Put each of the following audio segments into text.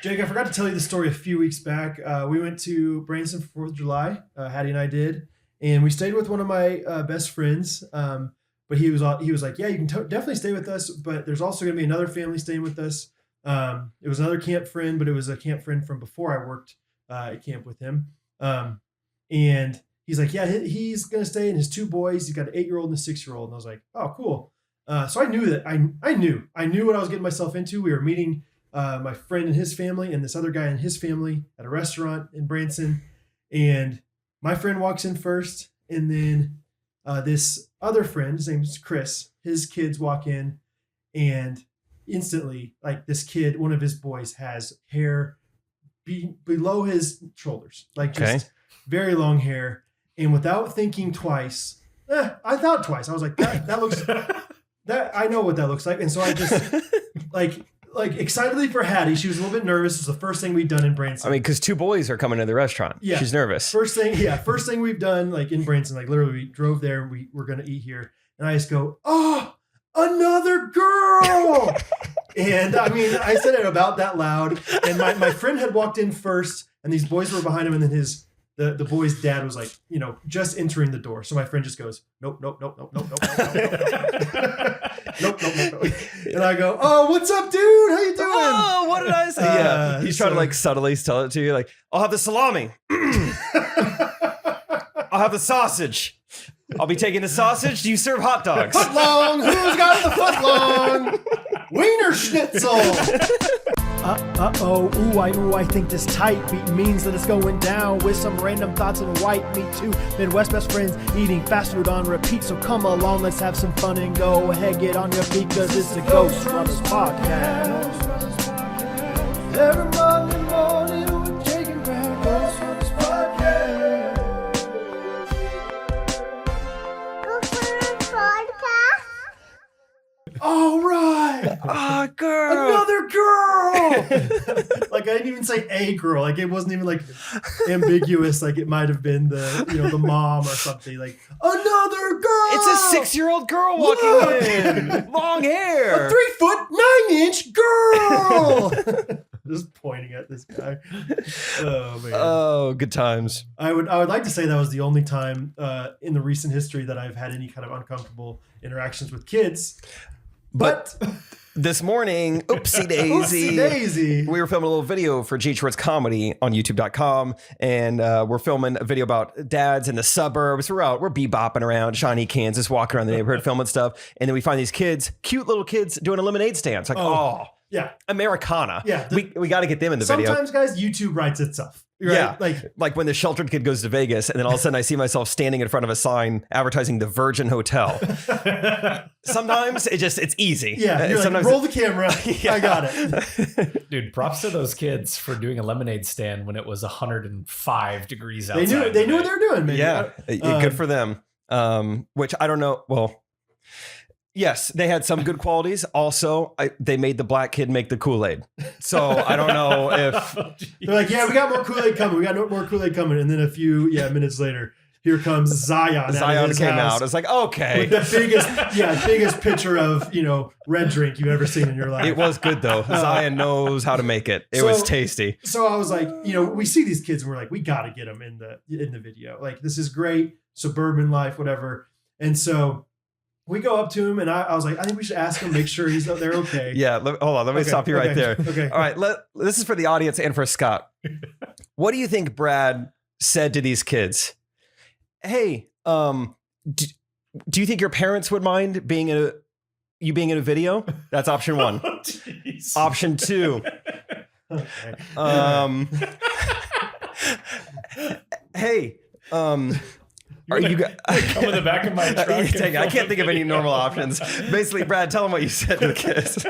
Jake, I forgot to tell you the story a few weeks back. We went to Branson for 4th of July. Hattie and I did. And we stayed with one of my best friends. But he was like, yeah, you can definitely stay with us. But there's also going to be another family staying with us. It was another camp friend, but it was a camp friend from before I worked at camp with him. And he's like, yeah, he's going to stay, and his 2 boys. He's got an 8-year-old and a 6-year-old. And I was like, oh, cool. So I knew that I knew what I was getting myself into. We were meeting my friend and his family and this other guy and his family at a restaurant in Branson. And my friend walks in first, and then this other friend, his name is Chris, his kids walk in, and instantly, like, this kid, one of his boys has hair below his shoulders, like just very long hair. And without thinking twice, I thought twice. I was like, that looks, that I know what that looks like. And so I just like excitedly for Hattie. She was a little bit nervous. It's the first thing we'd done in Branson. I mean, because 2 boys are coming to the restaurant. Yeah. She's nervous. First thing we've done, like, in Branson, like, literally we drove there and we were going to eat here. And I just go, oh, another girl. And I mean, I said it about that loud. And my friend had walked in first, and these boys were behind him. And then the boy's dad was like, just entering the door. So my friend just goes, nope. Nope. And I go, oh, what's up, dude? How you doing? Oh, what did I say? Yeah. He's trying to, like, subtly tell it to you. Like, I'll have the salami. I'll have the sausage. I'll be taking the sausage. Do you serve hot dogs? Foot long. Who's got the foot long? Wiener schnitzel. I think this tight beat means that it's going down with some random thoughts and white meat too. Midwest best friends eating fast food on repeat. So come along, let's have some fun and go ahead, get on your feet, cause it's the Ghostrunners podcast. Every Monday morning with Jake and Brad, Ghostrunners podcast. All right. Oh, girl. Another girl. Like, I didn't even say a girl. Like, it wasn't even, like, ambiguous. Like, it might have been the mom or something. Like, another girl. It's a 6-year-old girl walking in. Long hair. A 3'9" girl. Just pointing at this guy. Oh, man. Oh, good times. I would like to say that was the only time in the recent history that I've had any kind of uncomfortable interactions with kids. But this morning, oopsie daisy, we were filming a little video for G Schwartz Comedy on YouTube.com, and we're filming a video about dads in the suburbs. We're bebopping around Shawnee, Kansas, walking around the neighborhood, filming stuff, and then we find these kids, cute little kids, doing a lemonade stand. It's like, yeah, Americana. Yeah, we got to get them in the video. Sometimes, guys, YouTube writes itself. Right? Yeah, like when the sheltered kid goes to Vegas, and then all of a sudden I see myself standing in front of a sign advertising the Virgin Hotel. Sometimes it's easy. Yeah, you're sometimes roll the camera. Yeah. I got it. Dude, props to those kids for doing a lemonade stand when it was 105 degrees outside. They knew what they were doing, man. Yeah, good for them. Which I don't know. Well, yes, they had some good qualities. Also, they made the black kid make the Kool-Aid. So I don't know if... They're like, yeah, we got more Kool-Aid coming. And then a few minutes later, here comes Zion. Zion came out. It's like, okay. With the biggest picture of, red drink you've ever seen in your life. It was good, though. Zion knows how to make it. It was tasty. So I was like, we see these kids and we're like, we got to get them in the video. Like, this is great. Suburban life, whatever. And so... we go up to him, and I was like, I think we should ask him, make sure he's they're okay. Yeah, hold on. Let me stop you right there. Okay. All right, this is for the audience and for Scott. What do you think Brad said to these kids? Hey, do you think your parents would mind being in a video? That's option 1. Oh, option 2. Hey, are you come in the back of my truck? I can't think of any normal options. Basically, Brad, tell them what you said to the kids.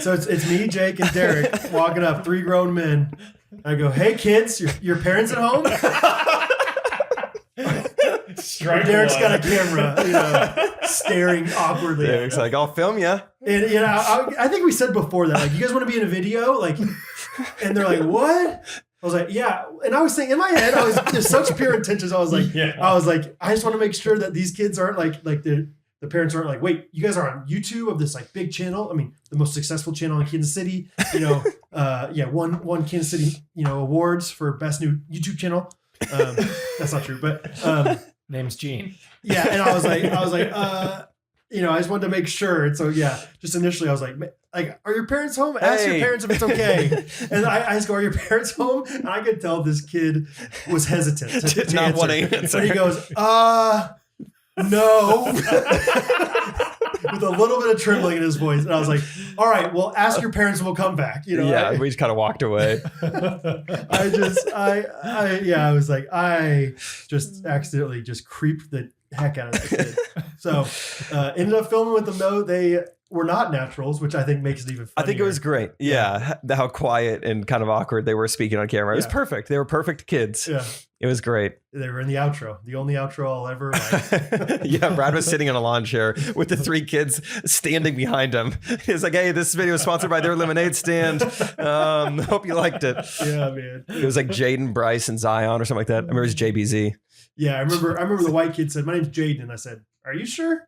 So it's me, Jake, and Derek walking up, 3 grown men. I go, hey, kids, your parents at home? Derek's got a camera, staring awkwardly. Derek's like, I'll film you. And I think we said before that, like, you guys want to be in a video? Like, and they're like, what? I was like, yeah. And I was saying in my head, there's such pure intentions. I was like, I just want to make sure that these kids aren't like they're the parents aren't like, wait, you guys are on YouTube of this like big channel. I mean, the most successful channel in Kansas City. You know, won Kansas City, awards for best new YouTube channel. That's not true, but name's Gene. Yeah, and I was like, I just wanted to make sure. And so just initially I was like, are your parents home? Ask your parents if it's okay. And I just go, are your parents home? And I could tell this kid was hesitant to not want to answer. answer. And he goes, no. With a little bit of trembling in his voice. And I was like, all right, well, ask your parents and we'll come back. We just kind of walked away. I was like, I just accidentally just creeped the heck out of that kid. So ended up filming with them though. They were not naturals, which I think makes it even funnier. I think it was great. Yeah. How quiet and kind of awkward they were speaking on camera. It was perfect. They were perfect kids. Yeah. It was great. They were in the outro. The only outro I'll ever like. Yeah, Brad was sitting in a lawn chair with the 3 kids standing behind him. He's like, hey, this video is sponsored by their lemonade stand. Hope you liked it. Yeah, man. It was like Jaden, Bryce, and Zion or something like that. I remember it was JBZ. Yeah, I remember the white kid said, my name's Jaden. And I said, are you sure?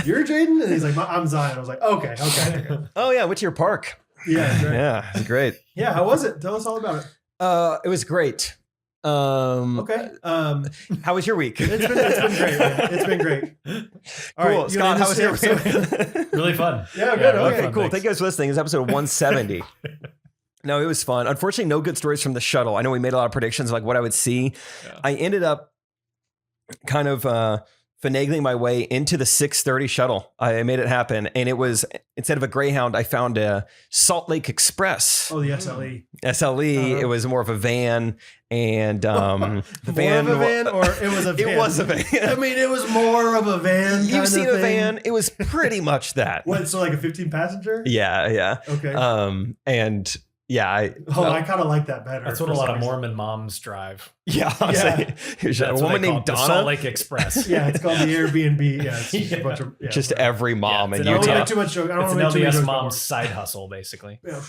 You're Jaden? And he's like, I'm Zion. I was like, okay. Oh, yeah, went to your park. Yeah, right. Yeah, it's great. Yeah, how was it? Tell us all about it. It was great. Okay. How was your week? It's been great, man. It's been great. All cool. right, Scott, how was your week? Really fun. Yeah, good. Really Okay, fun, Cool. thanks. Thank you guys for listening. It's episode 170. No, it was fun. Unfortunately, no good stories from the shuttle. I know we made a lot of predictions of like what I would see. Yeah. I ended up kind of finagling my way into the 6:30 shuttle. I made it happen. And it was, instead of a Greyhound, I found a Salt Lake Express. Oh, the SLE. SLE. It was more of a van. And the van. More of a van, or it was a van? It was a van. I mean, it was more of a van. You've seen a van. It was pretty much that. What, so like a 15 passenger? Yeah. Okay. And yeah, I kind of like that better. That's what a lot of Mormon moms drive. Yeah, honestly. A woman named Donna. The Salt Lake Express. Yeah, it's called the Airbnb. Yeah, it's just a bunch of just every mom in Utah. I don't want to make too much joke. It's an LDS mom's side hustle, basically. Yeah.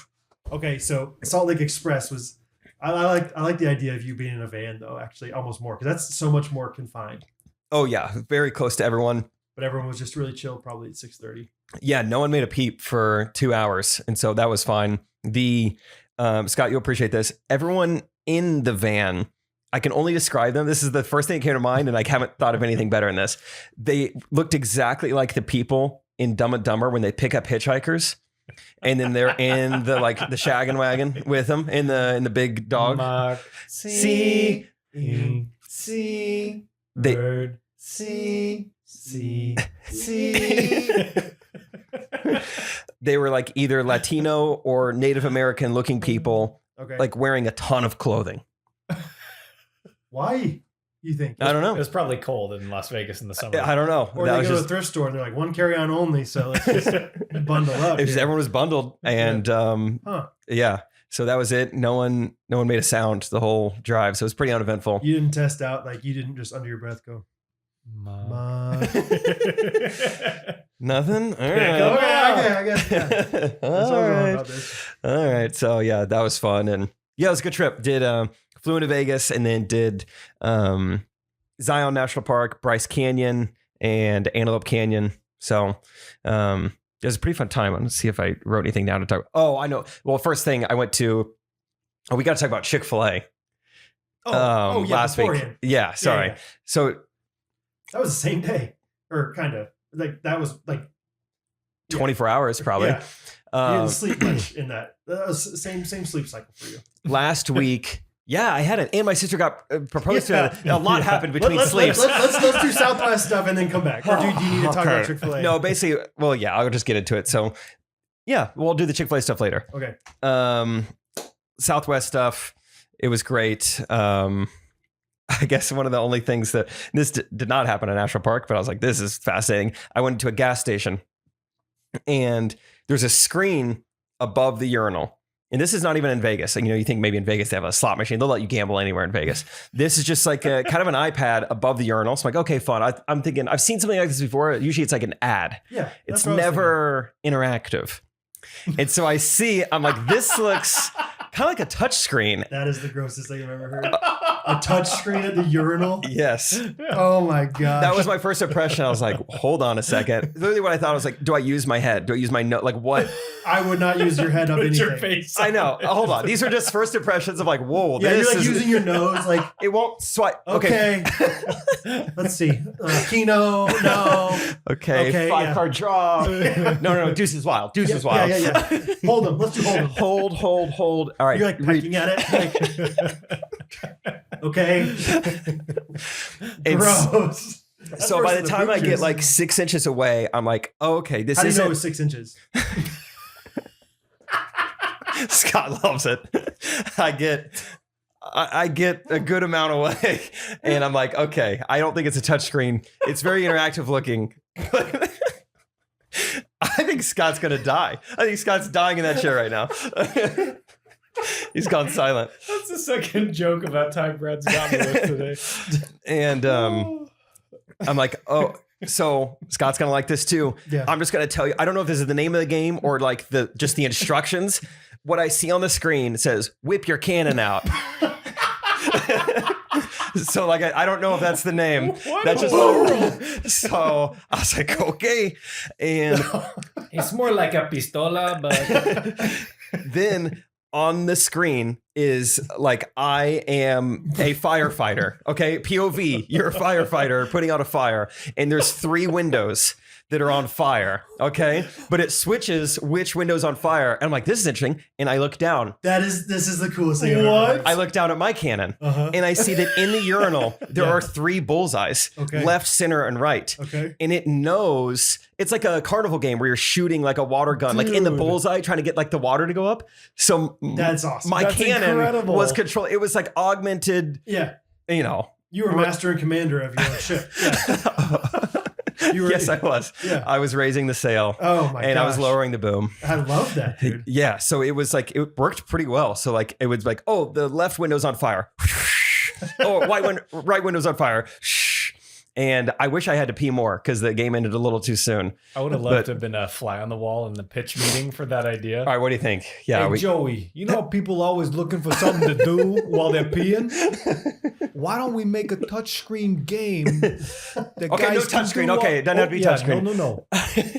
Okay, so Salt Lake Express was. I like the idea of you being in a van though. Actually, almost more because that's so much more confined. Oh yeah, very close to everyone. But everyone was just really chill. Probably at 6:30. Yeah, no one made a peep for 2 hours, and so that was fine. The Scott, you'll appreciate this. Everyone in the van, I can only describe them. This is the first thing that came to mind, and I haven't thought of anything better than this. They looked exactly like the people in Dumb and Dumber when they pick up hitchhikers, and then they're in the the shaggin' wagon with them in the big dog. Mark, C bird C. They were like either Latino or Native American looking people, like wearing a ton of clothing. Why, you think? I don't know. It was probably cold in Las Vegas in the summer. I don't know. Or they go to a thrift store and they're like, one carry-on only, so let's just bundle up. Everyone was bundled, and yeah. So that was it. No one made a sound the whole drive, so it was pretty uneventful. You didn't test out, like you didn't just under your breath go, Ma. Nothing? All right. Okay, I guess. Yeah. That's all right. About this. All right. So yeah, that was fun. And yeah, it was a good trip. Flew into Vegas and then did Zion National Park, Bryce Canyon, and Antelope Canyon. So it was a pretty fun time. Let's see if I wrote anything down to talk about. Oh, I know. Well, first thing I went to, we got to talk about Chick-fil-A. Last week. Yeah, sorry. Yeah. So that was the same day, or kind of like that was like 24 hours probably. Yeah. You didn't sleep much in that. That was same sleep cycle for you. Last week, yeah, I had it, and my sister got proposed to. A lot happened between sleeps. Let's do Southwest stuff and then come back. Or do you need to talk about Chick-fil-A? No, basically, well, yeah, I'll just get into it. So, yeah, we'll do the Chick-fil-A stuff later. Okay. Southwest stuff. It was great. I guess one of the only things that this did not happen in National Park, but I was like, this is fascinating. I went to a gas station and there's a screen above the urinal. And this is not even in Vegas. Like, you think maybe in Vegas they have a slot machine. They'll let you gamble anywhere in Vegas. This is just like a kind of an iPad above the urinal. So I'm like, okay, fun. I'm thinking I've seen something like this before. Usually it's like an ad. Yeah. It's never interactive. And so I'm like, this looks kind of like a touch screen. That is the grossest thing I've ever heard. A touch screen at the urinal? Yes. Oh my god. That was my first impression. I was like, hold on a second. Literally what I thought was like, do I use my head? Do I use my nose? Like what? I would not use your head on anything. Your face. I know. Hold on. These are just first impressions of like, whoa. Yeah, this you're like is, using your nose like, it won't swipe. okay. Let's see. Kino, no. Okay, five card draw. No. Deuce is wild. Deuce is wild. Yeah. Hold them. Let's do hold 'em. Hold. All right. You're like pecking at it. Okay. Gross. So by the time I get like 6 inches away, I'm like, oh, okay, this How do you isn't. know it was 6 inches? Scott loves it. I get a good amount away, and I'm like, okay, I don't think it's a touchscreen. It's very interactive looking. I think Scott's gonna die. I think Scott's dying in that chair right now. He's gone silent. That's the second joke about time Brad's got me with today. And I'm like, oh, so Scott's gonna like this too. Yeah. I'm just gonna tell you. I don't know if this is the name of the game or like just the instructions. What I see on the screen says, "Whip your cannon out." So like I don't know if that's the name. That's just so I was like, okay, and it's more like a pistola, but then on the screen is like I am a firefighter. Okay, POV, you're a firefighter putting out a fire, and there's 3 windows that are on fire. Okay, but it switches which window's on fire, and I'm like, this is interesting. And I look down. This is the coolest thing. What? I look down at my cannon, and I see that in the urinal there are 3 bullseyes, left, center, and right. Okay, and it knows it's like a carnival game where you're shooting like a water gun, like in the bullseye, trying to get like the water to go up. So that's awesome. My that's cannon incredible. was control. It was like augmented. Yeah, you know, you were master and commander of your own ship. Yeah. Yes, I was. Yeah. I was raising the sail. Oh my! And I was lowering the boom. I love that, dude. Yeah, so it was like it worked pretty well. So like it was like, oh, the left window's on fire. Oh, right window's on fire. And I wish I had to pee more because the game ended a little too soon. I would have loved to have been a fly on the wall in the pitch meeting for that idea. All right, what do you think? Yeah, hey, Joey, you know how people always looking for something to do while they're peeing? Why don't we make a touchscreen game? Okay, no touchscreen. Okay, it doesn't have to be touchscreen. No.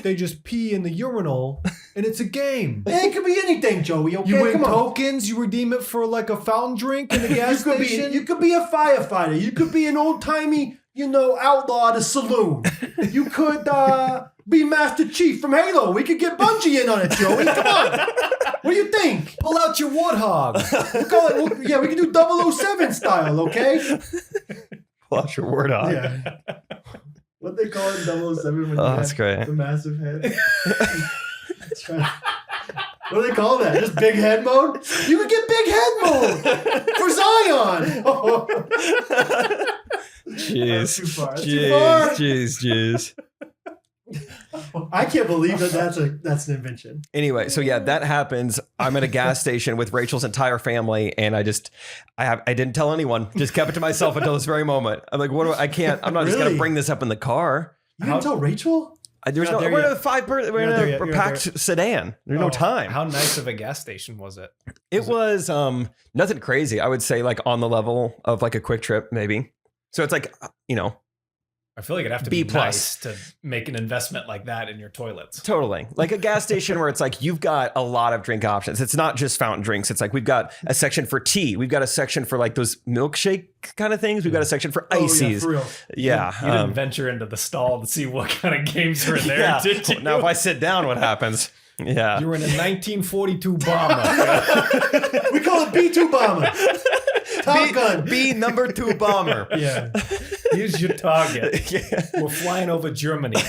They just pee in the urinal, and it's a game. It could be anything, Joey. Okay, You win come on. tokens. You redeem it for like a fountain drink in the gas station. You could be a firefighter. You could be an old timey, outlaw at a saloon. You could be Master Chief from Halo. We could get Bungie in on it, Joey. Come on. What do you think? Pull out your warthog. We can do 007 style, okay? Pull out your warthog. Yeah. What they call it, 007 when that's great. The massive head. What do they call that? Just big head mode? You could get big head mode for Zion. Jeez. Too far. Jeez. I can't believe that's an invention. Anyway, so yeah, that happens. I'm at a gas station with Rachel's entire family, and I didn't tell anyone. Just kept it to myself until this very moment. I'm like, I'm not just gonna bring this up in the car. You didn't tell Rachel? We're in a packed sedan. There's no time. How nice of a gas station was it? It was nothing crazy. I would say like on the level of like a Quick Trip maybe. So it's like, I feel like it'd have to B+. be nice to make an investment like that in your toilets. Totally. Like a gas station where it's like you've got a lot of drink options. It's not just fountain drinks. It's like we've got a section for tea. We've got a section for like those milkshake kind of things. We've got a section for ices. Yeah, for real. Yeah. You didn't venture into the stall to see what kind of games are in there, did you? Now, if I sit down, what happens? Yeah. You were in a 1942 bomber. We call it B2 bomber. Top Gun. B number 2 bomber. Yeah. Here's your target. Yeah. We're flying over Germany.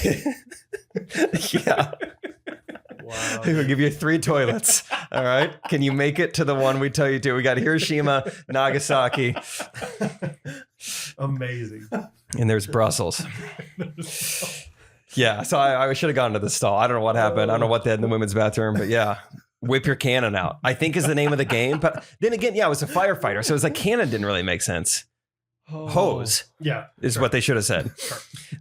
Yeah. Wow. We'll give you 3 toilets. All right. Can you make it to the one we tell you to? We got Hiroshima, Nagasaki. Amazing. And there's Brussels. Yeah. So I should have gone to the stall. I don't know what happened. I don't know what they had in the women's bathroom, but yeah. Whip your cannon out, I think is the name of the game. But then again, yeah, it was a firefighter. So it was like cannon didn't really make sense. Hose. Yeah. Is what they should have said.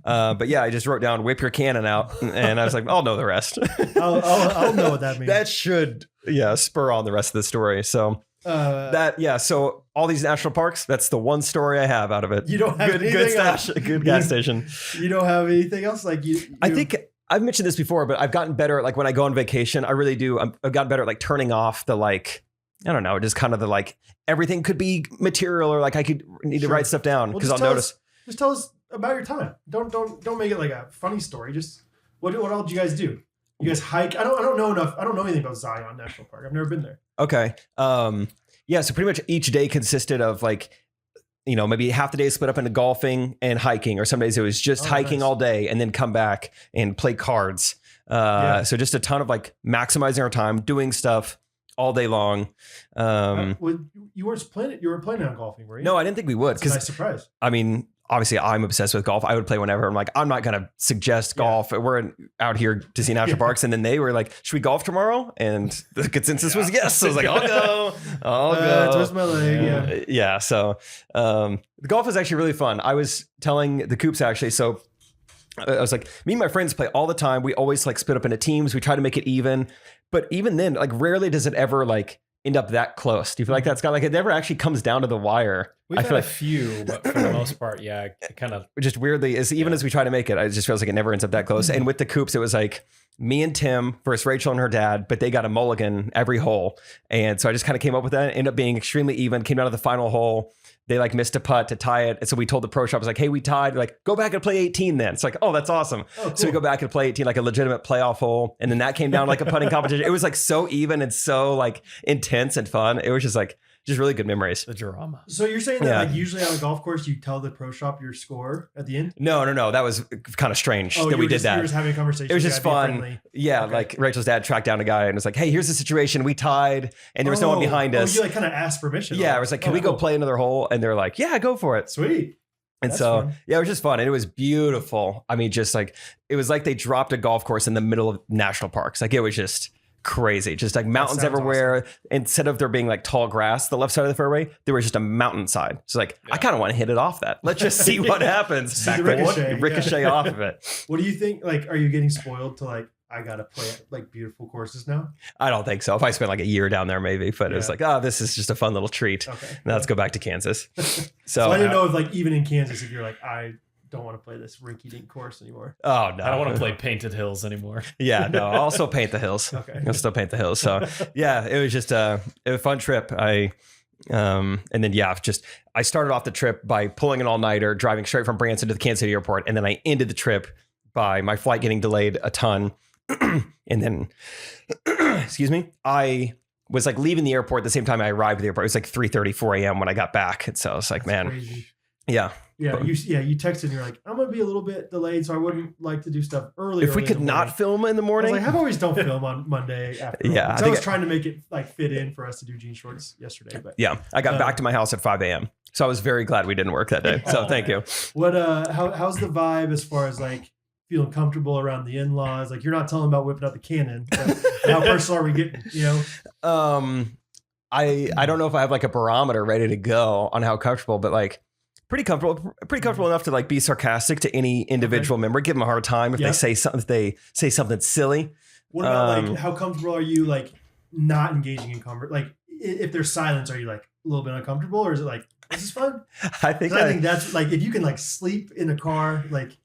But yeah, I just wrote down whip your cannon out. And I was like, I'll know the rest. I'll know what that means. That should, spur on the rest of the story. So So all these national parks, that's the one story I have out of it. You don't have good stash, good gas station. You don't have anything else like you. I think I've mentioned this before, but I've gotten better at like when I go on vacation, I really do. I've gotten better at like turning off the like, I don't know, just kind of the like everything could be material or like I could need to write stuff down because I'll notice. Just tell us about your time. Don't make it like a funny story. Just what all did you guys do? You guys hike? I don't know enough. I don't know anything about Zion National Park. I've never been there. Okay. So pretty much each day consisted of like, you know, maybe half the day split up into golfing and hiking, or some days it was just hiking all day and then come back and play cards. So just a ton of like maximizing our time, doing stuff all day long. You weren't planning on golfing, were you? No, I didn't think we would. Because nice surprise. I mean, obviously I'm obsessed with golf. I would play whenever. I'm like, I'm not going to suggest golf. We're out here to see national parks. And then they were like, should we golf tomorrow? And the consensus was yes. So I was like, I'll go. Twist my leg. Yeah. So the golf is actually really fun. I was telling the Coops actually. So I was like, me and my friends play all the time. We always like split up into teams. We try to make it even. But even then, like rarely does it ever like end up that close. Do you feel like that's got like it never actually comes down to the wire? We've had a few, but for the most part, it kind of just weirdly is even as we try to make it, it just feels like it never ends up that close. And with the Coops, it was like me and Tim versus Rachel and her dad, but they got a mulligan every hole. And so I just kind of came up with that. It ended up being extremely even. Came down to the final hole. They like missed a putt to tie it. And so we told the pro shop, I was like, hey, we tied. We're like, go back and play 18 then. It's like, oh, that's awesome. Oh, cool. So we go back and play 18, like a legitimate playoff hole. And then that came down like a putting competition. It was like so even and so like intense and fun. It was just like, just really good memories. The Jerome. So you're saying that like usually on a golf course, you tell the pro shop your score at the end? No. That was kind of strange that we did that. You were just having a conversation. It was just fun. Yeah. Okay. Like Rachel's dad tracked down a guy and was like, hey, here's the situation. We tied and there was no one behind us. You like kind of asked permission. Yeah. I was like, can we go play another hole? And they're like, yeah, go for it. Sweet. And so, it was just fun. And it was beautiful. I mean, just like, it was like they dropped a golf course in the middle of national parks. Like it was just crazy, just like mountains everywhere. Awesome. Instead of there being like tall grass, the left side of the fairway, there was just a mountainside. So like, I kind of want to hit it off that. Let's just see what happens. Ricochet off of it. What do you think? Like, are you getting spoiled to like, I got to play at like beautiful courses now? I don't think so. If I spent like a year down there, maybe, but it was like, this is just a fun little treat. Okay. Now let's go back to Kansas. So I didn't know if like, even in Kansas, if you're like, I don't want to play this rinky-dink course anymore. Oh no, I don't want to play painted hills anymore. Yeah, no, I'll also paint the hills. Okay, I'll still paint the hills. So yeah, it was just a fun trip. And then I started off the trip by pulling an all-nighter, driving straight from Branson to the Kansas City airport, and then I ended the trip by my flight getting delayed a ton. And then, excuse me, I was like leaving the airport at the same time I arrived at the airport. It was like 3:30, 4 a.m. when I got back, and so I was like, man, crazy. Yeah. Yeah, you texted and you're like, I'm gonna be a little bit delayed, so I wouldn't like to do stuff early. If we could not film in the morning, I was like, how about we just don't film on Monday after? Yeah, I was trying to make it like fit in for us to do jean shorts yesterday. But I got back to my house at 5 a.m. So I was very glad we didn't work that day. So thank you. What how's the vibe as far as like feeling comfortable around the in-laws? Like you're not telling about whipping out the Canon. How personal are we getting? You know. I don't know if I have like a barometer ready to go on how comfortable, but like. Pretty comfortable enough to like be sarcastic to any individual member, give them a hard time if they say something silly. What about like how comfortable are you like not engaging in like if there's silence, are you like a little bit uncomfortable, or is it like this is fun? I think that's like if you can like sleep in a car like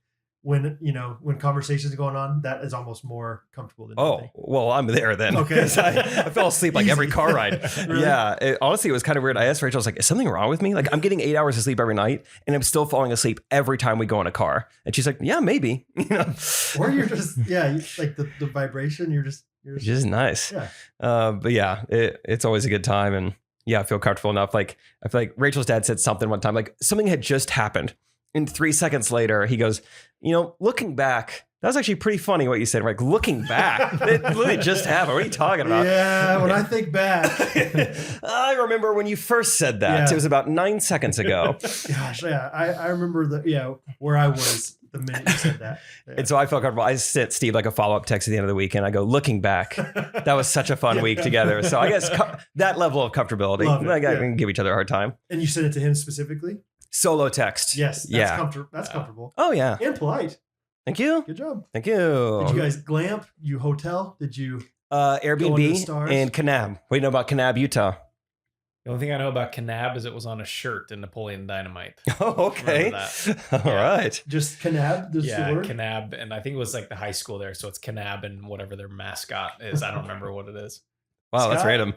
when conversations are going on, that is almost more comfortable than nothing. Well, I'm there then. Okay. I fell asleep like every car ride. Really? Yeah. Honestly, it was kind of weird. I asked Rachel, I was like, is something wrong with me? Like I'm getting 8 hours of sleep every night and I'm still falling asleep every time we go in a car. And she's like, yeah, maybe. Or you're just, like the vibration, you're just nice. Yeah. But yeah, it's always a good time. And yeah, I feel comfortable enough. Like I feel like Rachel's dad said something one time, like something had just happened. And 3 seconds later, he goes, looking back, that was actually pretty funny what you said. Like, looking back, it literally just happened. What are you talking about? Yeah, when I think back. I remember when you first said that. Yeah. It was about 9 seconds ago. Gosh, yeah. I remember where I was the minute you said that. Yeah. And so I felt comfortable. I sent Steve like a follow-up text at the end of the weekend. I go, looking back, that was such a fun week together. So I guess that level of comfortability, I can give each other a hard time. And you sent it to him specifically? Solo text. Yes. That's comfortable. Oh, yeah. And polite. Thank you. Good job. Thank you. Did you guys glamp? You hotel? Did you Airbnb and Kanab. What do you know about Kanab, Utah? The only thing I know about Kanab is it was on a shirt in Napoleon Dynamite. Oh, okay. All right. Just Kanab. The word? Kanab, and I think it was like the high school there, so it's Kanab and whatever their mascot is. I don't remember what it is. Wow, Scott, that's random.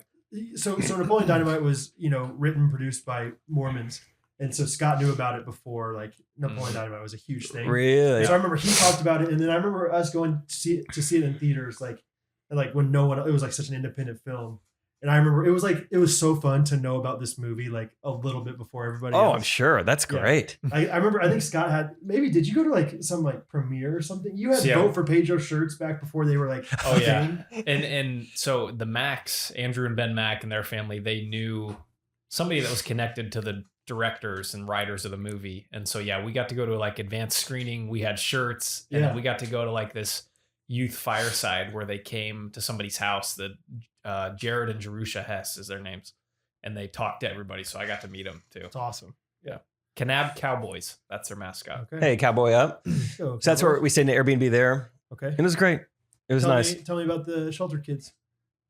So Napoleon Dynamite was, written and produced by Mormons. And so Scott knew about it before, like Napoleon Dynamite was a huge thing. Really? So I remember he talked about it, and then I remember us going to see it in theaters, like when no one, it was like such an independent film. And I remember it was so fun to know about this movie like a little bit before everybody else. I'm sure. That's great. Yeah. I remember, I think Scott did you go to like some like premiere or something? You had Vote for Pedro shirts back before they were like, oh yeah. And so the Macks, Andrew and Ben Mack and their family, they knew somebody that was connected to the directors and writers of the movie. And so, yeah, we got to go to like advanced screening. We had shirts and then we got to go to like this youth fireside where they came to somebody's house that Jared and Jerusha Hess is their names, and they talked to everybody, so I got to meet them too. It's awesome. Yeah. Kanab Cowboys, that's their mascot. Okay. Hey, Cowboy up. So that's where we stayed in an Airbnb there. Okay. And it was great. It was nice. Tell me about the Shelter Kids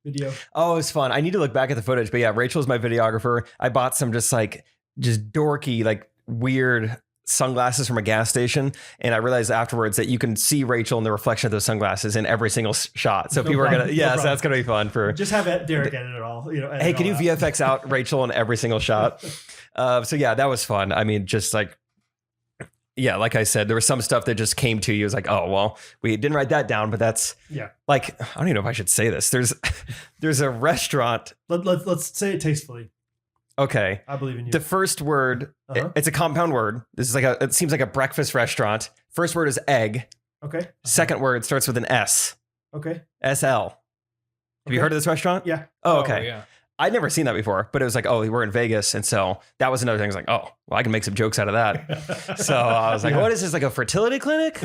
video. Oh, it was fun. I need to look back at the footage, but yeah, Rachel's my videographer. I bought some just dorky, like weird sunglasses from a gas station, and I realized afterwards that you can see Rachel in the reflection of those sunglasses in every single shot. So people are gonna, so that's gonna be fun for. Just have Derek edit it all. Hey, can you VFX out Rachel in every single shot? So yeah, that was fun. I mean, just like I said, there was some stuff that just came to you. It was like, oh well, we didn't write that down, but that's like, I don't even know if I should say this. There's a restaurant. Let's say it tastefully. Okay. I believe in you. The first word, it's a compound word. This is it seems like a breakfast restaurant. First word is egg. Okay. Second word starts with an S. Okay. SL. Have you heard of this restaurant? Yeah. Oh, okay. Yeah. I'd never seen that before, but it was like, oh, we're in Vegas. And so that was another thing. I was like, oh, well, I can make some jokes out of that. So I was like, what is this, like a fertility clinic?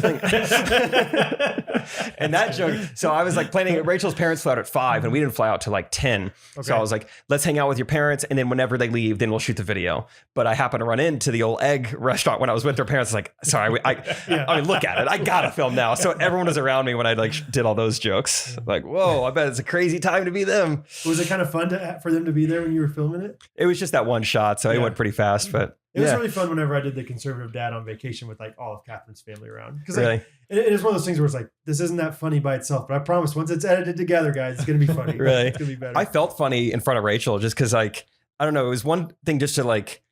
And that joke. So I was like planning, Rachel's parents flew out at 5 and we didn't fly out till like 10. Okay. So I was like, let's hang out with your parents. And then whenever they leave, then we'll shoot the video. But I happened to run into the old egg restaurant when I was with their parents. Like, sorry, I mean, look at it. I got to film now. So everyone was around me when I did all those jokes. Like, whoa, I bet it's a crazy time to be them. Was it kind of fun for them to be there when you were filming it? It was just that one shot. So it went pretty fast, but it was really fun whenever I did the conservative dad on vacation with like all of Catherine's family around. Because really? It is one of those things where it's like, this isn't that funny by itself, but I promise once it's edited together, guys, it's going to be funny. Really? It's going to be better. I felt funny in front of Rachel just because like, I don't know, it was one thing just to like,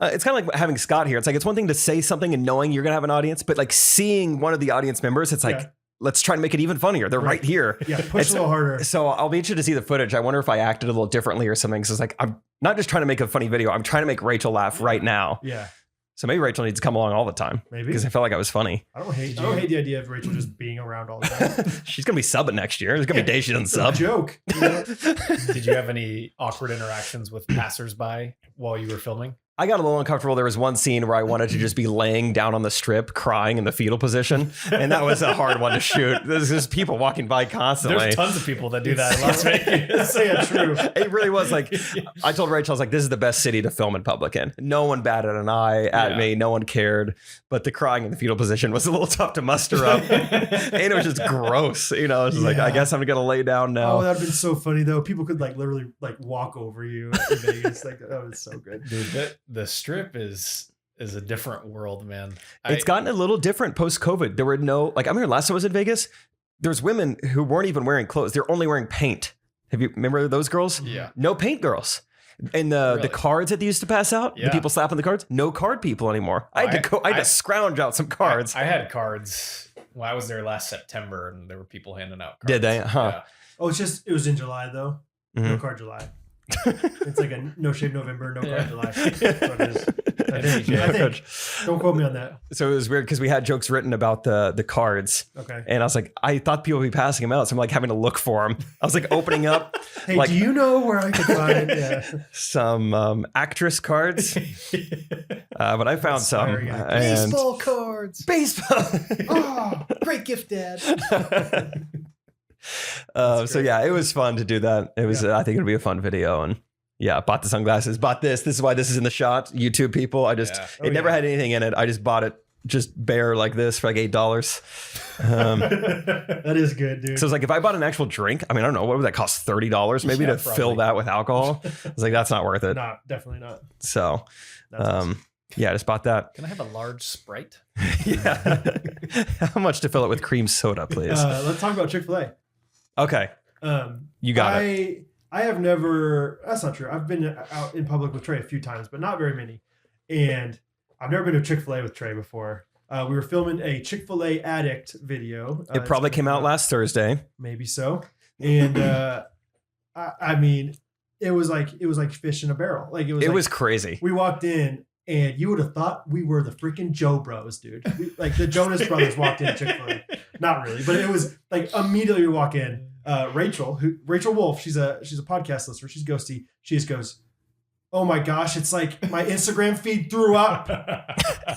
it's kind of like having Scott here. It's like, it's one thing to say something and knowing you're going to have an audience, but like seeing one of the audience members, it's like, let's try to make it even funnier. They're right here. Yeah, push a little harder. So I'll be interested to see the footage. I wonder if I acted a little differently or something. So it's like, I'm not just trying to make a funny video. I'm trying to make Rachel laugh right now. Yeah. So maybe Rachel needs to come along all the time. Maybe. Because I felt like I was funny. I don't hate the idea of Rachel just being around all the time. She's going to be subbing next year. There's going to be days she doesn't sub. Joke. Did you have any awkward interactions with passersby while you were filming? I got a little uncomfortable. There was one scene where I wanted to just be laying down on the strip, crying in the fetal position. And that was a hard one to shoot. There's just people walking by constantly. There's tons of people that do that in Las Vegas. Yeah, true. It really was like, I told Rachel, I was like, this is the best city to film in public in. No one batted an eye at me. No one cared. But the crying in the fetal position was a little tough to muster up. And it was just gross. It was just like, I guess I'm going to lay down now. Oh, that would have been so funny though. People could like literally like walk over you in Vegas. Like that was so good. Dude, the strip is a different world, man. It's gotten a little different post-COVID. There were no, like, I remember last time I was in Vegas, there's women who weren't even wearing clothes. They're only wearing paint. Remember those girls? Yeah. No paint girls. And the cards that they used to pass out, the people slapping the cards, no card people anymore. I had to scrounge out some cards. I had cards. Well, I was there last September and there were people handing out cards. Did they? Huh. Yeah. Oh, it was in July though. No card July. It's like a no shave November, no card July. I think. Don't quote me on that. So it was weird because we had jokes written about the cards. Okay. And I was like, I thought people would be passing them out. So I'm like having to look for them. I was like opening up. Hey, like, do you know where I could find some actress cards? But I found some. Baseball cards. Baseball. Oh, great gift, Dad. So yeah, it was fun to do that. It was, I think it'll be a fun video. And yeah, bought the sunglasses, bought this. This is why this is in the shot. YouTube people. It never had anything in it. I just bought it just bare like this for like $8. That is good, dude. So it's like if I bought an actual drink, I mean, I don't know, what would that cost? $30 maybe to fill that with alcohol? It's like, that's not worth it. Not definitely not. So, That's awesome. yeah, I just bought that. Can I have a large Sprite? Yeah. How much to fill it with cream soda, please? Let's talk about Chick-fil-A. Okay. You got it. I have never, that's not true. I've been out in public with Trey a few times, but not very many. And I've never been to Chick-fil-A with Trey before. We were filming a Chick-fil-A addict video. It probably came out last Thursday. Maybe so. And I mean, it was like fish in a barrel. Like it was crazy. We walked in and you would have thought we were the freaking Joe Bros, dude. Like the Jonas Brothers walked in Chick-fil-A. Not really, but it was like immediately we walk in. Rachel Wolf, she's a podcast listener. She's ghosty. She just goes, "Oh my gosh, it's like my Instagram feed threw up."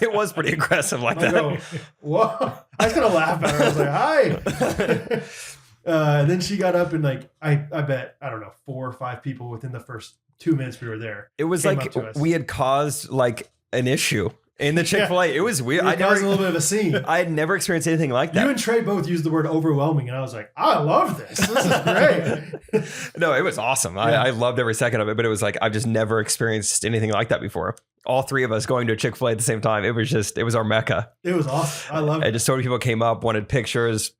It was pretty aggressive like that. I go, whoa. I was gonna laugh at her. I was like, "Hi." And then she got up and like I bet, I don't know, 4 or 5 people within the first 2 minutes we were there. It was like we had caused like an issue in the Chick-fil-A. Yeah. It was weird. It caused a little bit of a scene. I had never experienced anything like that. You and Trey both used the word overwhelming, and I was like, I love this. This is great. No, it was awesome. Yeah. I loved every second of it, but it was like I've just never experienced anything like that before. All 3 of us going to a Chick-fil-A at the same time. It was our mecca. It was awesome. I loved it. And just so many people came up, wanted pictures,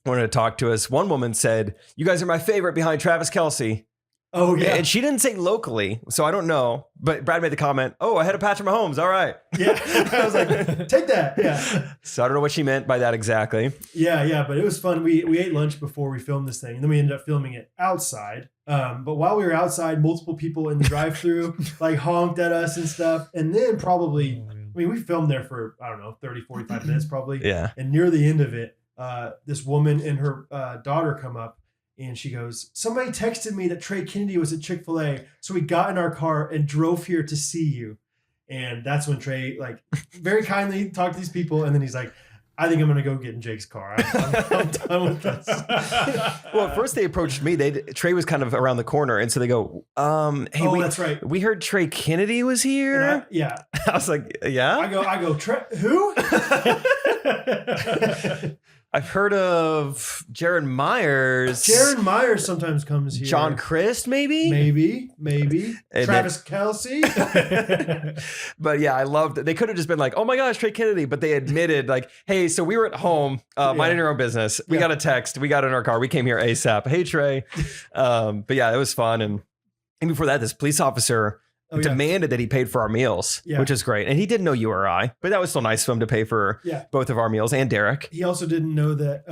wanted to talk to us. One woman said, "You guys are my favorite behind Travis Kelce." Oh, yeah. And she didn't say locally, so I don't know. But Brad made the comment, "Oh, ahead of Patrick Mahomes. All right." Yeah. I was like, take that. Yeah. So I don't know what she meant by that exactly. Yeah. But it was fun. We ate lunch before we filmed this thing. And then we ended up filming it outside. But while we were outside, multiple people in the drive-thru like honked at us and stuff. And then probably, I mean, we filmed there for, I don't know, 30, 45 minutes probably. Yeah. And near the end of it, this woman and her daughter come up. And she goes, "Somebody texted me that Trey Kennedy was at Chick-fil-A. So we got in our car and drove here to see you." And that's when Trey, like, very kindly talked to these people. And then he's like, "I think I'm going to go get in Jake's car. I'm done with this." Well, at first they approached me. Trey was kind of around the corner. And so they go, "Hey, that's right. We heard Trey Kennedy was here." Yeah. I was like, "Yeah." I go, Trey, who? I've heard of Jaron Myers. Jaron Myers sometimes comes here. John Christ, maybe? Maybe. Travis Kelce. But yeah, I loved it. They could have just been like, "Oh my gosh, Trey Kennedy." But they admitted like, "Hey, so we were at home, minding our own business. We got a text. We got in our car. We came here ASAP. Hey, Trey." But yeah, it was fun. And before that, this police officer demanded that he paid for our meals, which is great. And he didn't know you or I, but that was still nice of him to pay for both of our meals, and Derek. He also didn't know that,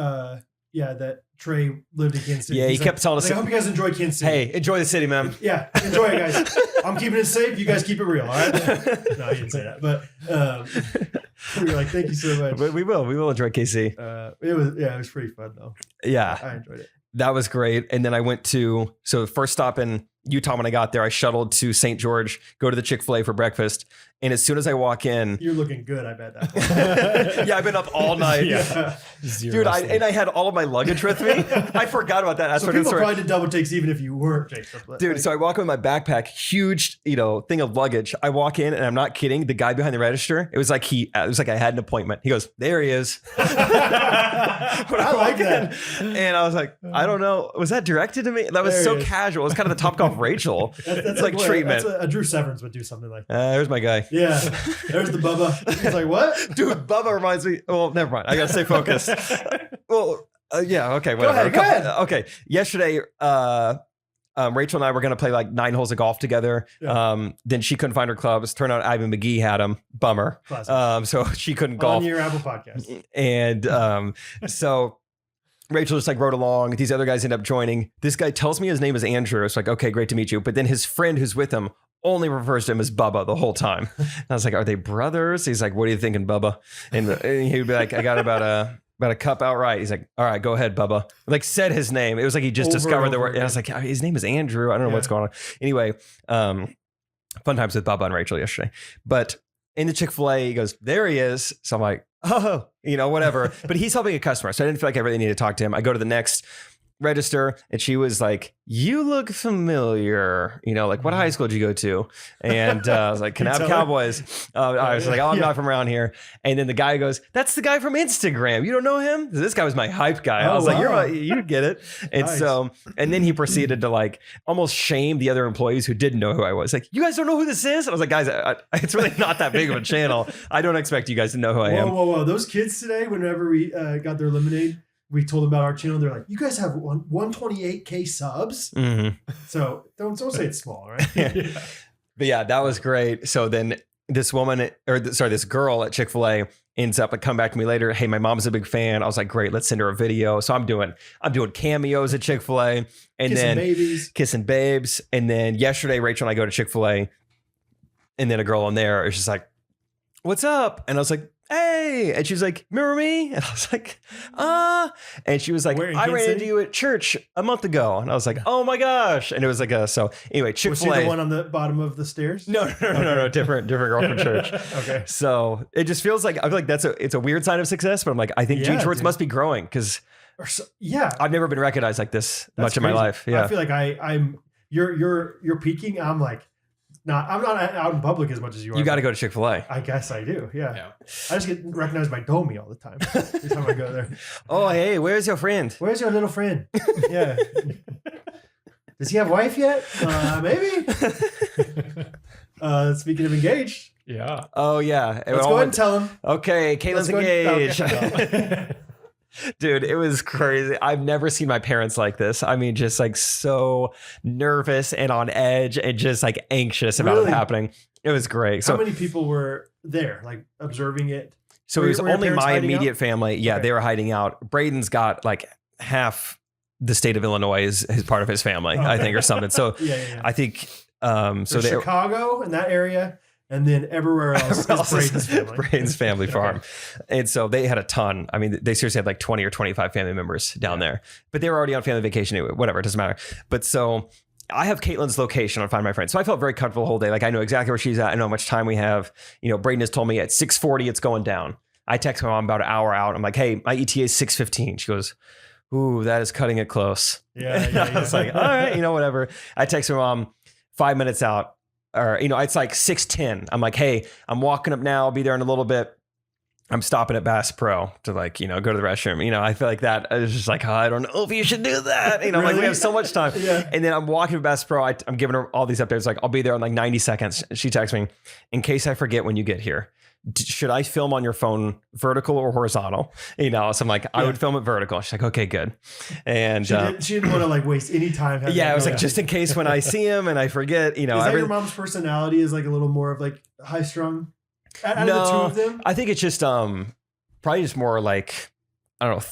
that Trey lived in Kansas City. Yeah, he kept telling us. I hope you guys enjoy Kansas City. Hey, enjoy the city, man. Yeah, enjoy it, guys. I'm keeping it safe. You guys keep it real, all right? No, he didn't say that. But we were like, "Thank you so much." But we will enjoy KC. It was pretty fun though. Yeah, I enjoyed it. That was great. And then I went to, so the first stop in Utah when I got there, I shuttled to St. George, go to the Chick-fil-A for breakfast. And as soon as I walk in... You're looking good, I bet that. Yeah, I've been up all night. Dude, I had all of my luggage with me. I forgot about that. So people probably did double takes even if you weren't, Jacob. Dude, so I walk in with my backpack, huge, thing of luggage. I walk in and I'm not kidding. The guy behind the register, it was like I had an appointment. He goes, "There he is." I like that. And I was like, I don't know. Was that directed to me? That was so casual. It was kind of the Topgolf Rachel. That's like treatment. A Drew Severance would do something like that. There's my guy. Yeah. There's the Bubba. He's like, "What?" Dude, Bubba reminds me. Well, never mind. I got to stay focused. Well, yeah. Okay. Whatever. Go ahead. Okay. Yesterday, Rachel and I were going to play like 9 holes of golf together. Yeah. Then she couldn't find her clubs. Turned out Ivan McGee had them. Bummer. So she couldn't golf. On your Apple podcast. And so Rachel just like rode along. These other guys end up joining. This guy tells me his name is Andrew. It's like, "Okay, great to meet you." But then his friend who's with him only refers to him as Bubba the whole time. And I was like, "Are they brothers?" He's like, "What are you thinking, Bubba?" And he'd be like, "I got about a cup outright." He's like, "All right, go ahead, Bubba." Like said his name. It was like he just discovered the word. And I was like, "His name is Andrew. I don't know what's going on." Anyway, fun times with Bubba and Rachel yesterday. But in the Chick-fil-A, he goes, "There he is." So I'm like, "Oh, whatever." But he's helping a customer. So I didn't feel like I really needed to talk to him. I go to the next register, and she was like, "You look familiar. You know, like what high school did you go to?" And I was like, "Kanab Cowboys." I was like, "Oh, I'm not from around here." And then the guy goes, "That's the guy from Instagram. You don't know him?" This guy was my hype guy. I was like, "You get it." And so, and then he proceeded to like almost shame the other employees who didn't know who I was. Like, "You guys don't know who this is?" I was like, "Guys, it's really not that big of a channel. I don't expect you guys to know who I am." Whoa. Those kids today, whenever we got their lemonade, we told them about our channel. They're like, "You guys have 128K subs." Mm-hmm. So don't say it's small, right? Yeah. But yeah, that was great. So then this girl at Chick-fil-A ends up like come back to me later. "Hey, my mom's a big fan." I was like, "Great, let's send her a video." So I'm doing cameos at Chick-fil-A and kissing babes. And then yesterday, Rachel and I go to Chick-fil-A, and then a girl in there is just like, "What's up?" And I was like, "Hey," and she was like, "Remember me?" And I was like, and she was like, "I ran into you at church a month ago." And I was like, "Oh my gosh." And it was like so anyway, Chick-fil-A. Was she the one on the bottom of the stairs? No, different girl from church. Okay. So it just feels like, I feel like it's a weird sign of success, but I'm like, I think Gene Schwartz must be growing because I've never been recognized like this much in my life. Yeah. I feel like you're peaking. I'm like, I'm not out in public as much as you are. You got to go to Chick-fil-A. I guess I do. Yeah. I just get recognized by Domi all the time. Every time I go there. "Oh, hey, where's your friend? Where's your little friend?" Yeah. Does he have a wife yet? Maybe. Speaking of engaged. Yeah. Oh yeah. Let's go ahead and tell him. Okay, Caitlin's engaged. Okay. Dude, it was crazy. I've never seen my parents like this. I mean, just like so nervous and on edge and just like anxious about it happening. It was great. So how many people were there, like observing it? So it was only my immediate family. Yeah, okay. They were hiding out. Braden's got like half the state of Illinois is part of his family, I think, or something. So yeah. I think so Chicago and that area. And then everywhere else is Braden's family farm. And so they had a ton. I mean, they seriously had like 20 or 25 family members down there. But they were already on family vacation anyway. Whatever, it doesn't matter. But so I have Caitlin's location on Find My Friend. So I felt very comfortable the whole day. Like I know exactly where she's at. I know how much time we have. You know, Braden has told me at 6:40 it's going down. I text my mom about an hour out. I'm like, "Hey, my ETA is 6:15. She goes, "Ooh, that is cutting it close." Yeah. I was like, "All right, whatever." I text my mom 5 minutes out. Or, it's like 6:10. I'm like, "Hey, I'm walking up now. I'll be there in a little bit. I'm stopping at Bass Pro to like, go to the restroom." I feel like that. I was just like, I don't know if you should do that. I'm like, we have so much time. Yeah. And then I'm walking to Bass Pro. I'm giving her all these updates. Like, I'll be there in like 90 seconds. She texts me, "In case I forget when you get here, should I film on your phone vertical or horizontal?" So I'm like, I would film it vertical. She's like, "Okay, good." And she didn't want to like waste any time. I was like, just in case when I see him and I forget, Is that your mom's personality is like a little more of like high strung? Out of the two of them? I think it's just probably just more like, I don't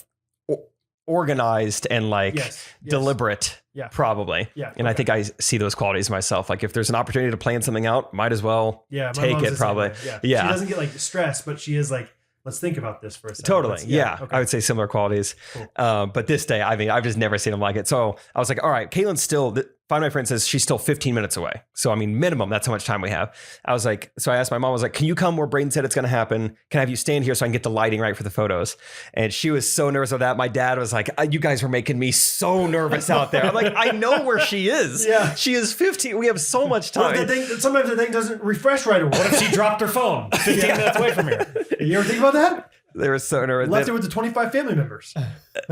know, organized and like deliberate. Yeah. Probably. Yeah. And I think I see those qualities myself. Like if there's an opportunity to plan something out, might as well take it probably. Yeah. She doesn't get like stressed, but she is like, "Let's think about this for a second." Totally. Yeah. Okay. I would say similar qualities. Cool. But this day, I mean, I've just never seen them like it. So I was like, all right, Caitlin's still, Find My Friend says she's still 15 minutes away. So I mean, minimum, that's how much time we have. I was like, so I asked my mom, I was like, "Can you come where Braden said it's going to happen? Can I have you stand here so I can get the lighting right for the photos?" And she was so nervous with that. My dad was like, "You guys were making me so nervous out there." I'm like, I know where she is. Yeah. She is 15. We have so much time. Sometimes the thing doesn't refresh right away. What if she dropped her phone 15 minutes away from here? You ever think about that? They were so nervous. Left it with the 25 family members.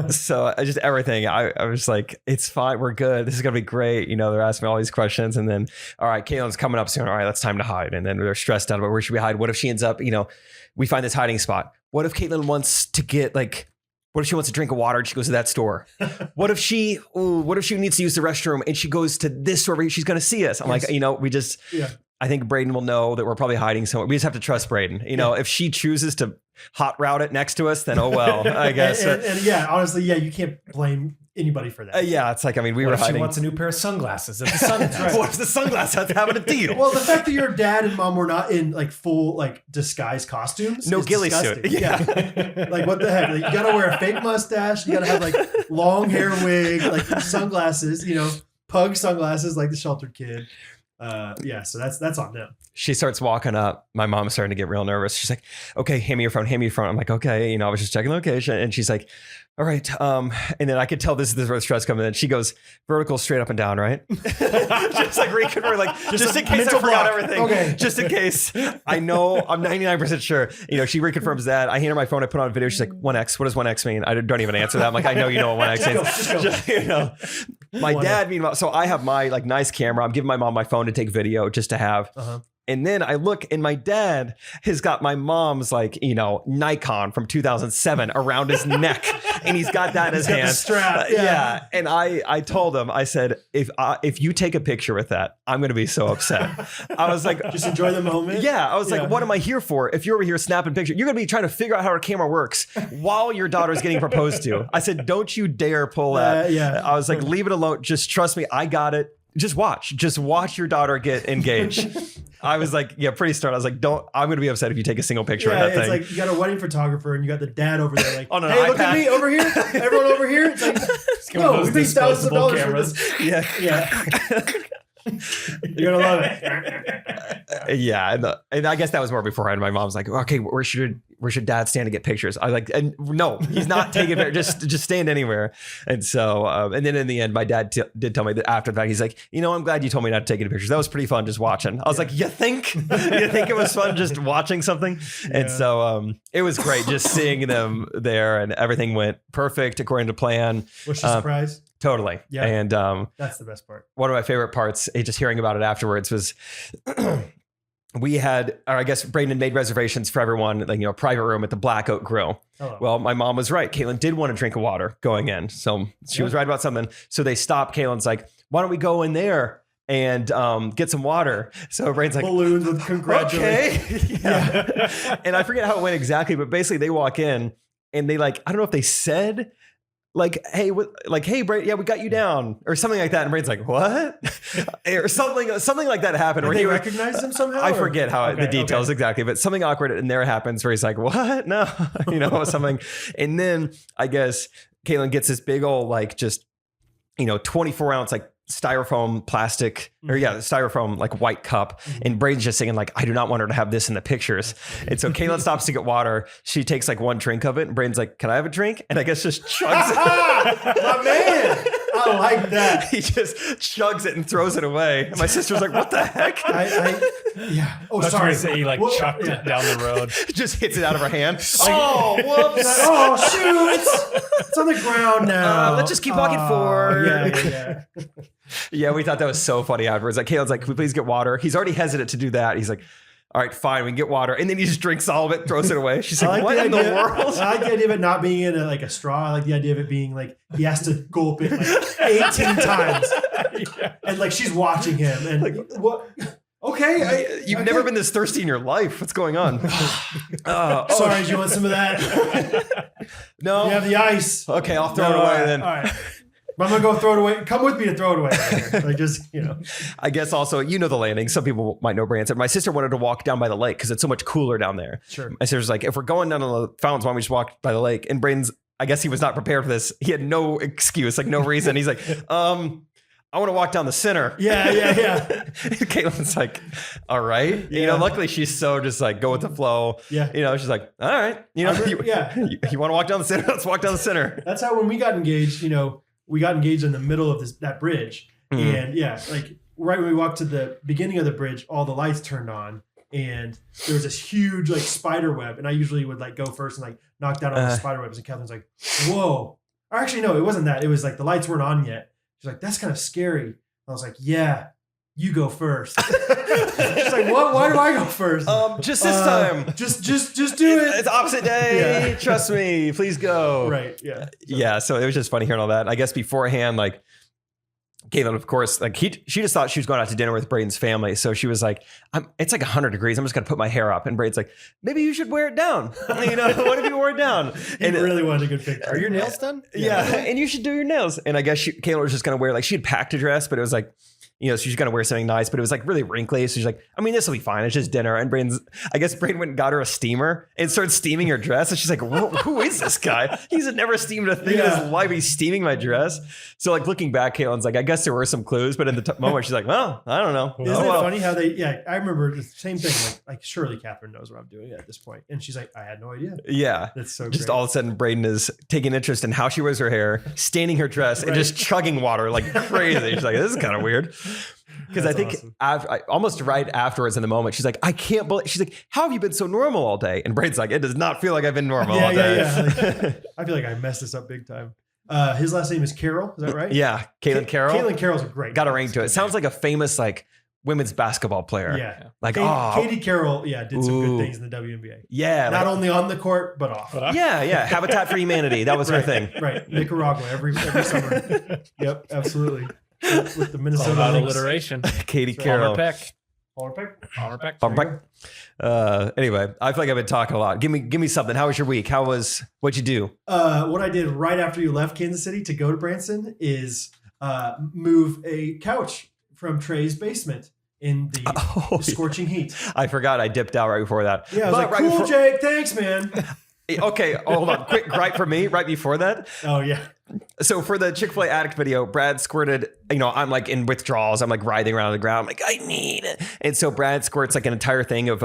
So just everything. I was like, "It's fine. We're good. This is going to be great." They're asking me all these questions. And then, all right, Caitlin's coming up soon. All right, that's time to hide. And then they're stressed out about where should we hide? What if she ends up, we find this hiding spot. What if Caitlin wants to get like, what if she wants a drink of water and she goes to that store? What if she needs to use the restroom and she goes to this store where she's going to see us? I'm like, we just, I think Braden will know that we're probably hiding somewhere. We just have to trust Braden. If she chooses to hot route it next to us, then oh well, I guess. and honestly, you can't blame anybody for that. It's like, I mean, we were hiding. She wants a new pair of sunglasses at the sun test. What if the sunglasses having a deal? Well, the fact that your dad and mom were not in like full like disguise costumes, no ghillie suit. Yeah. Like what the heck? Like, you gotta wear a fake mustache. You gotta have like long hair wig, like sunglasses. Pug sunglasses, like the sheltered kid. So that's on them. She starts walking up. My mom's starting to get real nervous. She's like, "Okay, hand me your phone, hand me your phone." I'm like, "Okay." I was just checking location. And she's like, all right. And then I could tell this is where the stress coming in. She goes vertical, straight up and down, right? Just like reconfirm, like just in case I forgot everything. Okay. Just in case. I know, I'm 99% sure. She reconfirms that. I hand her my phone. I put on a video. She's like, 1X. What does 1X mean? I don't even answer that. I'm like, I know you know what 1X means. Just go. My dad, meanwhile, so I have my like nice camera. I'm giving my mom my phone to take video just to have. And then I look and my dad has got my mom's like, Nikon from 2007 around his neck. And he's got that in his hand. Strap. Yeah. And I told him, I said, if you take a picture with that, I'm going to be so upset. I was like, just enjoy the moment. Yeah. I was like, what am I here for? If you're over here snapping pictures, you're going to be trying to figure out how our camera works while your daughter's getting proposed to. I said, don't you dare pull that. I was like, leave it alone. Just trust me. I got it. Just watch your daughter get engaged. I was like, pretty stern. I was like, I'm going to be upset if you take a single picture of that thing. It's like you got a wedding photographer and you got the dad over there like, on an hey, iPad. Look at me over here. Everyone over here. It's like, no, we paid thousands of dollars for this. Yeah. You're going to love it. Yeah. And I guess that was more beforehand. My mom's like, okay, where should dad stand to get pictures? I was like, and no, he's not taking pictures. Just stand anywhere. And so, and then in the end, my dad did tell me that after that, he's like, I'm glad you told me not to take any pictures. That was pretty fun just watching. I was like, you think it was fun just watching something? And so it was great just seeing them there, and everything went perfect according to plan. Was she surprised? Totally. Yeah. And that's the best part. One of my favorite parts, just hearing about it afterwards, was we had, or I guess Brandon made reservations for everyone, like, a private room at the Black Oak Grill. Oh. Well, my mom was right. Caitlin did want a drink of water going in. So she was right about something. So they stopped. Caitlin's like, why don't we go in there and get some water? So Brandon's like, balloons with congratulations. Okay. Yeah. And I forget how it went exactly, but basically they walk in and they I don't know if they said, hey, Brandon, yeah, we got you down, or something like that. And Brandon's like, what? Or something like that happened. Did they recognize him somehow? I forget the details exactly, but something awkward in there happens where he's like, what? No, something. And then I guess Caitlin gets this big old, 24 ounce, styrofoam plastic, styrofoam white cup, and Brayden's just saying I do not want her to have this in the pictures. And so Caitlin stops to get water. She takes one drink of it, and Brayden's like, can I have a drink? And I guess just chugs it. My man, I like that. He just chugs it and throws it away. And my sister's like, what the heck? Yeah. Oh, sorry. Say chucked it down the road. Just hits it out of her hand. Oh, whoops. Oh, shoot. It's on the ground now. Let's just keep walking forward. Yeah. Yeah, we thought that was so funny afterwards. Caitlin's like, can we please get water? He's already hesitant to do that. He's like, all right, fine, we can get water. And then he just drinks all of it, throws it away. She's like, what in the world? I like the idea of it not being in a straw. I like the idea of it being he has to gulp it 18 times. And she's watching him. And what? Okay. You've never been this thirsty in your life. What's going on? Sorry, do you want some of that? No. You have the ice. Okay, I'll throw it away then. All right. I'm going to go throw it away. Come with me to throw it away. I guess also, the landing. Some people might know Branson. My sister wanted to walk down by the lake because it's so much cooler down there. Sure. My sister's like, if we're going down to the fountains, why don't we just walk by the lake? And Brayden's, I guess he was not prepared for this. He had no excuse, no reason. He's like, I want to walk down the center. Yeah. Caitlin's like, all right. Yeah. Luckily she's so just go with the flow. Yeah. She's like, all right. You want to walk down the center? Let's walk down the center. That's how when we got engaged, we got engaged in the middle of that bridge. Mm-hmm. And right when we walked to the beginning of the bridge, all the lights turned on. And there was this huge spider web. And I usually would go first and knock down all the spider webs. And Catherine's like, whoa. Or actually, no, it wasn't that. It was the lights weren't on yet. She's like, that's kind of scary. I was like, yeah, you go first. She's like, what? Why do I go first? Just this time. Just do it. It's opposite day. Yeah. Trust me. Please go. Right. Yeah. Yeah. So it was just funny hearing all that. I guess beforehand, Caitlin, of course, she just thought she was going out to dinner with Brayden's family. So she was like, it's 100 degrees. I'm just going to put my hair up. And Brayden's like, maybe you should wear it down. What if you wore it down? And really wanted a good picture. Are your nails done? Yeah. And you should do your nails. And I guess Caitlin was just going to wear, she had packed a dress, but it was she's going to wear something nice, but it was like really wrinkly. So she's like, I mean, this will be fine. It's just dinner. And I guess Braden went and got her a steamer and started steaming her dress. And she's like, who is this guy? He's never steamed a thing in his life. He's steaming my dress. So like looking back, Caitlin's like, I guess there were some clues, but in the moment she's like, well, I don't know. Isn't it funny how I remember the same thing. Like surely Catherine knows what I'm doing at this point. And she's like, I had no idea. Yeah. That's so just great. all of a sudden Braden is taking interest in how she wears her hair, staining her dress, and just chugging water like crazy. She's like, this is kind of weird. Because I think almost right afterwards in the moment, she's like, I can't believe, she's like, how have you been so normal all day? And Braden's like, it does not feel like I've been normal all day. Like, I feel like I messed this up big time. His last name is Carroll. Is that right? Yeah. Caitlin Carroll. Caitlin Carroll's a great Got a ring to it. Sounds like a famous like women's basketball player. Yeah. Like, Katie Carroll, did some good things in the WNBA. Yeah. Not only on the court, but off. Yeah. Habitat for Humanity. That was her thing. Right. Nicaragua every summer. Yep, absolutely. With the Minnesota alliteration. Katie Carroll. Palmer Peck. Anyway, I feel like I've been talking a lot. Give me something. How was your week? What'd you do? What I did right after you left Kansas City to go to Branson is move a couch from Trey's basement in the scorching heat. I forgot I dipped out right before that. Yeah, I was like, cool, Jake. Thanks, man. Okay, hold on. Quick gripe for me right before that. Oh, yeah. So for the Chick-fil-A addict video, Brad squirted, I'm like in withdrawals. I'm like writhing around on the ground. I'm like, I need it. And so Brad squirts like an entire thing of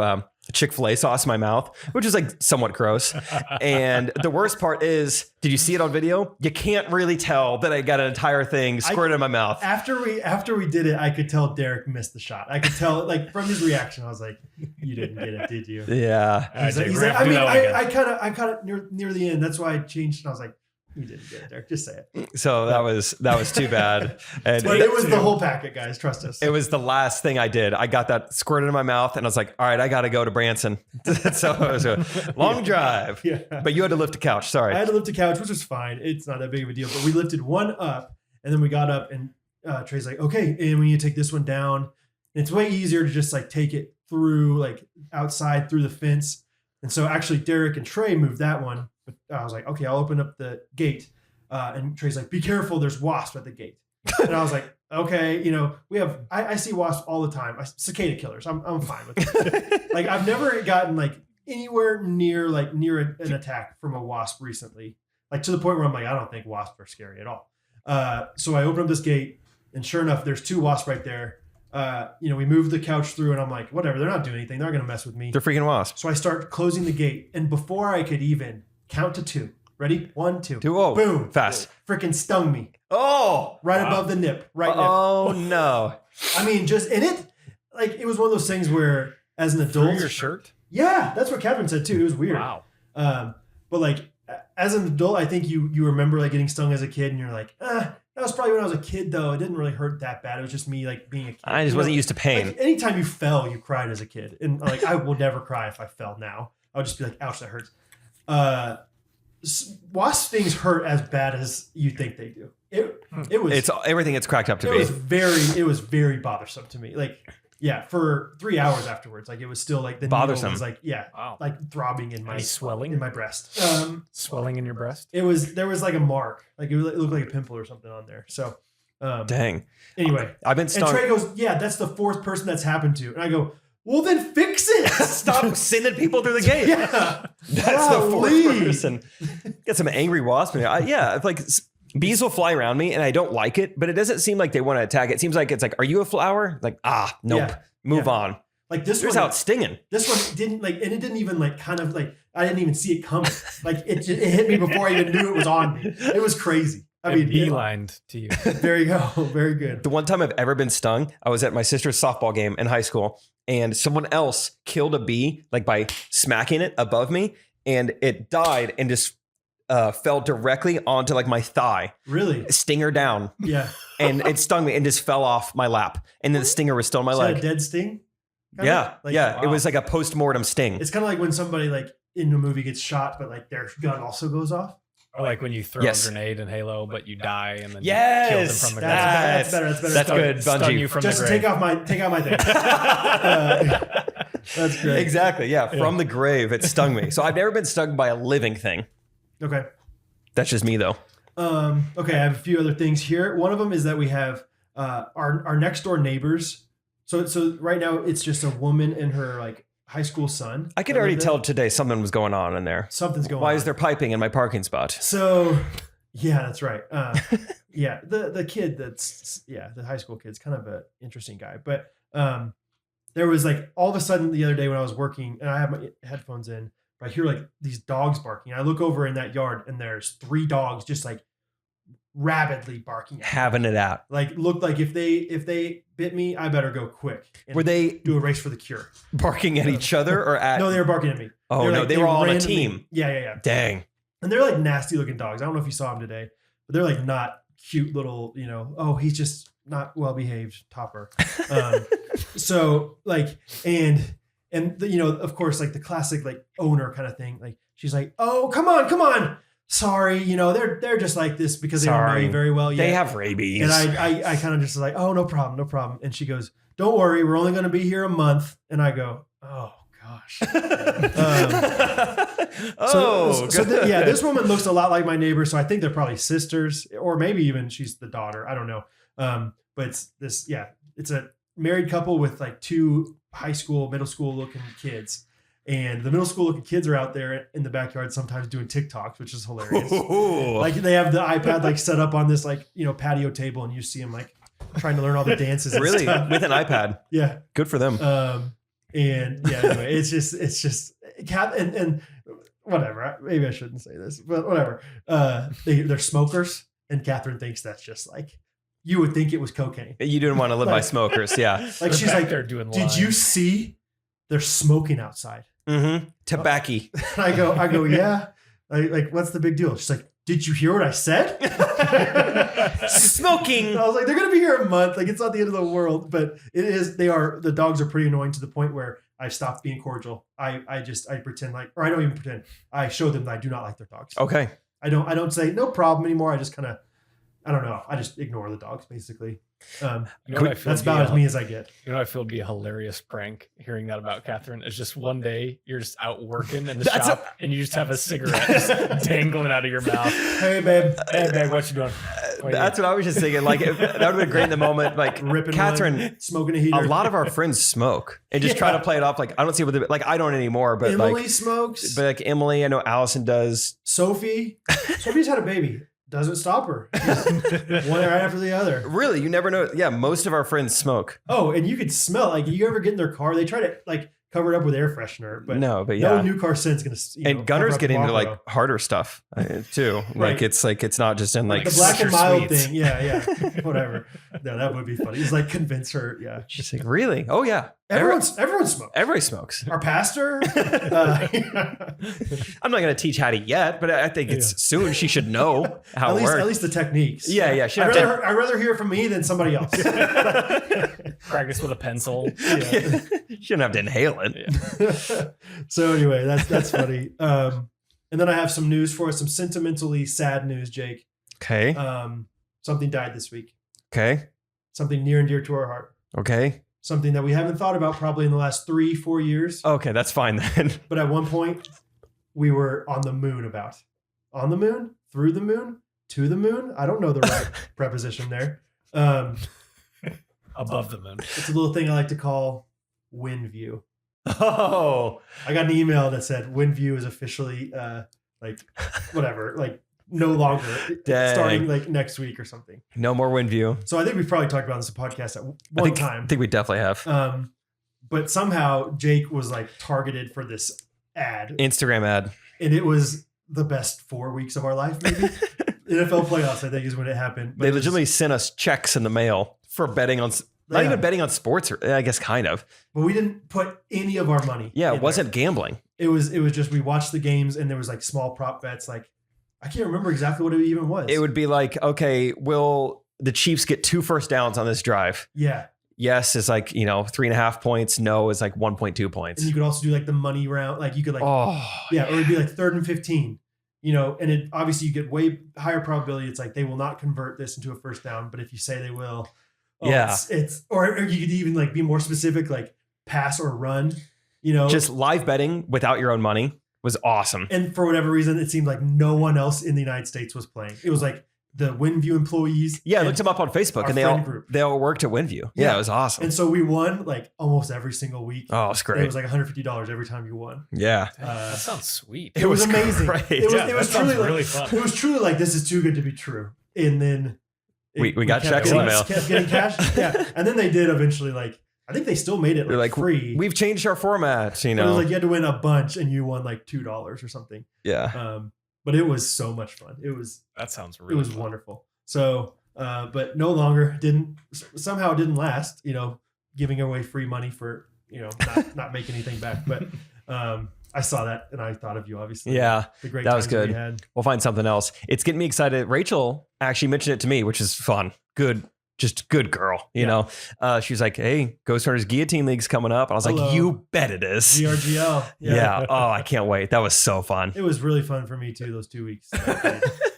Chick-fil-A sauce in my mouth, which is like somewhat gross. And the worst part is, did you see it on video? You can't really tell that I got an entire thing squirted in my mouth. After we did it, I could tell Derek missed the shot. I could tell like from his reaction. I was like, you didn't get it, did you? Yeah. He's like, I caught it near the end. That's why I changed. And I was like, you didn't get it, Derek. Just say it. So that was too bad. And but it was the whole packet, guys. Trust us. It was the last thing I did. I got that squirted in my mouth, and I was like, all right, I got to go to Branson. So it was a long drive. Yeah. But you had to lift a couch. Sorry. I had to lift a couch, which was fine. It's not that big of a deal. But we lifted one up, and then we got up, and Trey's like, okay, and we need to take this one down. And it's way easier to just like take it through, like outside through the fence. And so actually, Derek and Trey moved that one. But I was like, okay, I'll open up the gate. And Trey's like, be careful, there's Wasp at the gate. And I was like, okay, we have, I see Wasp all the time. Cicada killers. I'm fine with it. Like I've never gotten like anywhere near an attack from a Wasp recently. Like to the point where I'm like, I don't think Wasps are scary at all. So I open up this gate and sure enough, there's two Wasps right there. We moved the couch through and I'm like, whatever, they're not doing anything. They're not going to mess with me. They're freaking Wasps. So I start closing the gate. And before I could even count to two, ready? 1, 2. 2, oh, boom. Fast. Freaking stung me. Oh. Right above the nip. Right nip. Oh, no. I mean, just in it, like it was one of those things where as an adult. Through your shirt? Yeah, that's what Catherine said too. It was weird. Wow. But like as an adult, I think you remember like getting stung as a kid and you're like, that was probably when I was a kid though. It didn't really hurt that bad. It was just me like being a kid. I just wasn't used to pain. Like, anytime you fell, you cried as a kid. And like I will never cry if I fell now. I'll just be like, ouch, that hurts. Wasp stings hurt as bad as you think they do. It was everything it's cracked up to be. It was very bothersome to me. Like, yeah, for 3 hours afterwards, like it was still like the bothersome. Needle was like, wow. like throbbing in my swelling in my breast. Swelling in your breast. There was like a mark, like it looked like a pimple or something on there. So, dang. Anyway, I've been stung. And Trey goes, yeah, that's the 4th person that's happened to, and I go, well, then fix it. Stop sending people through the gate. Yeah. That's the 4th person. Get some angry wasp in here. It's like bees will fly around me and I don't like it, but it doesn't seem like they want to attack. It seems like it's like, are you a flower? Like, nope. Yeah. Move on. Like this Here's one. how it's stinging. This one didn't like, and it didn't even like kind of like, I didn't even see it coming. Like it hit me before I even knew it was on me. It was crazy. I mean, beelined to you. There you go. Very good. The one time I've ever been stung, I was at my sister's softball game in high school, and someone else killed a bee like by smacking it above me, and it died and just fell directly onto like my thigh. Really? Stinger down. Yeah. And it stung me and just fell off my lap, and then the stinger was still on my leg. A dead sting? Yeah. Like, yeah. wow. It was like a post-mortem sting. It's kind of like when somebody like in a movie gets shot, but like their gun also goes off. Or like when you throw a grenade in Halo, but you die and then you kill them from the ground. That's better. That's good. Stun you from just the grave. take out my thing. That's great. Exactly. Yeah. From the grave, it stung me. So I've never been stung by a living thing. Okay. That's just me though. Okay. I have a few other things here. One of them is that we have our next door neighbors. So right now it's just a woman and her like high school son. I could already tell today something was going on in there. Something's going on. Why is there piping in my parking spot? So, yeah, that's right. Yeah, the kid the high school kid's kind of an interesting guy. But there was like all of a sudden the other day when I was working and I have my headphones in, but I hear like these dogs barking. I look over in that yard and there's 3 dogs just like rabidly barking, having it out. Like looked like if they bit me, I better go quick. Were they do a race for the cure? Barking at each other or at? No, they were barking at me. Oh no, they were all on a team. Yeah. Dang. And they're like nasty looking dogs. I don't know if you saw them today, but they're like not cute little, oh, he's just not well behaved topper. So like, and of course, like the classic like owner kind of thing. Like she's like, oh, come on. Sorry, they're just like this because they don't know you very well yet. They have rabies. And I kind of just like, oh, no problem. And she goes, don't worry, we're only going to be here a month. And I go, oh gosh. This woman looks a lot like my neighbor, so I think they're probably sisters, or maybe even she's the daughter. I don't know. But it's a married couple with like 2 high school, middle school looking kids. And the middle school looking kids are out there in the backyard sometimes doing TikToks, which is hilarious. Ooh. Like they have the iPad like set up on this like, patio table and you see them like trying to learn all the dances. And really? stuff. With an iPad. Yeah. Good for them. Anyway, it's just Cat and whatever. Maybe I shouldn't say this, but whatever. They're smokers and Catherine thinks that's just like, you would think it was cocaine. You didn't want to live by smokers. Yeah. Like she's like, they're doing did you see they're smoking outside? Mm-hmm. Tobacco. I go, yeah. Like, what's the big deal? She's like, did you hear what I said? Smoking. I was like, they're going to be here a month. Like, it's not the end of the world, but the dogs are pretty annoying to the point where I've stopped being cordial. I pretend like, or I don't even pretend. I show them that I do not like their dogs. Okay. I don't say no problem anymore. I just kind of, I don't know. I just ignore the dogs basically. That's about as me as I get. I feel would be a hilarious prank hearing that about Catherine. It's just one day you're just out working in the shop and you just have a cigarette just dangling out of your mouth. Hey babe, what you doing? That's what I was just thinking. Like that would have been great in the moment. Like ripping Catherine one, smoking a heater. A lot of our friends smoke and just try to play it off. Like I don't see what like I don't anymore. But Emily smokes. But like Emily, I know Allison does. Sophie's had a baby. Doesn't stop her. One right after the other. Really? You never know. Yeah, most of our friends smoke. Oh, and you could smell like you ever get in their car, they try to like cover it up with air freshener, but no new car scent's gonna. And Gunner's getting into like harder stuff too. Right. Like it's not just in like the black and mild thing. Yeah, whatever. No, that would be funny. He's like convince her. Yeah, she's like, really? Oh yeah. Everyone smokes. Everybody smokes. Our pastor. I'm not going to teach Hattie yet, but I think it's soon. She should know how it works. At least the techniques. Yeah. I'd rather hear from me than somebody else. Practice with a pencil. Yeah. Shouldn't have to inhale it. Yeah. So anyway, that's funny. And then I have some news for us, some sentimentally sad news, Jake. Okay. Something died this week. Okay. Something near and dear to our heart. Okay. Something that we haven't thought about probably in the last 3-4 years. Okay, that's fine then. But at one point, we were on the moon about. On the moon? Through the moon? To the moon? I don't know the right preposition there. Above the moon. It's a little thing I like to call WinView. Oh. I got an email that said WinView is officially no longer starting like next week or something. No more WinView. So I think we've probably talked about this in the podcast at one time. I think we definitely have. But somehow Jake was like targeted for this ad. Instagram ad. And it was the best 4 weeks of our life, maybe. NFL playoffs, I think, is when it happened. But they legitimately sent us checks in the mail for betting on, not even betting on sports, I guess kind of. But we didn't put any of our money. Yeah, it wasn't gambling. It was just, we watched the games and there was like small prop bets, like, I can't remember exactly what it even was. It would be like, okay, will the Chiefs get 2 first downs on this drive? Yeah. Yes is like, 3.5 points. No is like 1.2 points. And you could also do like the money round. Like you could like, or it'd be like 3rd and 15, and it obviously you get way higher probability. It's like, they will not convert this into a first down. But if you say they will, it's or you could even like be more specific, like pass or run, just live betting without your own money was awesome. And for whatever reason, it seemed like no one else in the United States was playing. It was like the WinView employees. Yeah, I looked them up on Facebook, and they all worked at WinView. Yeah, it was awesome. And so we won like almost every single week. Oh, it's great. It was like $150 every time you won. Yeah, that sounds sweet. It was amazing. Great. It was truly like, really fun. It was truly like, this is too good to be true. And then we got checks in the mail. Kept getting cash. Yeah, and then they did eventually like. I think they still made it like free. We've changed our format, you know. But it was like you had to win a bunch and you won like $2 or something. Yeah. But it was so much fun. That sounds really. It was wonderful. So, but no longer didn't last. You know, giving away free money for not make anything back. But I saw that and I thought of you, obviously. Yeah, the great that was good. We had. We'll find something else. It's getting me excited. Rachel actually mentioned it to me, which is fun. Good. Just good girl, you know. She was like, "Hey, Ghostrunners Guillotine League's coming up," and I was like, "You bet it is." GRGL. Yeah. Oh, I can't wait. That was so fun. It was really fun for me too. Those 2 weeks.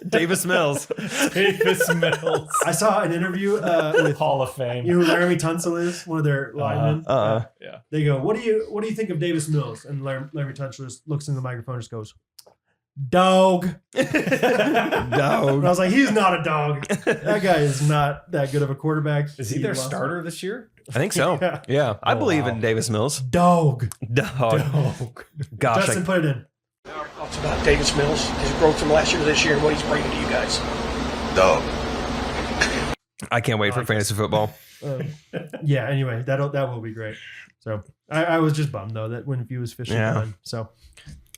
Davis Mills. Davis Mills. I saw an interview with Hall of Fame. You know who Laramie Tunsil is? One of their linemen. Yeah. They go, "What do you think of Davis Mills?" And Laramie Tunsil just looks in the microphone and just goes, "Dog." Dog. I was like, he's not a dog. That guy is not that good of a quarterback. Is he their starter this year? I think so. Yeah. I believe in Davis Mills. Dog. Gosh. Justin, put it in. Thoughts about Davis Mills, his growth from last year to this year, and what he's bringing to you guys. Dog. I can't wait for fantasy football. Yeah. Anyway, that will be great. So I was just bummed though that WinView was fishing on. So.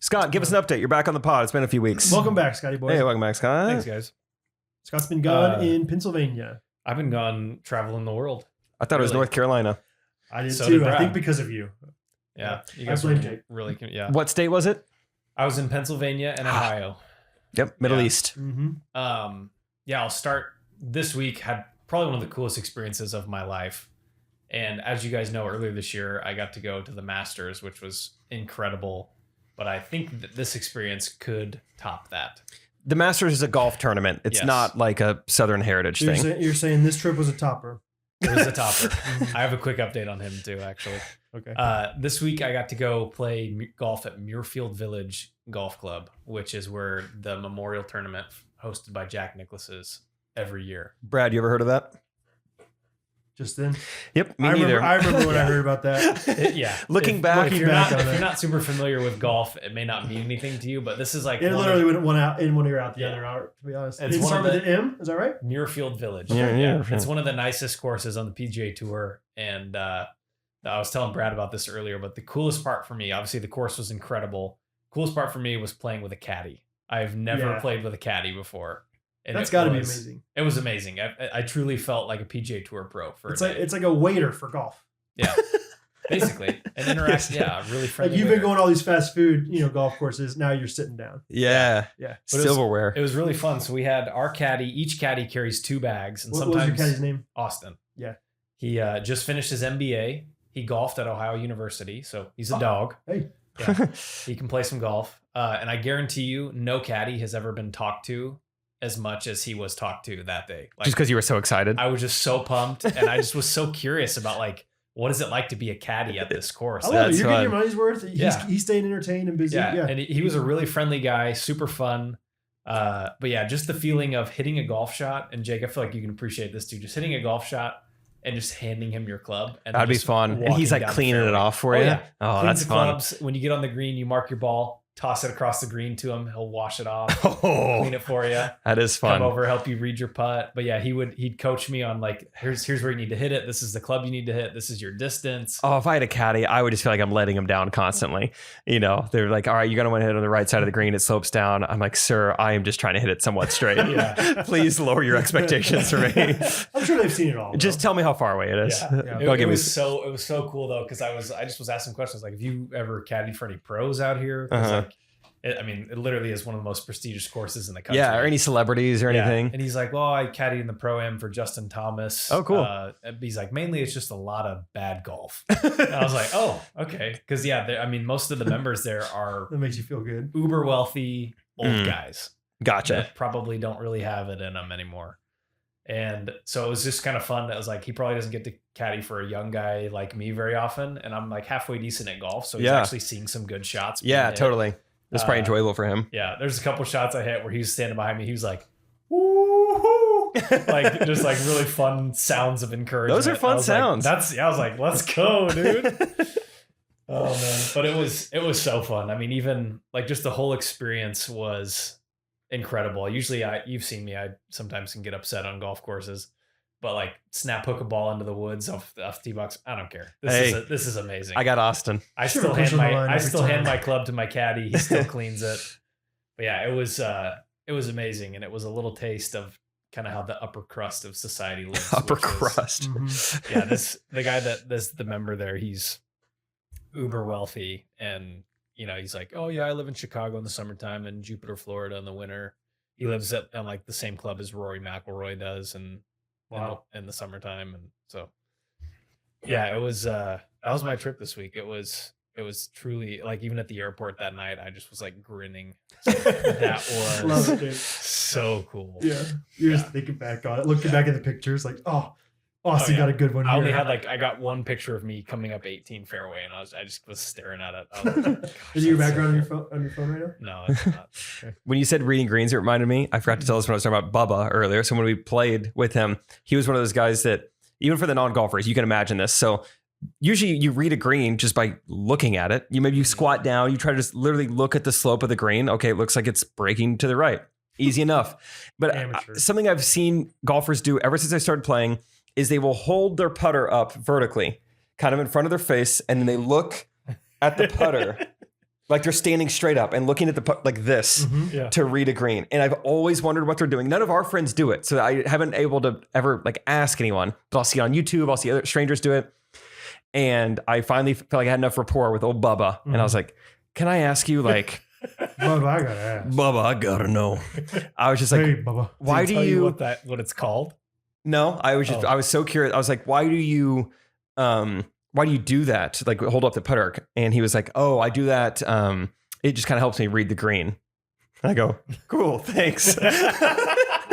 Scott, give us an update. You're back on the pod. It's been a few weeks. Welcome back, Scotty boy. Hey, welcome back, Scott. Thanks, guys. Scott's been gone in Pennsylvania. I've been gone traveling the world. I thought it was North Carolina. I did So too. did I Brad. think because of you. Yeah, you I guys blame were Jake. really. Yeah, What state was it? I was in Pennsylvania and Ohio. Yep, Middle Yeah. East. Mm-hmm. Yeah, I'll start this week. Had probably one of the coolest experiences of my life. And as you guys know, earlier this year, I got to go to the Masters, which was incredible. But I think that this experience could top that. The Masters is a golf tournament. It's Yes. not like a Southern Heritage thing. You're saying this trip was a topper. It was a topper. I have a quick update on him too, actually. Okay. This week I got to go play golf at Muirfield Village Golf Club, which is where the Memorial Tournament hosted by Jack Nicklaus is every year. Brad, you ever heard of that? Just then. Yep, me I neither. remember when I heard about that. Yeah. Looking back, if looking you're, back not, on if you're it. not super familiar with golf, it may not mean anything to you, but this is like It literally went one out in one ear out the Yeah. other out, to be honest. It's It one started of with an M, is that right? Muirfield Village. Yeah. It's one of the nicest courses on the PGA Tour. And I was telling Brad about this earlier, but the coolest part for me, obviously the course was incredible. Coolest part for me was playing with a caddy. I've never played with a caddy before. And That's got to be amazing. It was amazing. I truly felt like a PGA Tour pro for It's a like day. it's like a waiter for golf. Yeah, basically an interact. Yeah, really friendly. Like you've been waiter. going to all these fast food, golf courses. Now you're sitting down. Yeah. Yeah. But it was- Silverware. It was really fun. So we had our caddy. Each caddy carries 2 bags, and What was sometimes your caddy's name? Austin. Yeah. He just finished his MBA. He golfed at Ohio University, so he's a dog. Hey. Yeah, he can play some golf. And I guarantee you, no caddy has ever been talked to as much as he was talked to that day. Like, Just because you were so excited. I was just so pumped, and I just was so curious about like, what is it like to be a caddy at this course? I love it. That's You're getting fun. your money's worth. Yeah. He's staying entertained and busy. Yeah, Yeah. and he was a really friendly guy, super fun. But yeah, just the feeling of hitting a golf shot, and Jake, I feel like you can appreciate this too. Just hitting a golf shot and just handing him your club, and That'd be just fun. And walking he's like down the cleaning it fairway. off for Oh, you. yeah. Oh, Cleans that's the fun. clubs. When you get on the green, you mark your ball, toss it across the green to him. He'll wash it off, Oh, clean it for you. that is fun. Come over, help you read your putt. But yeah, he'd coach me on like, here's where you need to hit it. This is the club you need to hit. This is your distance. Oh, if I had a caddy, I would just feel like I'm letting him down constantly. They're like, all right, you're going to want to hit on the right side of the green. It slopes down. I'm like, sir, I am just trying to hit it somewhat straight. Yeah. Please lower your expectations for me. I'm sure they've seen it all. Just tell me how far away it is. Yeah. Yeah. Don't It give me was so cool though, because I just was asking questions like, have you ever caddied for any pros out here? 'Cause, Uh-huh. like, it literally is one of the most prestigious courses in the country. Yeah, or any celebrities or Yeah. anything. And he's like, well, I caddied in the Pro-Am for Justin Thomas. Oh, cool. He's like, mainly it's just a lot of bad golf. And I was like, oh, okay. Because most of the members there are That makes you feel good. uber wealthy old guys Gotcha. that probably don't really have it in them anymore. And so it was just kind of fun. That was like, he probably doesn't get to caddy for a young guy like me very often. And I'm like halfway decent at golf. So he's Yeah. actually seeing some good shots. being Yeah, hit. totally. That's probably enjoyable for him. Yeah. There's a couple shots I hit where he was standing behind me. He was like, woo. like just like really fun sounds of encouragement. Those are fun sounds. I was like, let's go, dude. Oh man, but it was so fun. I mean, even like just the whole experience was incredible. Usually, you've seen me. I sometimes can get upset on golf courses, but like snap hook a ball into the woods off tee box. I don't care. This is amazing. I got Austin. I still hand my club to my caddy. He still cleans it. But yeah, it was amazing, and it was a little taste of kind of how the upper crust of society lives. Upper crust. Yeah, the guy that's the member there, he's uber wealthy, and he's like, oh yeah, I live in Chicago in the summertime and Jupiter, Florida in the winter. He lives on like the same club as Rory McIlroy does, and in the summertime, and so yeah, it was that was my trip this week. It was truly like, even at the airport that night, I just was like grinning. That was Love it, dude. So cool. Yeah, you're just thinking back on it, looking back at the pictures, like, oh, Austin got a good one. I only here. had I got one picture of me coming up 18 fairway, and I just was staring at it. I was like, is your background on your phone right now? No, it's not. When you said reading greens, it reminded me. I forgot to tell us when I was talking about Bubba earlier. So when we played with him, he was one of those guys that, even for the non-golfers, you can imagine this. So usually you read a green just by looking at it. You squat down, you try to just literally look at the slope of the green. Okay, it looks like it's breaking to the right. Easy enough. But something I've seen golfers do ever since I started playing is they will hold their putter up vertically, kind of in front of their face, and then they look at the putter like they're standing straight up and looking at the putter like this to read a green. And I've always wondered what they're doing. None of our friends do it, so I haven't been able to ever ask anyone. But I'll see it on YouTube. I'll see other strangers do it. And I finally felt like I had enough rapport with old Bubba, and I was like, "Can I ask you, like?" Bubba, I gotta ask. Bubba, I gotta know. I was just like, hey, Bubba. why do you what it's called? No, I was I was so curious. I was like, why do you do that? Like, hold up the putter. And he was like, oh, I do that. It just kind of helps me read the green. And I go, cool, thanks.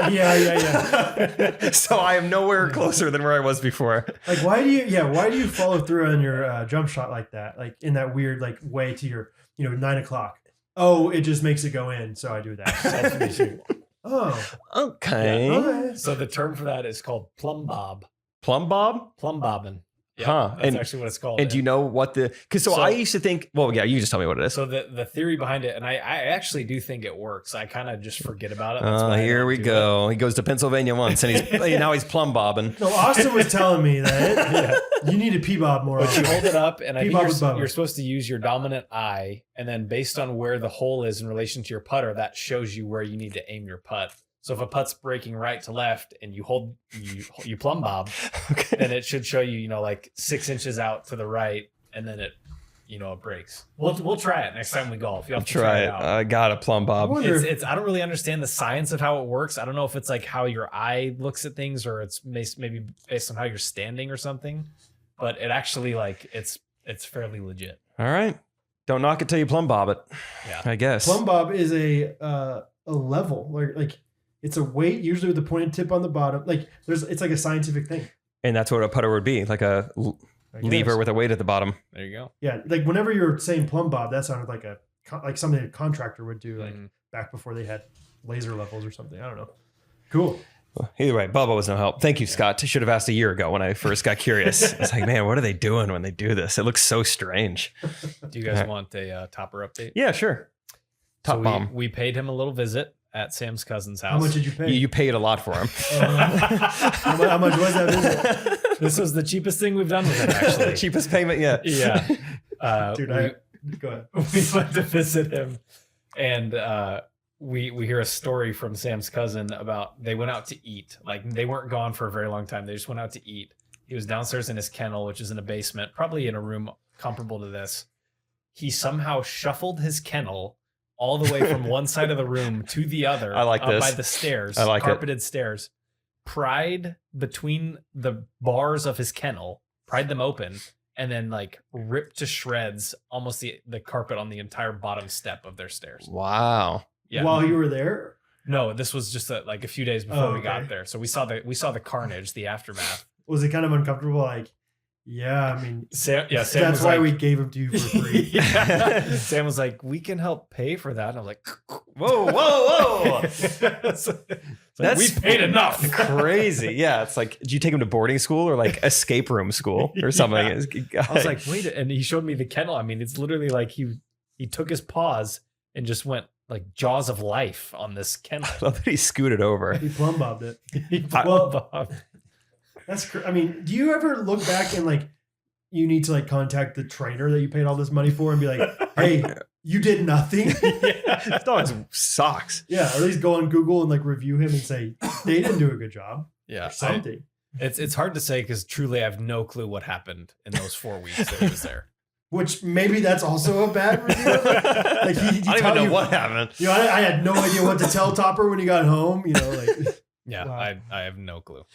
Yeah. So I am nowhere closer than where I was before. Like, why do you follow through on your jump shot like that? Like in that weird way to your 9 o'clock. Oh, it just makes it go in, so I do that. Oh, okay. Yeah. Okay. So the term for that is called plumb bob. Plumb bob? Plumb bobbing. Yeah, huh. That's actually what it's called. And do you know what because I used to think, well, yeah, you just tell me what it is. So the theory behind it, and I actually do think it works. I kind of just forget about it. Oh, here we go. He goes to Pennsylvania once, and now he's plumb bobbing. No, Austin was telling me that you need to pee bob more. But you hold it up, and I think you're supposed to use your dominant eye, and then based on where the hole is in relation to your putter, that shows you where you need to aim your putt. So if a putt's breaking right to left and you plumb bob, then it should show you, like 6 inches out to the right, and then it breaks. We'll try it next time we golf. You have to try it out. I got a plumb bob. I don't really understand the science of how it works. I don't know if it's like how your eye looks at things, or it's maybe based on how you're standing or something. But it actually it's fairly legit. All right, don't knock it till you plumb bob it. Yeah, I guess plumb bob is a level like. It's a weight, usually with the pointed tip on the bottom. It's like a scientific thing. And that's what a putter would be, like a lever with a weight at the bottom. There you go. Yeah, like whenever you're saying plumb bob, that sounded like something a contractor would do, back before they had laser levels or something. I don't know. Cool. Well, either way, Bubba was no help. Thank you, Scott. I should have asked a year ago when I first got curious. I was like, man, what are they doing when they do this? It looks so strange. Do you guys want a topper update? Yeah, sure. Top bomb. We paid him a little visit at Sam's cousin's house. How much did you pay? You paid a lot for him. How much was that visit? This was the cheapest thing we've done with him, actually. The cheapest payment yet. Yeah. Dude, go ahead. We went to visit him, and we hear a story from Sam's cousin about they went out to eat. Like, they weren't gone for a very long time. They just went out to eat. He was downstairs in his kennel, which is in a basement, probably in a room comparable to this. He somehow shuffled his kennel all the way from one side of the room to the other. I like this. By the stairs. I like carpeted stairs. Pried between the bars of his kennel, pried them open, and then ripped to shreds almost the carpet on the entire bottom step of their stairs. Wow. Yeah. While you were there? No, this was just a few days before we got there. So we saw the carnage, the aftermath. Was it kind of uncomfortable? Yeah, I mean, Sam that's why we gave them to you for free. Sam was like, we can help pay for that. And I'm like, Whoa. Like, we paid enough. Crazy. Yeah. It's like, did you take him to boarding school or like escape room school or something? Yeah. I was like, wait, and he showed me the kennel. I mean, it's literally like he took his paws and just went like jaws of life on this kennel. I love that he scooted over. He plumb bobbed it. Well, that's I mean, do you ever look back and like you need to like contact the trainer that you paid all this money for and be like, hey, you did nothing? This dog sucks. Yeah, or at least go on Google and like review him and say they didn't do a good job. Yeah, or something. It's hard to say because truly I have no clue what happened in those 4 weeks that he was there. Which maybe that's also a bad review. Like he I don't even know what happened. You know, I had no idea what to tell Topper when he got home. You know, like yeah, wow. I have no clue.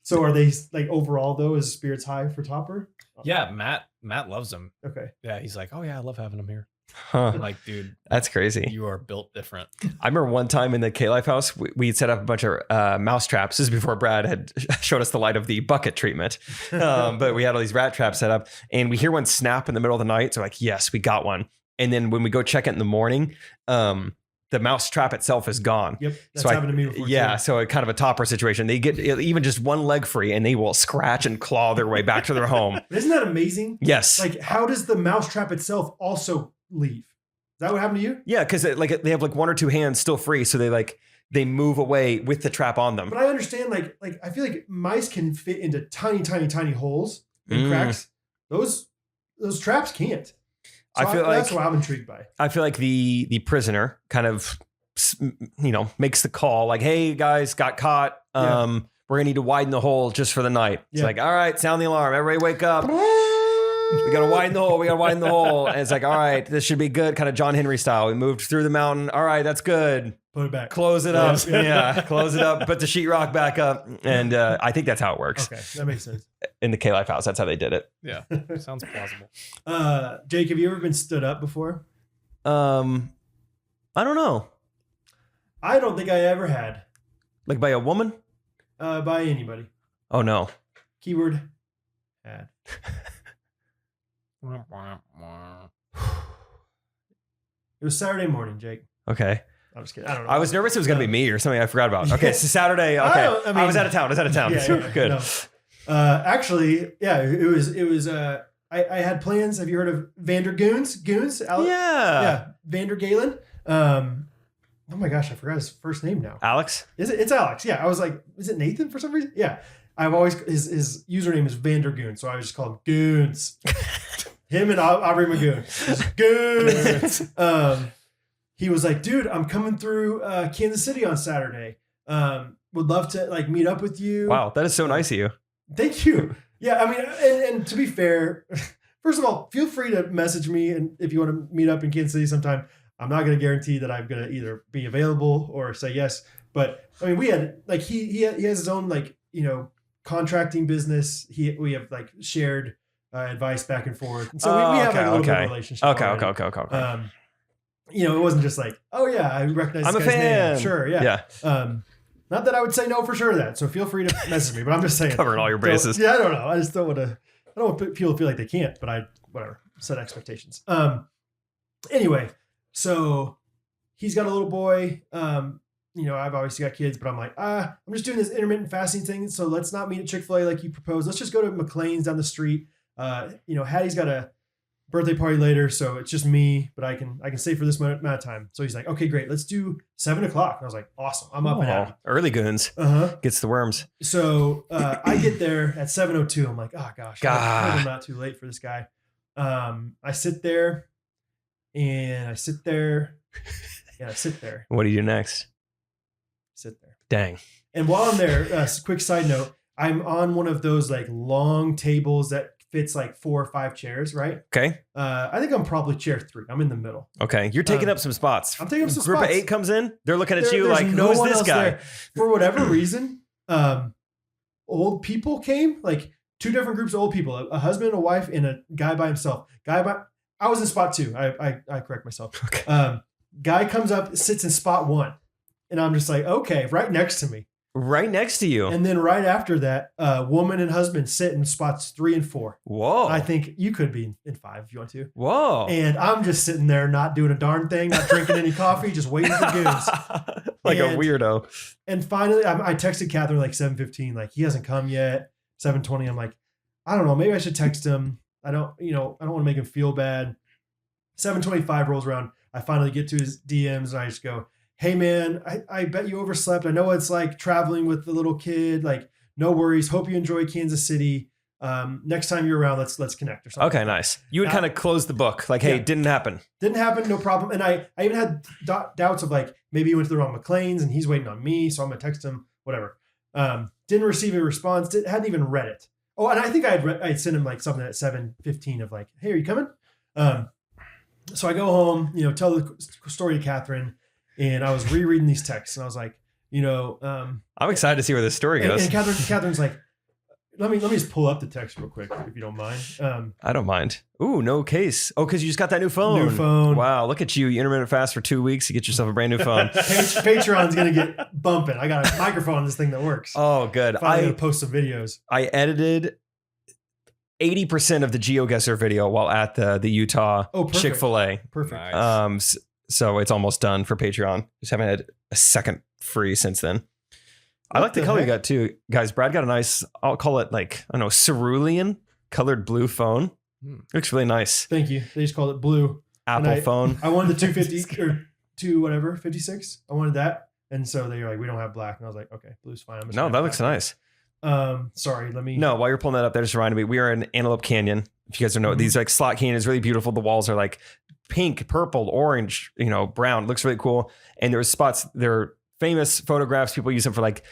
So are they like overall though? Is spirits high for Topper? Yeah, Matt loves him. Okay. Yeah, he's like, oh yeah, I love having him here. Huh. I'm like, dude, that's crazy. You are built different. I remember one time in the K-Life house, we set up a bunch of mouse traps. This is before Brad had showed us the light of the bucket treatment. But we had all these rat traps set up and we hear one snap in the middle of the night. So like, yes, we got one. And then when we go check it in the morning, the mouse trap itself is gone. Yep. That's happened to me before. Yeah. Too. So a kind of a Topper situation. They get even just one leg free and they will scratch and claw their way back to their home. Isn't that amazing? Yes. Like how does the mouse trap itself also leave? Is that what happened to you? Yeah, because like they have like 1 or 2 hands still free, so they move away with the trap on them. But I understand, like I feel like mice can fit into tiny holes and cracks. Those traps can't. So I feel like that's what I'm intrigued by. I feel like the prisoner kind of makes the call, like, "Hey guys, got caught. We're gonna need to widen the hole just for the night." It's like, "All right, sound the alarm. Everybody wake up." We got to widen the hole. We got to widen the hole. And it's like, all right, this should be good. Kind of John Henry style. We moved through the mountain. All right, that's good. Put it back. Close it up. Yeah, close it up. Put the sheetrock back up. And I think that's how it works. Okay, that makes sense. In the K-Life house, that's how they did it. Yeah, sounds plausible. Jake, have you ever been stood up before? I don't know. I don't think I ever had. Like by a woman? By anybody. Oh, no. Keyword had. It was Saturday morning, Jake. Okay. I'm just kidding. I don't know. I was nervous it was going to be me or something I forgot about. Okay, so Saturday. Okay. I was out of town. Yeah, Good. No. Actually, yeah, it was. I had plans. Have you heard of Goons? Yeah. Vander Galen. Oh my gosh, I forgot his first name now. Alex? It's Alex. Yeah, I was like, is it Nathan for some reason? Yeah. I've always his username is Vandergoon, so I just call him Goons. Him and Aubrey Magoon. Goons. He was like, dude, I'm coming through Kansas City on Saturday. Would love to like meet up with you. Wow, that is so nice of you. Thank you. Yeah, I mean, and to be fair, first of all, feel free to message me, and if you want to meet up in Kansas City sometime. I'm not going to guarantee that I'm going to either be available or say yes. But I mean, we had like he has his own like contracting business. We have like shared advice back and forth. And so we have like a little bit of a relationship. Okay. It wasn't just like, oh yeah, I recognize I'm this a guy's fan. name. Sure, yeah. Not that I would say no for sure to that. So feel free to message me. But I'm just saying, covering all your bases. So, yeah, I don't know. I just don't want to. I don't want people to feel like they can't. But whatever. Set expectations. Anyway, so he's got a little boy. I've obviously got kids, but I'm like, I'm just doing this intermittent fasting thing. So let's not meet at Chick-fil-A like you proposed. Let's just go to McLean's down the street. Hattie's got a birthday party later, so it's just me, but I can stay for this amount of time. So he's like, okay, great. Let's do 7:00. And I was like, awesome. I'm up and happy. Early Goons. Gets the worms. So I get there at 7:02. I'm like, oh gosh, I'm not too late for this guy. I sit there. What do you do next? Sit there. Dang. And while I'm there, quick side note, I'm on one of those like long tables that fits like 4 or 5 chairs, right? Okay. I think I'm probably chair 3. I'm in the middle. Okay. You're taking up some spots. I'm taking up some Group spots. of 8 comes in. They're looking at you like, no who's this guy? There. For whatever reason, old people came, like 2 different groups of old people, a husband and a wife and a guy by himself. I was in spot 2. I correct myself. Okay. Guy comes up, sits in spot 1. And I'm just like, okay, right next to me. Right next to you. And then right after that, woman and husband sit in spots 3 and 4. Whoa. I think you could be in 5 if you want to. Whoa. And I'm just sitting there not doing a darn thing, not drinking any coffee, just waiting for goons. Like a weirdo. And finally, I texted Catherine like 7:15, like he hasn't come yet. 7:20, I'm like, I don't know, maybe I should text him. I don't want to make him feel bad. 7:25 rolls around. I finally get to his DMs and I just go, hey man, I bet you overslept. I know it's like traveling with the little kid. Like, no worries. Hope you enjoy Kansas City. Next time you're around, let's connect or something. Okay, nice. You would kind of close the book. Like, hey, didn't happen. Didn't happen, no problem. And I even had doubts of like, maybe he went to the wrong McLean's and he's waiting on me, so I'm going to text him, whatever. Didn't receive a response. Hadn't even read it. Oh, and I think I'd sent him like something at 7:15 of like, hey, are you coming? So I go home, tell the story to Catherine. And I was rereading these texts, and I was like, I'm excited to see where this story goes. And Catherine's like, let me just pull up the text real quick, if you don't mind. I don't mind. Ooh, no case. Oh, because you just got that new phone. New phone. Wow, look at you. You intermittent fast for 2 weeks to get yourself a brand new phone. Patreon's gonna get bumping. I got a microphone on this thing that works. Oh, good. I'm gonna post some videos. I edited 80% of the GeoGuessr video while at the Utah Chick-fil-A. Perfect. Nice. So it's almost done for Patreon. Just haven't had a second free since then. I like the color you got too. Guys, Brad got a nice, I'll call it like, I don't know, cerulean colored blue phone. Looks really nice. Thank you. They just called it blue. Apple phone. I wanted the 250 or 56. I wanted that. And so they were like, we don't have black. And I was like, okay, blue's fine. No, that looks nice. Sorry, let me. No, while you're pulling that up, that just reminded me, we are in Antelope Canyon. If you guys don't know, these like slot canyon is really beautiful. The walls are like pink, purple, orange, brown. It looks really cool. And there's spots, they're famous photographs. People use them for like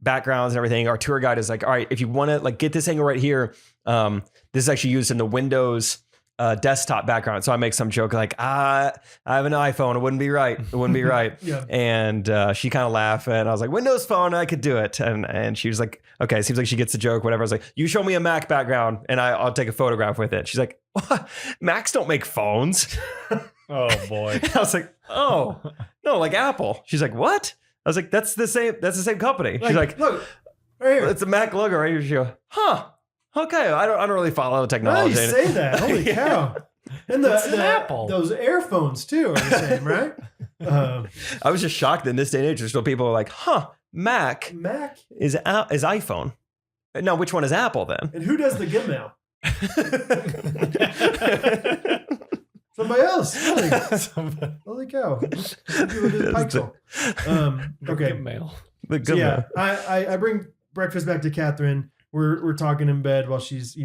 backgrounds and everything. Our tour guide is like, all right, if you want to like get this angle right here, this is actually used in the Windows desktop background. So I make some joke like, I have an iPhone. It wouldn't be right. It wouldn't be right. Yeah. And she kind of laughed and I was like, Windows phone, I could do it. And she was like, okay, it seems like she gets the joke, whatever. I was like, you show me a Mac background and I'll take a photograph with it. She's like, what? Macs don't make phones. Oh boy. I was like, oh, no, like Apple. She's like, what? I was like, that's the same company. She's like, look, right here. It's a Mac logo right here. She goes, huh. Okay, I don't really follow the technology. Why do you say that? Holy cow! And an Apple. Those Airphones too are the same, right? I was just shocked that in this day and age, there's still people who are like, huh, Mac is iPhone. No, which one is Apple then? And who does the Gmail? Somebody else. Really. Holy cow! Okay. Mail. The good So yeah, I bring breakfast back to Catherine. We're talking in bed while she's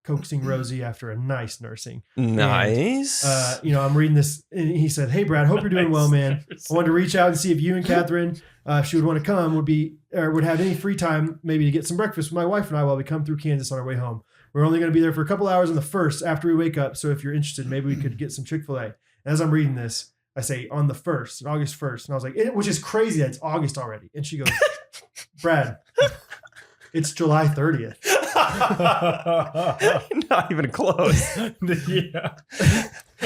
coaxing Rosie after a nice nursing. Nice. And, I'm reading this, and he said, "Hey Brad, hope you're doing well, man. I wanted to reach out and see if you and Catherine, if she would want to come, would have any free time, maybe to get some breakfast with my wife and I while we come through Kansas on our way home. We're only going to be there for a couple hours on the 1st after we wake up. So if you're interested, maybe we could get some Chick-fil-A." And as I'm reading this, I say on the 1st, August 1st, and I was like, which is crazy that it's August already. And she goes, "Brad, it's July 30th. Not even close. Yeah.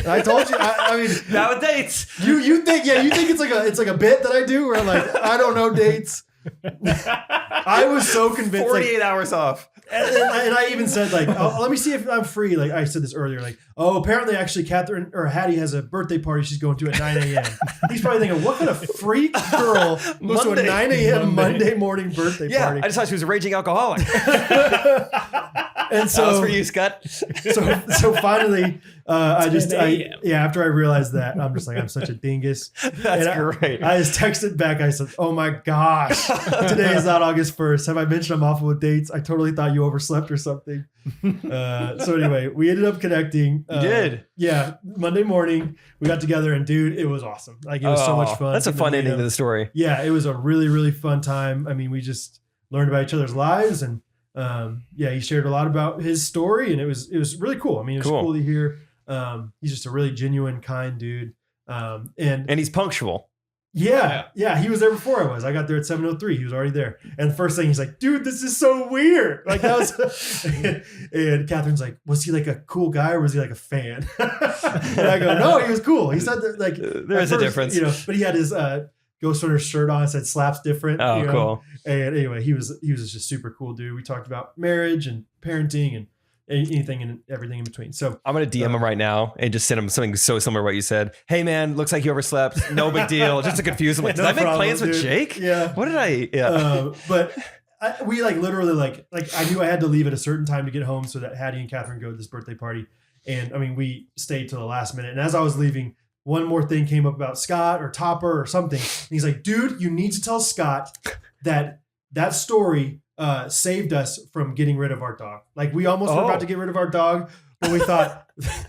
I told you. I mean, now with dates. You think it's like a bit that I do where I'm like, I don't know dates. I was so convinced. 48 hours off. And I even said like, let me see if I'm free. Like I said this earlier, like, apparently actually Catherine or Hattie has a birthday party she's going to at 9 a.m. He's probably thinking, what kind of freak girl goes to a 9 a.m. Monday morning birthday party? I just thought she was a raging alcoholic. And so that was for you, Scott. So finally, after I realized that, I'm just like, I'm such a dingus. That's great. I just texted back. I said, "Oh my gosh, today is not August 1st. Have I mentioned I'm awful with dates? I totally thought you overslept or something." So anyway, we ended up connecting. You did? Yeah. Monday morning, we got together, and dude, it was awesome. Like it was so much fun. That's a fun ending to the story. Yeah, it was a really, really fun time. I mean, we just learned about each other's lives, and he shared a lot about his story, and it was really cool. I mean, it was cool to hear. He's just a really genuine, kind dude. And he's punctual. Yeah, he was there before I was. I got there at 7:03. He was already there. And the first thing he's like, "Dude, this is so weird." Like that was. And Catherine's like, "Was he like a cool guy or was he like a fan?" And I go, "No, he was cool." He said that like there is a difference, but he had his Ghostrunners shirt on, said slaps different. Oh, cool. And anyway, he was just super cool dude. We talked about marriage and parenting and anything and everything in between. So I'm going to DM him right now and just send him something so similar to what you said. Hey man, looks like you overslept. No big deal. Just to confuse him. Like, did I make plans with Jake? Yeah. What did I? Yeah. But we like literally like I knew I had to leave at a certain time to get home so that Hattie and Catherine go to this birthday party. And I mean, we stayed till the last minute. And as I was leaving, one more thing came up about Scott or Topper or something. And he's like, dude, you need to tell Scott that story saved us from getting rid of our dog. Like we almost were about to get rid of our dog, but we thought,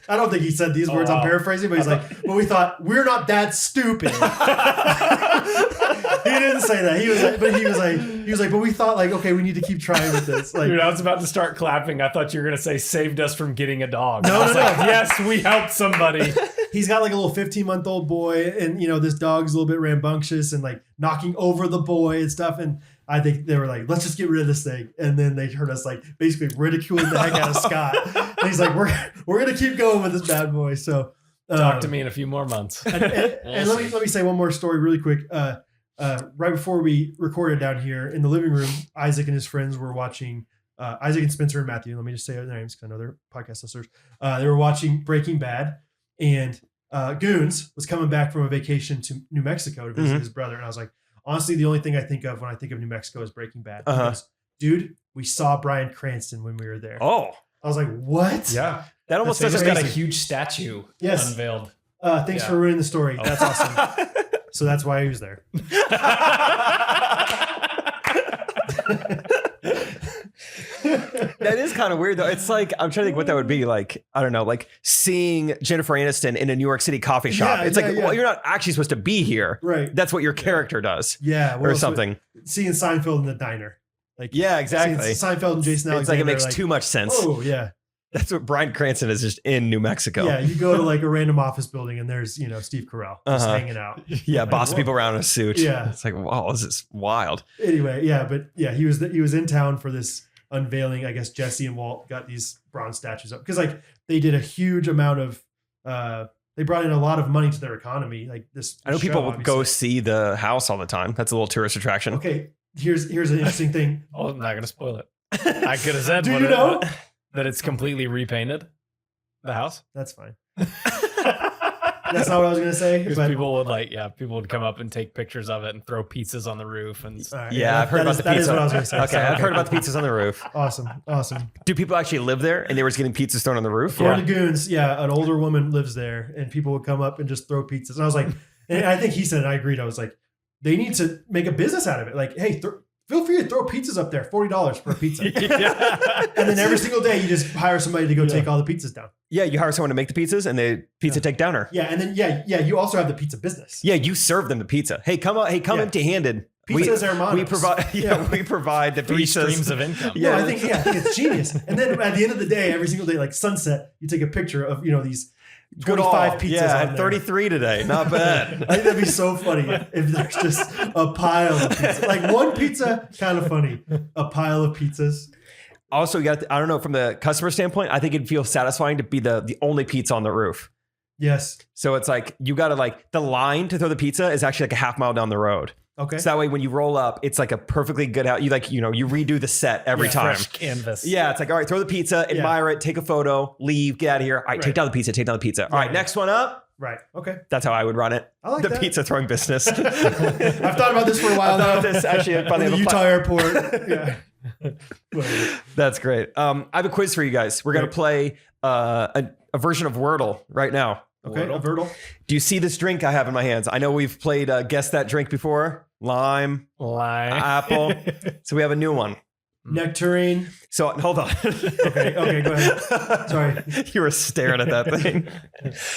I don't think he said these words, I'm paraphrasing, but he's like, but we thought we're not that stupid. He didn't say that. He was like, but we thought like, okay, we need to keep trying with this. Like, dude, I was about to start clapping. I thought you were going to say saved us from getting a dog. No. Yes, we helped somebody. He's got like a little 15-month-old boy, and this dog's a little bit rambunctious and like knocking over the boy and stuff. And I think they were like, let's just get rid of this thing. And then they heard us like basically ridiculing the heck out of Scott. And he's like, we're gonna keep going with this bad boy. So talk to me in a few more months. and let me say one more story really quick. Right before we recorded down here in the living room, Isaac and his friends were watching. Isaac and Spencer and Matthew. Let me just say their names because I know they're podcast listeners. They were watching Breaking Bad. And Goons was coming back from a vacation to New Mexico to visit his brother. And I was like, honestly, the only thing I think of when I think of New Mexico is Breaking Bad. Because, dude, we saw Bryan Cranston when we were there. Oh. I was like, what? Yeah. That almost just got a huge statue unveiled. Thanks for ruining the story. Oh. That's awesome. So that's why he was there. That is kind of weird though. It's like, I'm trying to think what that would be like. I don't know, like seeing Jennifer Aniston in a New York City coffee shop. Well, you're not actually supposed to be here. Right. That's what your character does. Yeah. Or something. Seeing Seinfeld in the diner. Like, yeah, exactly. Seinfeld and Jason Alexander. It's like it makes too much sense. Oh, yeah. That's what Bryan Cranston is, just in New Mexico. Yeah, you go to like a random office building and there's, Steve Carell just hanging out. Yeah, like, bossing people around in a suit. Yeah. It's like, wow, this is wild. Anyway, he was in town for this unveiling. I guess Jesse and Walt got these bronze statues up because like they did a huge amount of they brought in a lot of money to their economy. Like this, I know people go see the house all the time. That's a little tourist attraction. Okay, here's an interesting thing. Oh, I'm not gonna spoil it. I could have said, do you know that it's completely repainted? The house. That's fine. That's not what I was gonna say. But people would come up and take pictures of it and throw pizzas on the roof and I've heard about the pizza. That is what I was gonna say. Okay, I've heard about the pizzas on the roof. Awesome. Do people actually live there and they were just getting pizzas thrown on the roof? According to Goons, an older woman lives there and people would come up and just throw pizzas. And I was like, and I think he said, and I agreed. I was like, they need to make a business out of it. Like, hey, feel free to throw pizzas up there, $40 for a pizza. And then every single day you just hire somebody to go take all the pizzas down. Yeah, you hire someone to make the pizzas and they pizza take downer. Yeah, and then you also have the pizza business. Yeah, you serve them the pizza. Hey, come empty-handed. Pizzas Hermanos. We provide the three pizzas. streams of income. Yeah, I think it's genius. And then at the end of the day, every single day, like sunset, you take a picture of these 25 pizzas. Yeah, I had 33 today. Not bad. I think that'd be so funny if there's just a pile of pizza. Like one pizza, kind of funny. A pile of pizzas. Also, I don't know, from the customer standpoint, I think it'd feel satisfying to be the only pizza on the roof. Yes. So it's like, you got to like, the line to throw the pizza is actually like a half mile down the road. Okay. So that way, when you roll up, it's like a perfectly good out. You redo the set every time. Fresh canvas. Yeah, it's like, all right, throw the pizza, admire it, take a photo, leave, get out of here. All right, take down the pizza. All right, next one up. Right. Okay. That's how I would run it. I like the that. pizza throwing business. I've thought about this for a while now. This actually from the Utah airport. Yeah. That's great. I have a quiz for you guys. We're gonna play a version of Wordle right now. Okay, a Wordle. Do you see this drink I have in my hands? I know we've played Guess That Drink before. Lime, apple. So we have a new one. Nectarine. So hold on. Okay, go ahead. Sorry. You were staring at that thing.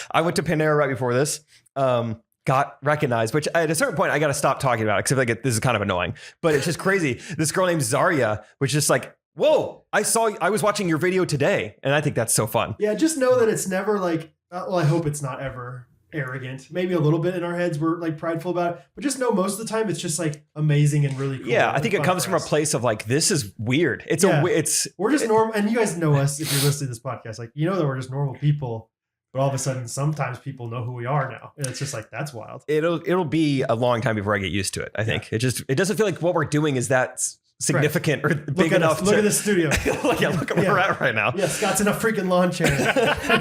I went to Panera right before this. Got recognized, which at a certain point I got to stop talking about it because I feel like this is kind of annoying. But it's just crazy. This girl named Zarya was just like, whoa, I was watching your video today. And I think that's so fun. Yeah, just know that it's never like, I hope it's not ever arrogant. Maybe a little bit in our heads we're like prideful about it, but just know most of the time it's just like amazing and really cool. Yeah, I think it comes from a place of like, this is weird. We're just normal, and you guys know us if you're listening to this podcast. Like, that we're just normal people But all of a sudden, sometimes people know who we are now, and it's just like that's wild. It'll be a long time before I get used to it. I think it doesn't feel like what we're doing is that significant or big enough. Look at the studio. Look at where we're at right now. Yeah, Scott's in a freaking lawn chair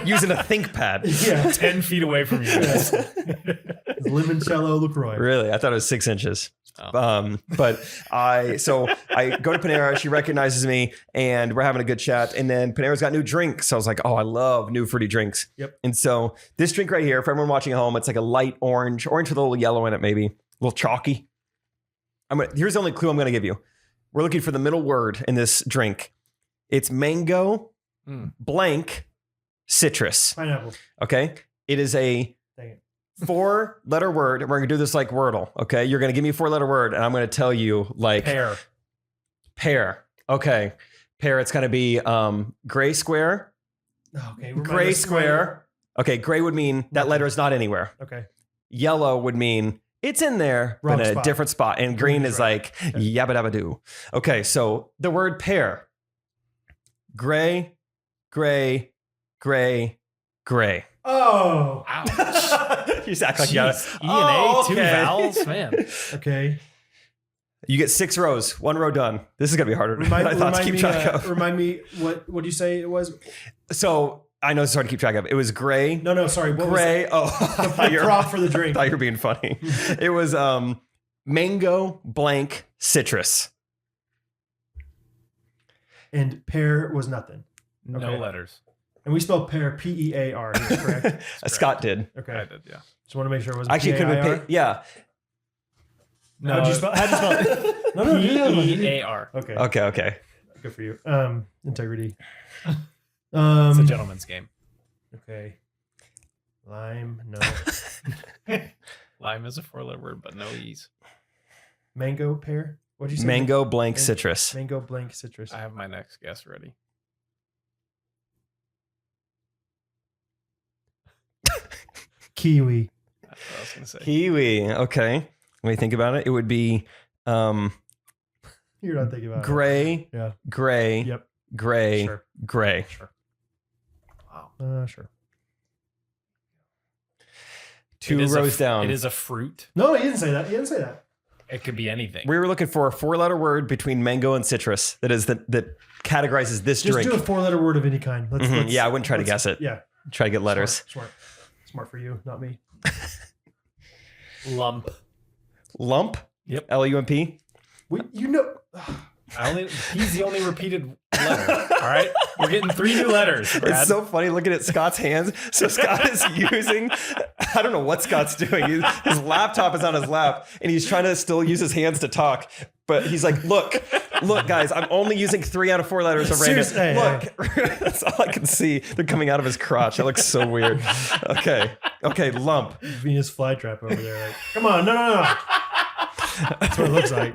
using a ThinkPad. Yeah, 10 feet away from you guys. Limoncello LaCroix. Really, I thought it was 6 inches. Oh. But I go to Panera. She recognizes me, and we're having a good chat. And then Panera's got new drinks. So I was like, oh, I love new fruity drinks. Yep. And so this drink right here, for everyone watching at home, it's like a light orange with a little yellow in it, maybe a little chalky. Here's the only clue I'm going to give you. We're looking for the middle word in this drink. It's mango, blank, citrus. Pineapple. Okay. It is a 4-letter word. And we're going to do this like wordle. Okay. You're going to give me a 4-letter word, and I'm going to tell you like pear. Okay. Pear. It's going to be gray square. Okay. Gray square. Okay. Gray would mean that letter is not anywhere. Okay. Yellow would mean it's in there, Wrong but in a spot. different spot. And green is right. like yabba dabba doo. Okay, so the word pear. Gray, gray, gray, gray. Oh. Ouch. You just act like you got it. E and A, 2 okay. vowels, man. Okay. You get 6 rows, 1 row done. This is gonna be harder than I thought to keep track of. Remind me, what do you say it was? So I know it's hard to keep track of. It was gray. No, sorry. What Gray. was the prop for the drink? I thought you were being funny. It was mango, blank, citrus. And pear was nothing. No Okay. letters. And we spelled pear P-E-A-R here, correct? Scott did. Okay. I did, yeah. Just want to make sure it wasn't Actually, it could have P-A-I-R. been. Yeah. No, How'd you spell it? No, do the other one. P-E-A-R. Okay. Okay. Good for you. Integrity. It's a gentleman's game. Okay. Lime, no. Lime is a 4-letter word, but no E's. Mango, pear. What'd you say? Mango, blank, citrus. Mango, blank, citrus. I have my next guess ready. Kiwi. That's what I was going to say. Kiwi. Okay. Let me think about it. It would be You're not thinking about gray, it. Yeah. gray, Yep. gray, Sure. gray. Sure. Wow. Sure. 2 It is rows down. It is a fruit. No, he didn't say that. He didn't say that. It could be anything. We were looking for a 4-letter word between mango and citrus that categorizes this Just drink. do a 4-letter word of any kind. Let's Yeah, I wouldn't try to guess it. Yeah. Try to get letters. Smart for you, not me. Lump. Lump. Yep. L-U-M-P. You know. He's the only repeated letter. All right. We're getting 3 new letters. Brad. It's so funny looking at Scott's hands. So Scott is using, I don't know what Scott's doing. His laptop is on his lap and he's trying to still use his hands to talk. But he's like, look, guys, I'm only using 3 out of 4 letters of random. Seriously, Look, that's all I can see. They're coming out of his crotch. That looks so weird. Okay, lump. Venus flytrap over there. Like, come on, no. That's what it looks like.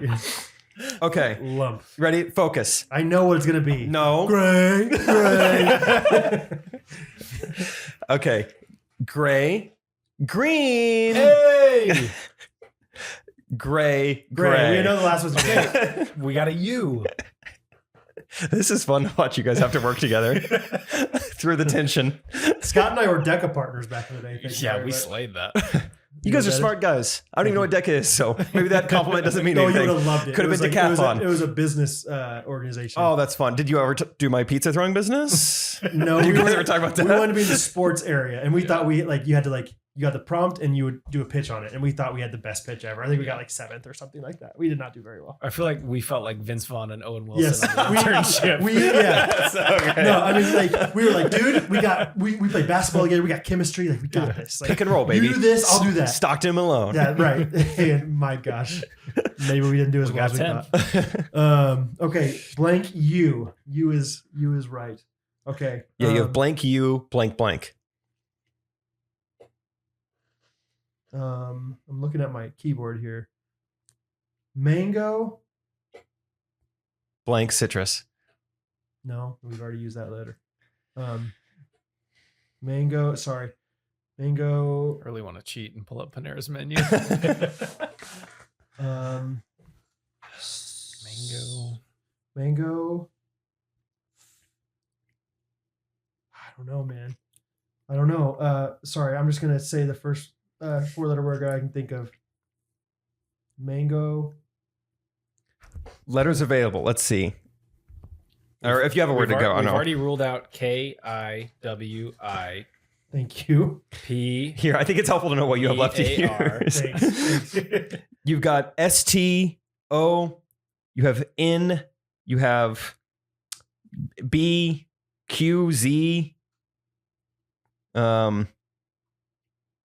Okay, Lump. ready? Focus. I know what it's gonna be. No. Gray. Okay, gray, green, Hey. gray. Gray. We know the last one's gray. We got a U. This is fun to watch. You guys have to work together through the tension. Scott and I were DECA partners back in the day. Thank you Yeah, very we much. slayed that. You guys are that is? smart guys. I don't even know what DECA is, so maybe that compliment doesn't mean No, you anything. would have loved it. Could have It been was decathlon. It was a business organization. Oh, that's fun. Did you ever do my pizza throwing business? No, You we guys were ever talk about We that? wanted to be in the sports area, and we thought you had to you got the prompt, and you would do a pitch on it, and we thought we had the best pitch ever. I think we got 7th or something like that. We did not do very well. I feel like we felt like Vince Vaughn and Owen Wilson Yes, on the internship. yeah. So great. No, I mean, we were like, dude, we played basketball together. We got chemistry. Like, we got this. Like, Pick and roll, baby. You do this, I'll do that. Stockton and Malone. Yeah, right. And my gosh, maybe we didn't do as We well got as we 10. thought. Okay, blank U. U is right. Okay. Yeah, you have blank you, blank blank. I'm looking at my keyboard here. Mango. Blank citrus. No, we've already used that letter. Mango. Sorry, mango. I really want to cheat and pull up Panera's menu. Mango. I don't know, man. I don't know. Sorry, I'm just gonna say the first 4-letter word I can think of. Mango. Letters available. Let's see. Or if you have a word to go. We've already ruled out KIWI. Thank you. P. Here, I think it's helpful to know what you have left to hear. Thanks. You've got STO. You have N. You have BQZ.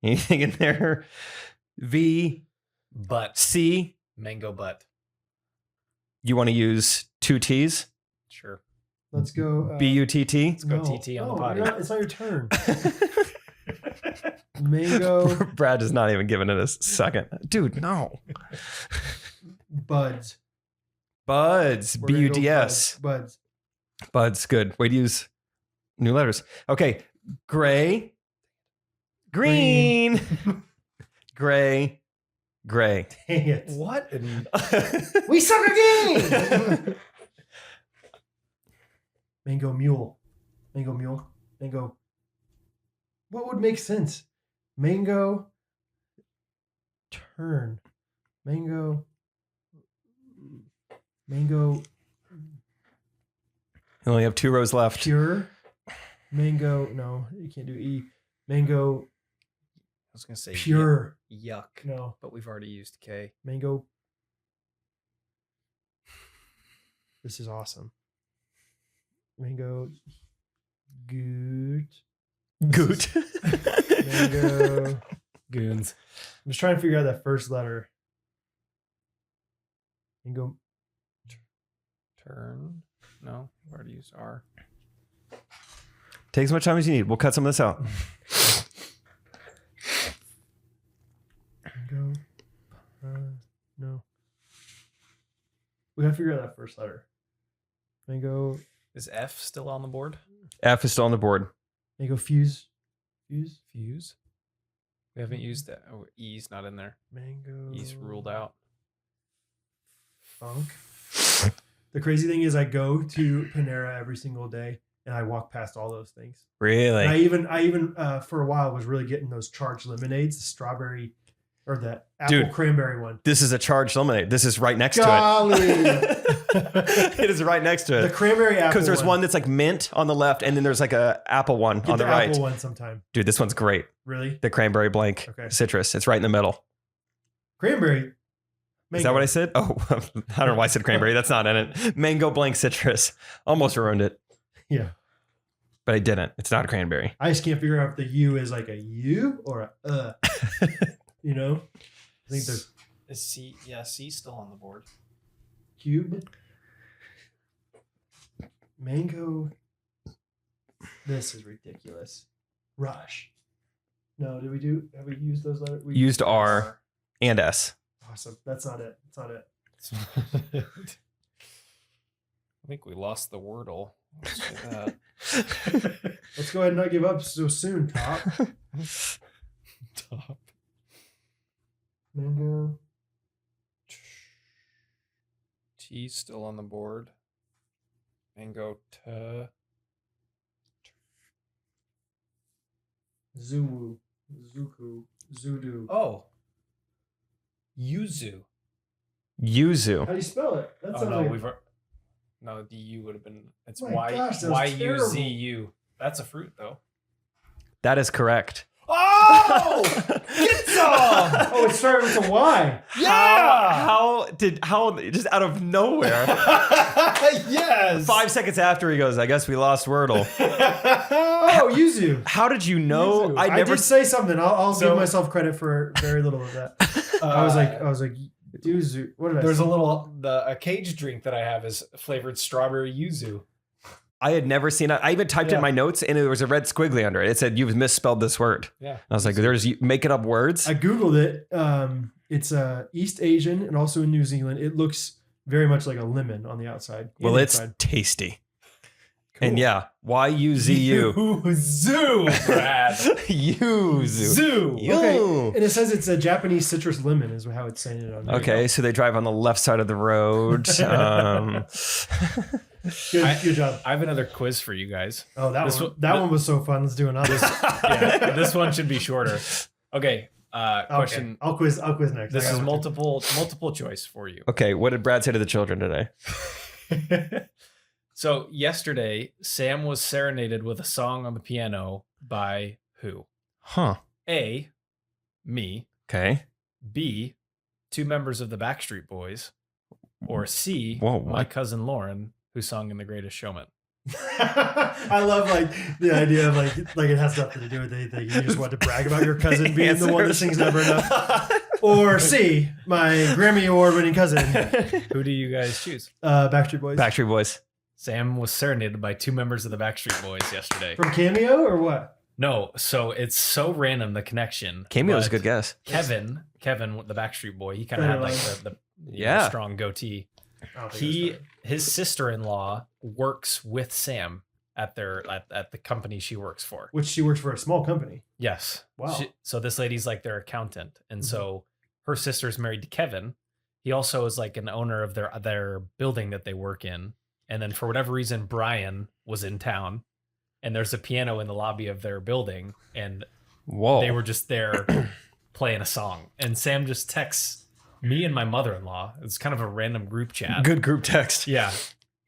Anything in there? V. Butt. C. Mango butt. You want to use 2 T's? Sure. Let's go. BUTT? Let's go TT on the potty. It's not your turn. Mango. Brad is not even giving it a second. Dude, no. Buds. Buds. We're gonna go BUDS. Buds. Buds. Good. Way to use new letters. Okay. Gray. Green. Gray. Gray. Dang it. What? We suck again. Mango mule. Mango mule. Mango. What would make sense? Mango. Turn. Mango. Mango. You only have 2 rows left. Pure. Mango. No, you can't do E. Mango. I was going to say Pure. yuck. No. But we've already used K. Mango. This is awesome. Mango. Good. Good. Mango. Goons. I'm just trying to figure out that first letter. Mango. Turn. No, we've already used R. Take as much time as you need. We'll cut some of this out. Mango. No. We gotta figure out that first letter. Mango. Is F still on the board? F is still on the board. Mango fuse. Fuse. Fuse? We haven't used that. Oh, E's not in there. Mango. E's ruled out. Funk. The crazy thing is I go to Panera every single day and I walk past all those things. Really? And I even for a while was really getting those charged lemonades, the strawberry or the apple cranberry one. This is a charged lemonade. This is right next Golly. to it. It is right next to it. The cranberry apple. Because there's one that's like mint on the left, and then there's like a apple one Get on the right. Apple one sometime. Dude, this one's great. Really? The cranberry blank citrus. It's right in the middle. Cranberry. Mango. Is that what I said? Oh, I don't know why I said cranberry. That's not in it. Mango blank citrus. Almost ruined it. Yeah. But I didn't. It's not a cranberry. I just can't figure out if the U is like a U or a You know? I think there's Is C? Yeah, C's still on the board. cube. Mango. This is ridiculous. Rush. No, have we used those letters? We Used R and S. Awesome. That's not it. That's not it. I think we lost the wordle. Let's do that. Let's go ahead and not give up so soon, Top. Top. Mango. T's still on the board. Mango T. Zuwu. Zuku. Zudu. Oh. Yuzu. Yuzu. How do you spell it? That Oh sounds no, like no, the U would have been. It's My gosh, that was YUZU. That's a fruit though. That is correct. Oh, get some! Oh, it started with a Y. Yeah. How just out of nowhere? Yes. 5 seconds after he goes, I guess we lost Wordle. Oh, Yuzu. How did you know? Yuzu. I never did say something. I'll give myself credit for very little of that. I was like, Yuzu. What did I There's say? a cage drink that I have is flavored strawberry yuzu. I had never seen it. I even typed in my notes and there was a red squiggly under it. It said, you've misspelled this word. Yeah. I was like, there's making up words. I Googled it. It's East Asian and also in New Zealand. It looks very much like a lemon on the outside. Well, it's tasty. Cool. And yeah, YUZU. Yuzu, Brad. Yuzu. Okay. And it says it's a Japanese citrus lemon is how it's saying it on there. Okay, so they drive on the left side of the road. Good job. I have another quiz for you guys. Oh, that one was so fun. Let's do another. This one should be shorter. Okay. Question. Okay. I'll quiz next. This is multiple choice for you. Okay, what did Brad say to the children today? So yesterday, Sam was serenaded with a song on the piano by who? Huh. A, me. Okay. B, 2 members of the Backstreet Boys. Or C, Whoa, my cousin Lauren, who sung in The Greatest Showman. I love like the idea of like it has nothing to do with anything. You just want to brag about your cousin being the one that sings Never Enough. Or C, my Grammy Award winning cousin. Who do you guys choose? Backstreet Boys. Backstreet Boys. Sam was serenaded by 2 members of the Backstreet Boys yesterday. From Cameo or what? No, so it's so random, the connection. Cameo is a good guess. Kevin, the Backstreet Boy, he kind of had like the strong goatee. His sister-in-law works with Sam at the company she works for. Which she works for a small company. Yes. Wow. So this lady's like their accountant, and so her sister's married to Kevin. He also is like an owner of their building that they work in. And then for whatever reason, Brian was in town, and there's a piano in the lobby of their building, and they were just there playing a song. And Sam just texts me and my mother-in-law. It's kind of a random group chat. Good group text. Yeah.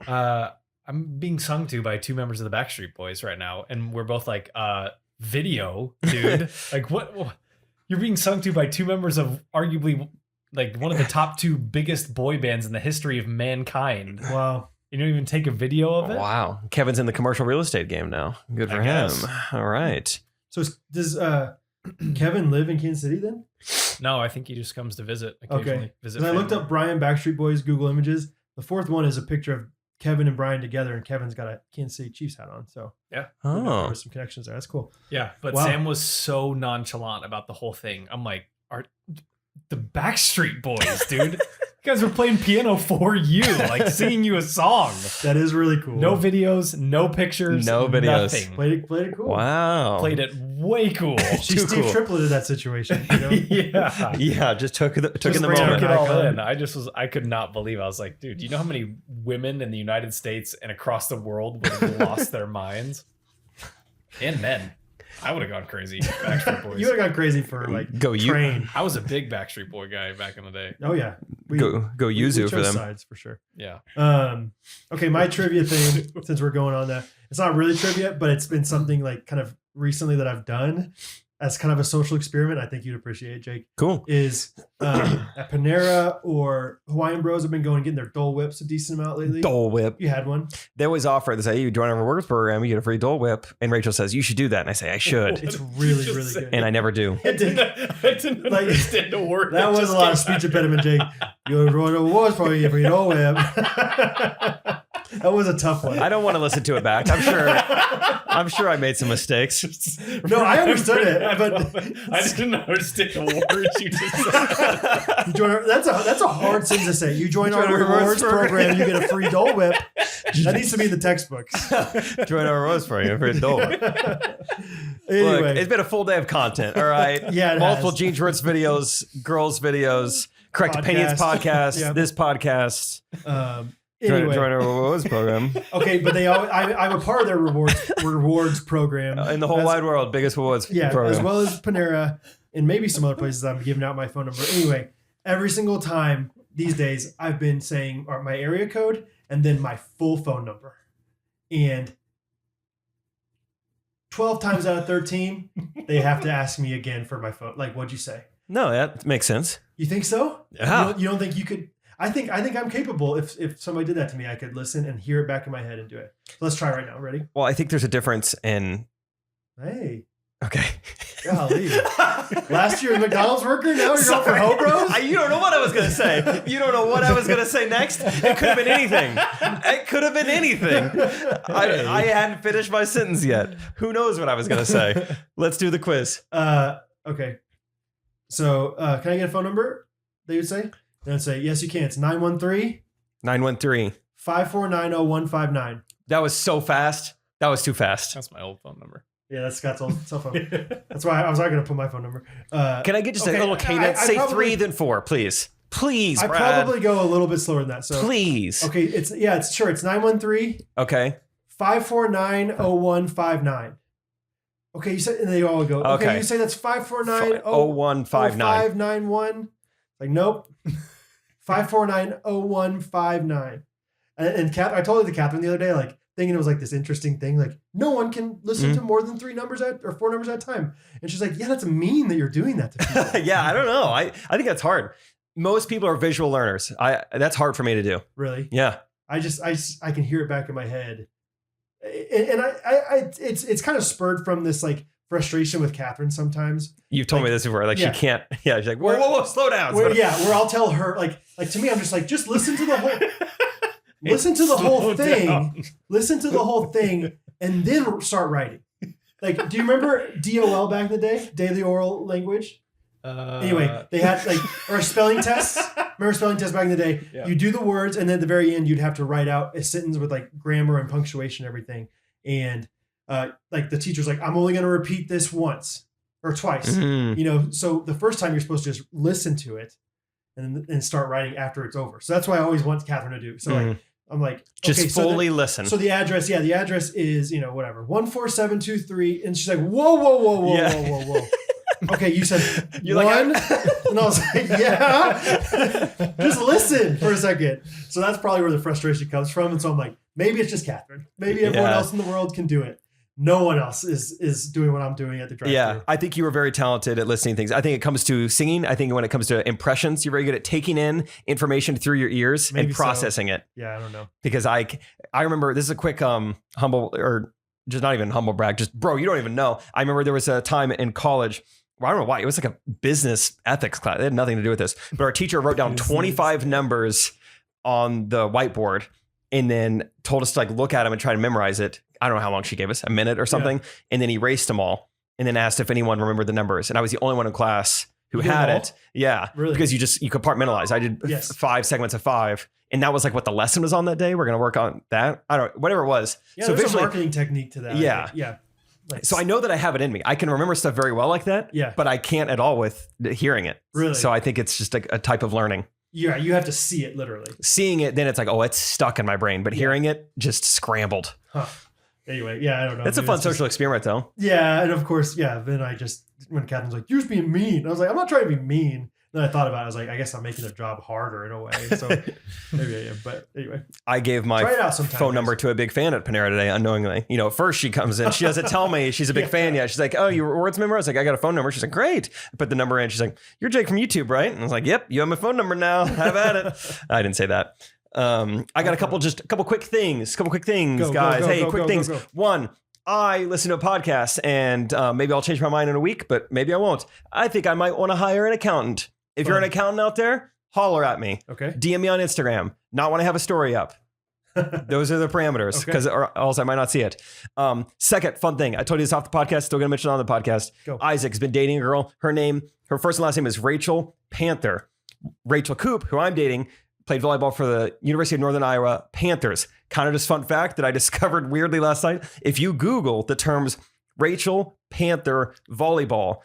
I'm being sung to by 2 members of the Backstreet Boys right now, and we're both like, video, dude. Like, what? You're being sung to by 2 members of arguably like one of the top 2 biggest boy bands in the history of mankind. Wow. You don't even take a video of it? Wow. Kevin's in the commercial real estate game now. Good for him. All right. So does Kevin live in Kansas City then? No, I think he just comes to visit occasionally. Okay. Because I looked up Brian Backstreet Boys Google Images. The 4th one is a picture of Kevin and Brian together, and Kevin's got a Kansas City Chiefs hat on. So yeah. Oh. There were some connections there. That's cool. Yeah. But Sam was so nonchalant about the whole thing. I'm like, are the Backstreet Boys, dude? You guys were playing piano for you, like singing you a song. That is really cool. No videos, no pictures, no videos. Nothing. Played it cool. Wow. Played it way cool. She Steve tripleted that situation. You know? Yeah. Just took in the took moment. it all in. I could not believe. I was like, dude, do you know how many women in the United States and across the world would have lost their minds? And men. I would have gone crazy. Backstreet Boys. You would have gone crazy for like Train. I was a big Backstreet Boy guy back in the day. Oh yeah, go Yuzu for them. Sides for sure. Yeah. Okay, my trivia thing. Since we're going on that, it's not really trivia, but it's been something like kind of recently that I've done as kind of a social experiment. I think you'd appreciate, Jake. Cool. Is at Panera or Hawaiian Bros have been going and getting their Dole Whips a decent amount lately. Dole Whip. You had one. They always offer. They say, "You join our workers program, you get a free Dole Whip." And Rachel says, "You should do that." And I say, "I should." It's really good. And I never do. I didn't understand the word. That was a lot of speech impediment, Jake. You join our workers program for your Dole Whip. That was a tough one. I don't want to listen to it back. I'm sure I made some mistakes. No, I understood it, but I didn't understand the words you just said. You join that's a hard thing to say. You join our rewards program, you get a free Dole Whip. That needs to be in the textbooks. Join our rewards program for a Dole Whip. Anyway, look, it's been a full day of content. All right. Yeah, multiple Gene Schwartz videos, girls videos, correct opinions podcast, yep. This podcast. Anyway. Join our rewards program. Okay, but I'm a part of their rewards program In the whole wide world, biggest rewards program. As well as Panera and maybe some other places I'm giving out my phone number. Anyway, every single time these days I've been saying my area code and then my full phone number. And 12 times out of 13, they have to ask me again for my phone. Like, what'd you say? No, that makes sense. You think so? Yeah. You don't think you could? I think I'm capable. If somebody did that to me, I could listen and hear it back in my head and do it. So let's try right now. Ready? Well, I think there's a difference in. Hey. Okay. Golly. Last year, McDonald's worker. Now you're going for Ho Bros. You don't know what I was going to say. You don't know what I was going to say next. It could have been anything. It could have been anything. I hadn't finished my sentence yet. Who knows what I was going to say? Let's do the quiz. Okay. So can I get a phone number? They would say. Then I'd say, yes, you can. It's 913 5490159. That was so fast. That was too fast. That's my old phone number. Yeah, that's Scott's old cell phone. That's why I was not going to put my phone number. Can I get just a little cadence? Say 3, then 4, please. Please, I Brad. probably go a little bit slower than that. So Please. Okay, it's 913 Okay. 549-0159. Okay, you said, and they all go. Okay, you say that's 549-0159. Like, nope. 549-0159. And I told it to Catherine the other day, like, thinking it was like this interesting thing. Like, no one can listen to more than 4 numbers at a time. And she's like, yeah, that's mean that you're doing that to people. Yeah, I don't know. I think that's hard. Most people are visual learners. That's hard for me to do. Really? Yeah. I can hear it back in my head. And it's kind of spurred from this like frustration with Catherine sometimes. You've told me this before. Like she can't. Yeah, she's like, whoa, slow down. Where I'll tell her like to me, I'm just like, just listen to the whole, listen to the whole thing, listen to the whole thing, and then start writing. Like, do you remember DOL back in the day, daily oral language? Anyway, they had or spelling tests. Remember spelling tests back in the day? Yeah. You do the words, and then at the very end, you'd have to write out a sentence with like grammar and punctuation and everything. And like the teacher's like, I'm only going to repeat this once or twice. So the first time you're supposed to just listen to it and start writing after it's over. So that's what I always want Catherine to do. So like, I'm like, just fully listen. So the address is, whatever, 14723. And she's like, whoa. Okay, you said you're one, like, and I was like, yeah. Just listen for a second. So that's probably where the frustration comes from. And so I'm like, maybe it's just Catherine. Maybe everyone else in the world can do it. No one else is doing what I'm doing at the drive-thru. Yeah, I think you were very talented at listening to things. I think it comes to singing. I think when it comes to impressions, you're very good at taking in information through your ears and processing it. Yeah, I don't know. Because I remember, this is a quick humble, or just not even humble brag, just bro, you don't even know. I remember there was a time in college, I don't know why. It was like a business ethics class. It had nothing to do with this. But our teacher wrote down 25 numbers on the whiteboard and then told us to like look at them and try to memorize it. I don't know how long she gave us, a minute or something. Yeah. And then erased them all and then asked if anyone remembered the numbers. And I was the only one in class who had it. Yeah. Really? Because you compartmentalize. I did 5 segments of 5. And that was like what the lesson was on that day. We're going to work on that. Whatever it was. Yeah, so there's a marketing technique to that. Yeah. Yeah. So I know that I have it in me. I can remember stuff very well like that. Yeah. But I can't at all with hearing it. Really? So I think it's just a type of learning. Yeah, you have to see it literally. Seeing it, then it's like, oh, it's stuck in my brain. But hearing it, just scrambled. Huh. Anyway, yeah, I don't know. It's a fun social experiment, though. Yeah, and of course, then when Catherine's like, you're just being mean. I was like, I'm not trying to be mean. Then I thought about it. I was like, I guess I'm making their job harder in a way. So maybe I am. But anyway. I gave my phone number to a big fan at Panera today, unknowingly. First she comes in. She doesn't tell me she's a big fan yet. She's like, oh, you words member? I was like, I got a phone number. She's like, great. I put the number in. She's like, you're Jake from YouTube, right? And I was like, yep, you have my phone number now. Have at it. I didn't say that. I got a couple quick things. Guys. Quick things. Go. One, I listen to a podcast and maybe I'll change my mind in a week, but maybe I won't. I think I might want to hire an accountant. If you're an accountant out there, holler at me. Okay. DM me on Instagram. Not want to have a story up. Those are the parameters because or else I might not see it. Second fun thing. I told you this off the podcast. Still going to mention it on the podcast. Go. Isaac's been dating a girl. Her first and last name is Rachel Panther. Rachel Coop, who I'm dating, played volleyball for the University of Northern Iowa Panthers. Kind of just fun fact that I discovered weirdly last night. If you Google the terms Rachel Panther volleyball,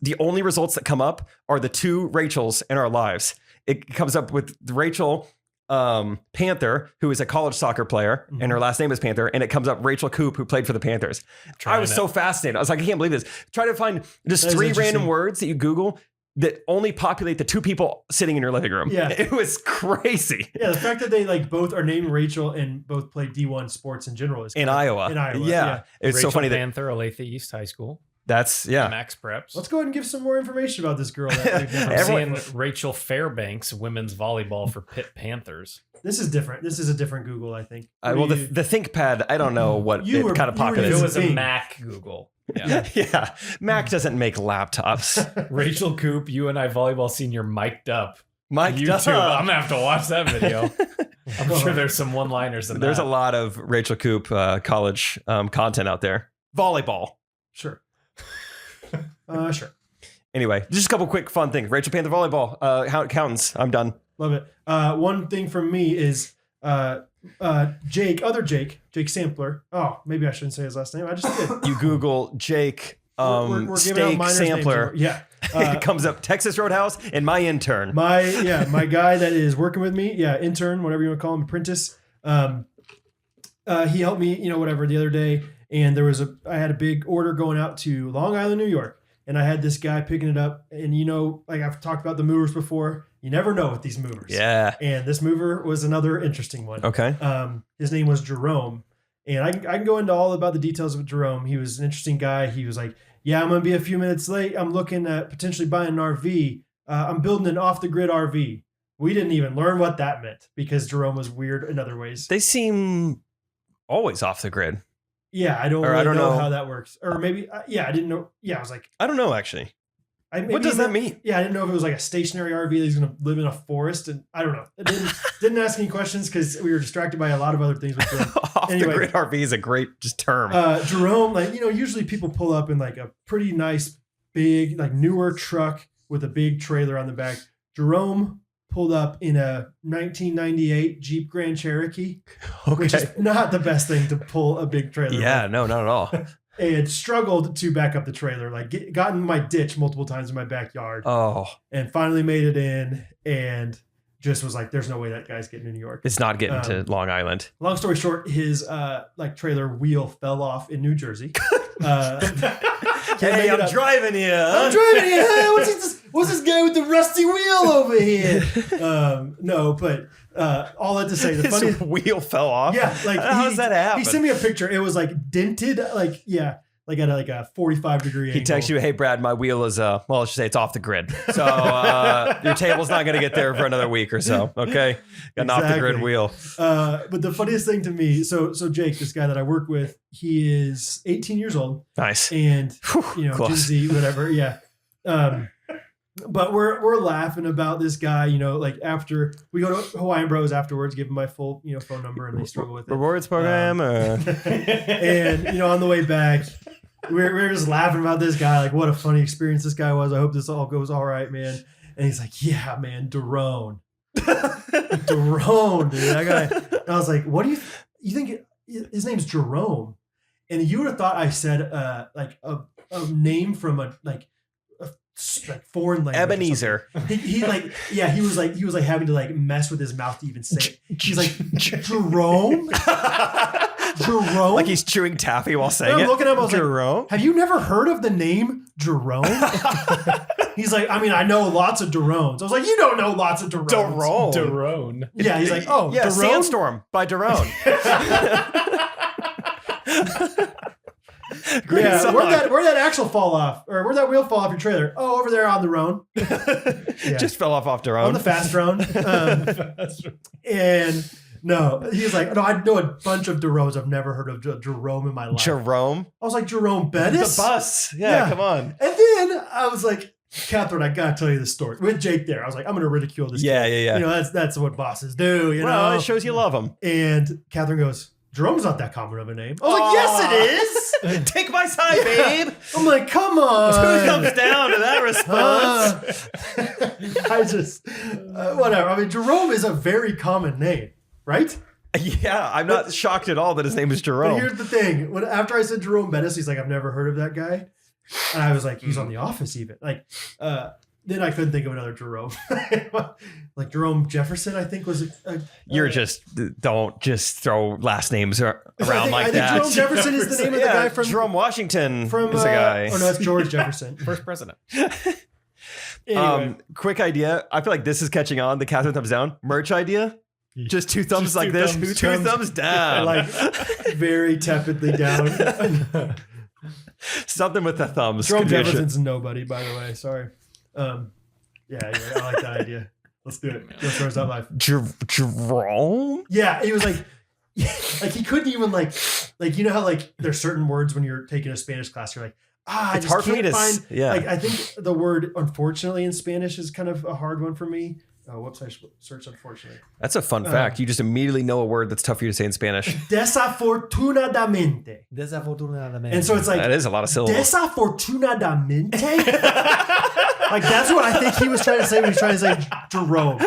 the only results that come up are the 2 Rachels in our lives. It comes up with Rachel Panther, who is a college soccer player, and her last name is Panther, and it comes up Rachel Coop, who played for the Panthers. I was so fascinated. I was like, I can't believe this. Try to find just 3 random words that you Google that only populate the 2 people sitting in your living room. Yeah. It was crazy. Yeah, the fact that they both are named Rachel and both play D1 sports in general is in Iowa. Yeah. It's Rachel so funny Panther, Olathe East High School. That's Max Preps. Let's go ahead and give some more information about this girl. That we've never seen. Rachel Fairbanks, women's volleyball for Pitt Panthers. This is different. This is a different Google, I think. Well, the ThinkPad, I don't know what it kind of populated. It was a Mac Google. Yeah. Mac doesn't make laptops. Rachel Coop, UNI volleyball senior, mic'd up. YouTube. I'm gonna have to watch that video. I'm sure there's some one-liners in there. There's a lot of Rachel Coop college content out there. Volleyball. Sure. Sure. Anyway, just a couple quick fun things. Rachel Panther volleyball. Accountants. I'm done. Love it. One thing from me is Jake Sampler. Oh, maybe I shouldn't say his last name. I just did. You Google Jake we're steak sampler. Yeah. It comes up Texas Roadhouse and my intern. My guy that is working with me, intern, whatever you want to call him, apprentice. He helped me, whatever, the other day, and I had a big order going out to Long Island, New York, and I had this guy picking it up, and like I've talked about the movers before, you never know with these movers. Yeah. And this mover was another interesting one. Okay. His name was Jerome, and I can go into all about the details of Jerome. He was an interesting guy. He was like, yeah, I'm going to be a few minutes late. I'm looking at potentially buying an RV. I'm building an off-the-grid RV. We didn't even learn what that meant because Jerome was weird in other ways. They seem always off the grid. Yeah, I don't know how that works. Or maybe, I didn't know. Yeah, I was like, I don't know, actually. What does that mean? Yeah, I didn't know if it was like a stationary RV that he's going to live in a forest. And I don't know. I didn't ask any questions because we were distracted by a lot of other things. Off the grid RV is a great term. Jerome, usually people pull up in like a pretty nice, big, like newer truck with a big trailer on the back. Jerome pulled up in a 1998 Jeep Grand Cherokee, which is not the best thing to pull a big trailer. Yeah, with. No, not at all. And struggled to back up the trailer, got in my ditch multiple times in my backyard. Oh. And finally made it in and just was like, there's no way that guy's getting to New York. It's not getting to Long Island. Long story short, his trailer wheel fell off in New Jersey. Hey, I'm driving here. I'm driving here. What's this guy with the rusty wheel over here? No, but all that to say, the funny wheel fell off. Yeah, how does that happen? He sent me a picture. It was like dented, at a 45-degree angle. He texts you, "Hey Brad, my wheel is let's just say it's off the grid. So your table's not going to get there for another week or so. Okay, got an off the grid wheel." But the funniest thing to me, so Jake, this guy that I work with, he is 18 years old. Nice. And Gen Z, whatever. Yeah. But we're laughing about this guy, after we go to Hawaiian Bros afterwards, give him my full, phone number, and they struggle with it. Rewards program. And, on the way back, we're just laughing about this guy. Like, what a funny experience this guy was. I hope this all goes all right, man. And he's like, yeah, man, Jerome. Jerome, dude. That guy. And I was like, what do you think his name's Jerome? And you would have thought I said a name from a foreign language. Ebenezer. He was having to mess with his mouth to even say it. He's like, Jerome? Jerome? Like he's chewing taffy while saying it. I'm looking at him, I was Jerome? like, have you never heard of the name Jerome? He's like, I know lots of Jeromes. I was like, you don't know lots of Jeromes. Jerome. Yeah, he's like, oh, yeah, Jerome? Sandstorm by Jerome. Great song. Where'd that axle fall off? Or where'd that wheel fall off your trailer? Oh, over there on the road. Just fell off Jerome. On the fast road. And no, he's like, no, I know a bunch of Jeromes. I've never heard of Jerome in my life. Jerome? I was like, Jerome Bettis? The bus. Yeah, come on. And then I was like, Catherine, I gotta tell you the story. With Jake there, I was like, I'm gonna ridicule this kid. Yeah. That's what bosses do, Well, it shows you love him. And Catherine goes, Jerome's not that common of a name. I was like, yes, it is. Take my side, babe. I'm like, come on. Who comes down to that response? I just, whatever. Jerome is a very common name, right? Yeah, I'm not shocked at all that his name is Jerome. But here's the thing. After I said Jerome Bettis, he's like, I've never heard of that guy. And I was like, he's on The Office even. Then I couldn't think of another Jerome. Like Jerome Jefferson, I think was don't just throw last names around like that. Jerome Jefferson is the name of the guy from Jerome Washington is a guy. Oh no, it's George Jefferson. First president. Anyway. Quick idea. I feel like this is catching on. The Catherine thumbs down. Merch idea. Just two thumbs like this. Two thumbs down. Like very tepidly down. Something with the thumbs. Jerome Jefferson's nobody, by the way. Sorry. Yeah, I like that idea. Let's do it. Let's throw that live. Jerome? Yeah, it was like he couldn't even like how there's certain words when you're taking a Spanish class, you're like, it's hard for me to find. Yeah, I think the word unfortunately in Spanish is kind of a hard one for me. Oh, whoops! I searched unfortunately. That's a fun fact. You just immediately know a word that's tough for you to say in Spanish. Desafortunadamente. And so it's like that is a lot of syllables. Desafortunadamente. Like that's what I think he was trying to say when he was trying to say Jerome.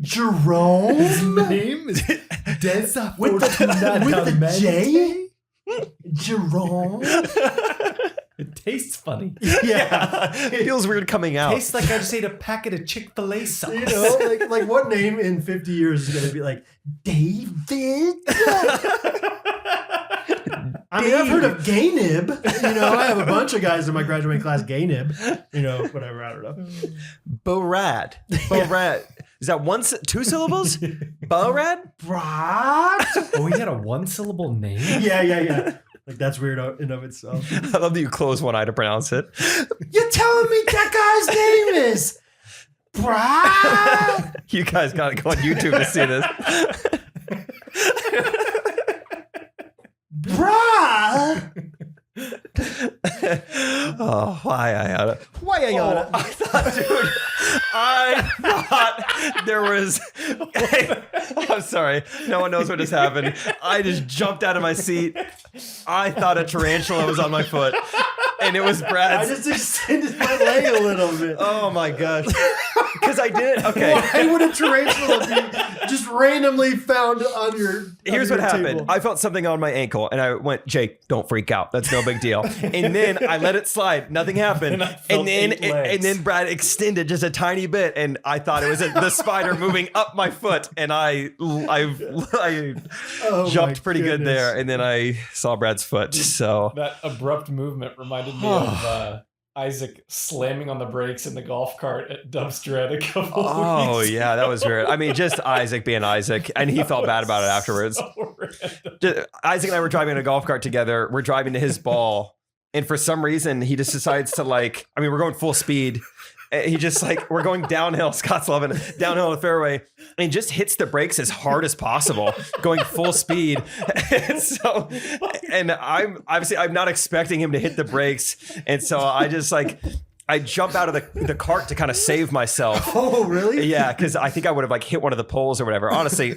Jerome. His name is with the J. Jerome. tastes funny. Yeah. It feels weird coming out. Tastes like I just ate a packet of Chick-fil-A sauce. You know, like what name in 50 years is going to be like David? I mean, I've heard of Ganib. You know, I have a bunch of guys in my graduating class, Ganib. You know, whatever. I don't know. Borad. Borad. Is that two syllables? Borad? Brad? Oh, he had a one-syllable name? Yeah. Like, that's weird in and of itself. I love that you close one eye to pronounce it. You're telling me that guy's name is Brad? You guys got to go on YouTube to see this. Brad? Oh, why I thought there was. I'm sorry. No one knows what just happened. I just jumped out of my seat. I thought a tarantula was on my foot, and it was Brad's. I just extended my leg a little bit. Oh my gosh. Because I did. Okay. Why would a tarantula be just randomly found on your? Here's what happened. I felt something on my ankle, and I went, Jake, don't freak out. That's no big deal. And then I let it slide. Nothing happened. And then Brad extended just a tiny bit, and I thought it was the spider moving up my foot, and I jumped pretty good there, and then I saw Brad's foot. So that abrupt movement reminded me of Isaac slamming on the brakes in the golf cart at Dumpster a couple Oh weeks yeah, that was weird. I mean, just Isaac being Isaac, and he felt bad about it afterwards. Isaac and I were driving in a golf cart together. We're driving to his ball, and for some reason, he just decides to we're going full speed. He just we're going downhill, Scott's loving it, downhill the fairway, and he just hits the brakes as hard as possible, going full speed. And I'm not expecting him to hit the brakes, and so I just I jump out of the cart to kind of save myself. Oh, really? Yeah, because I think I would have hit one of the poles or whatever. Honestly,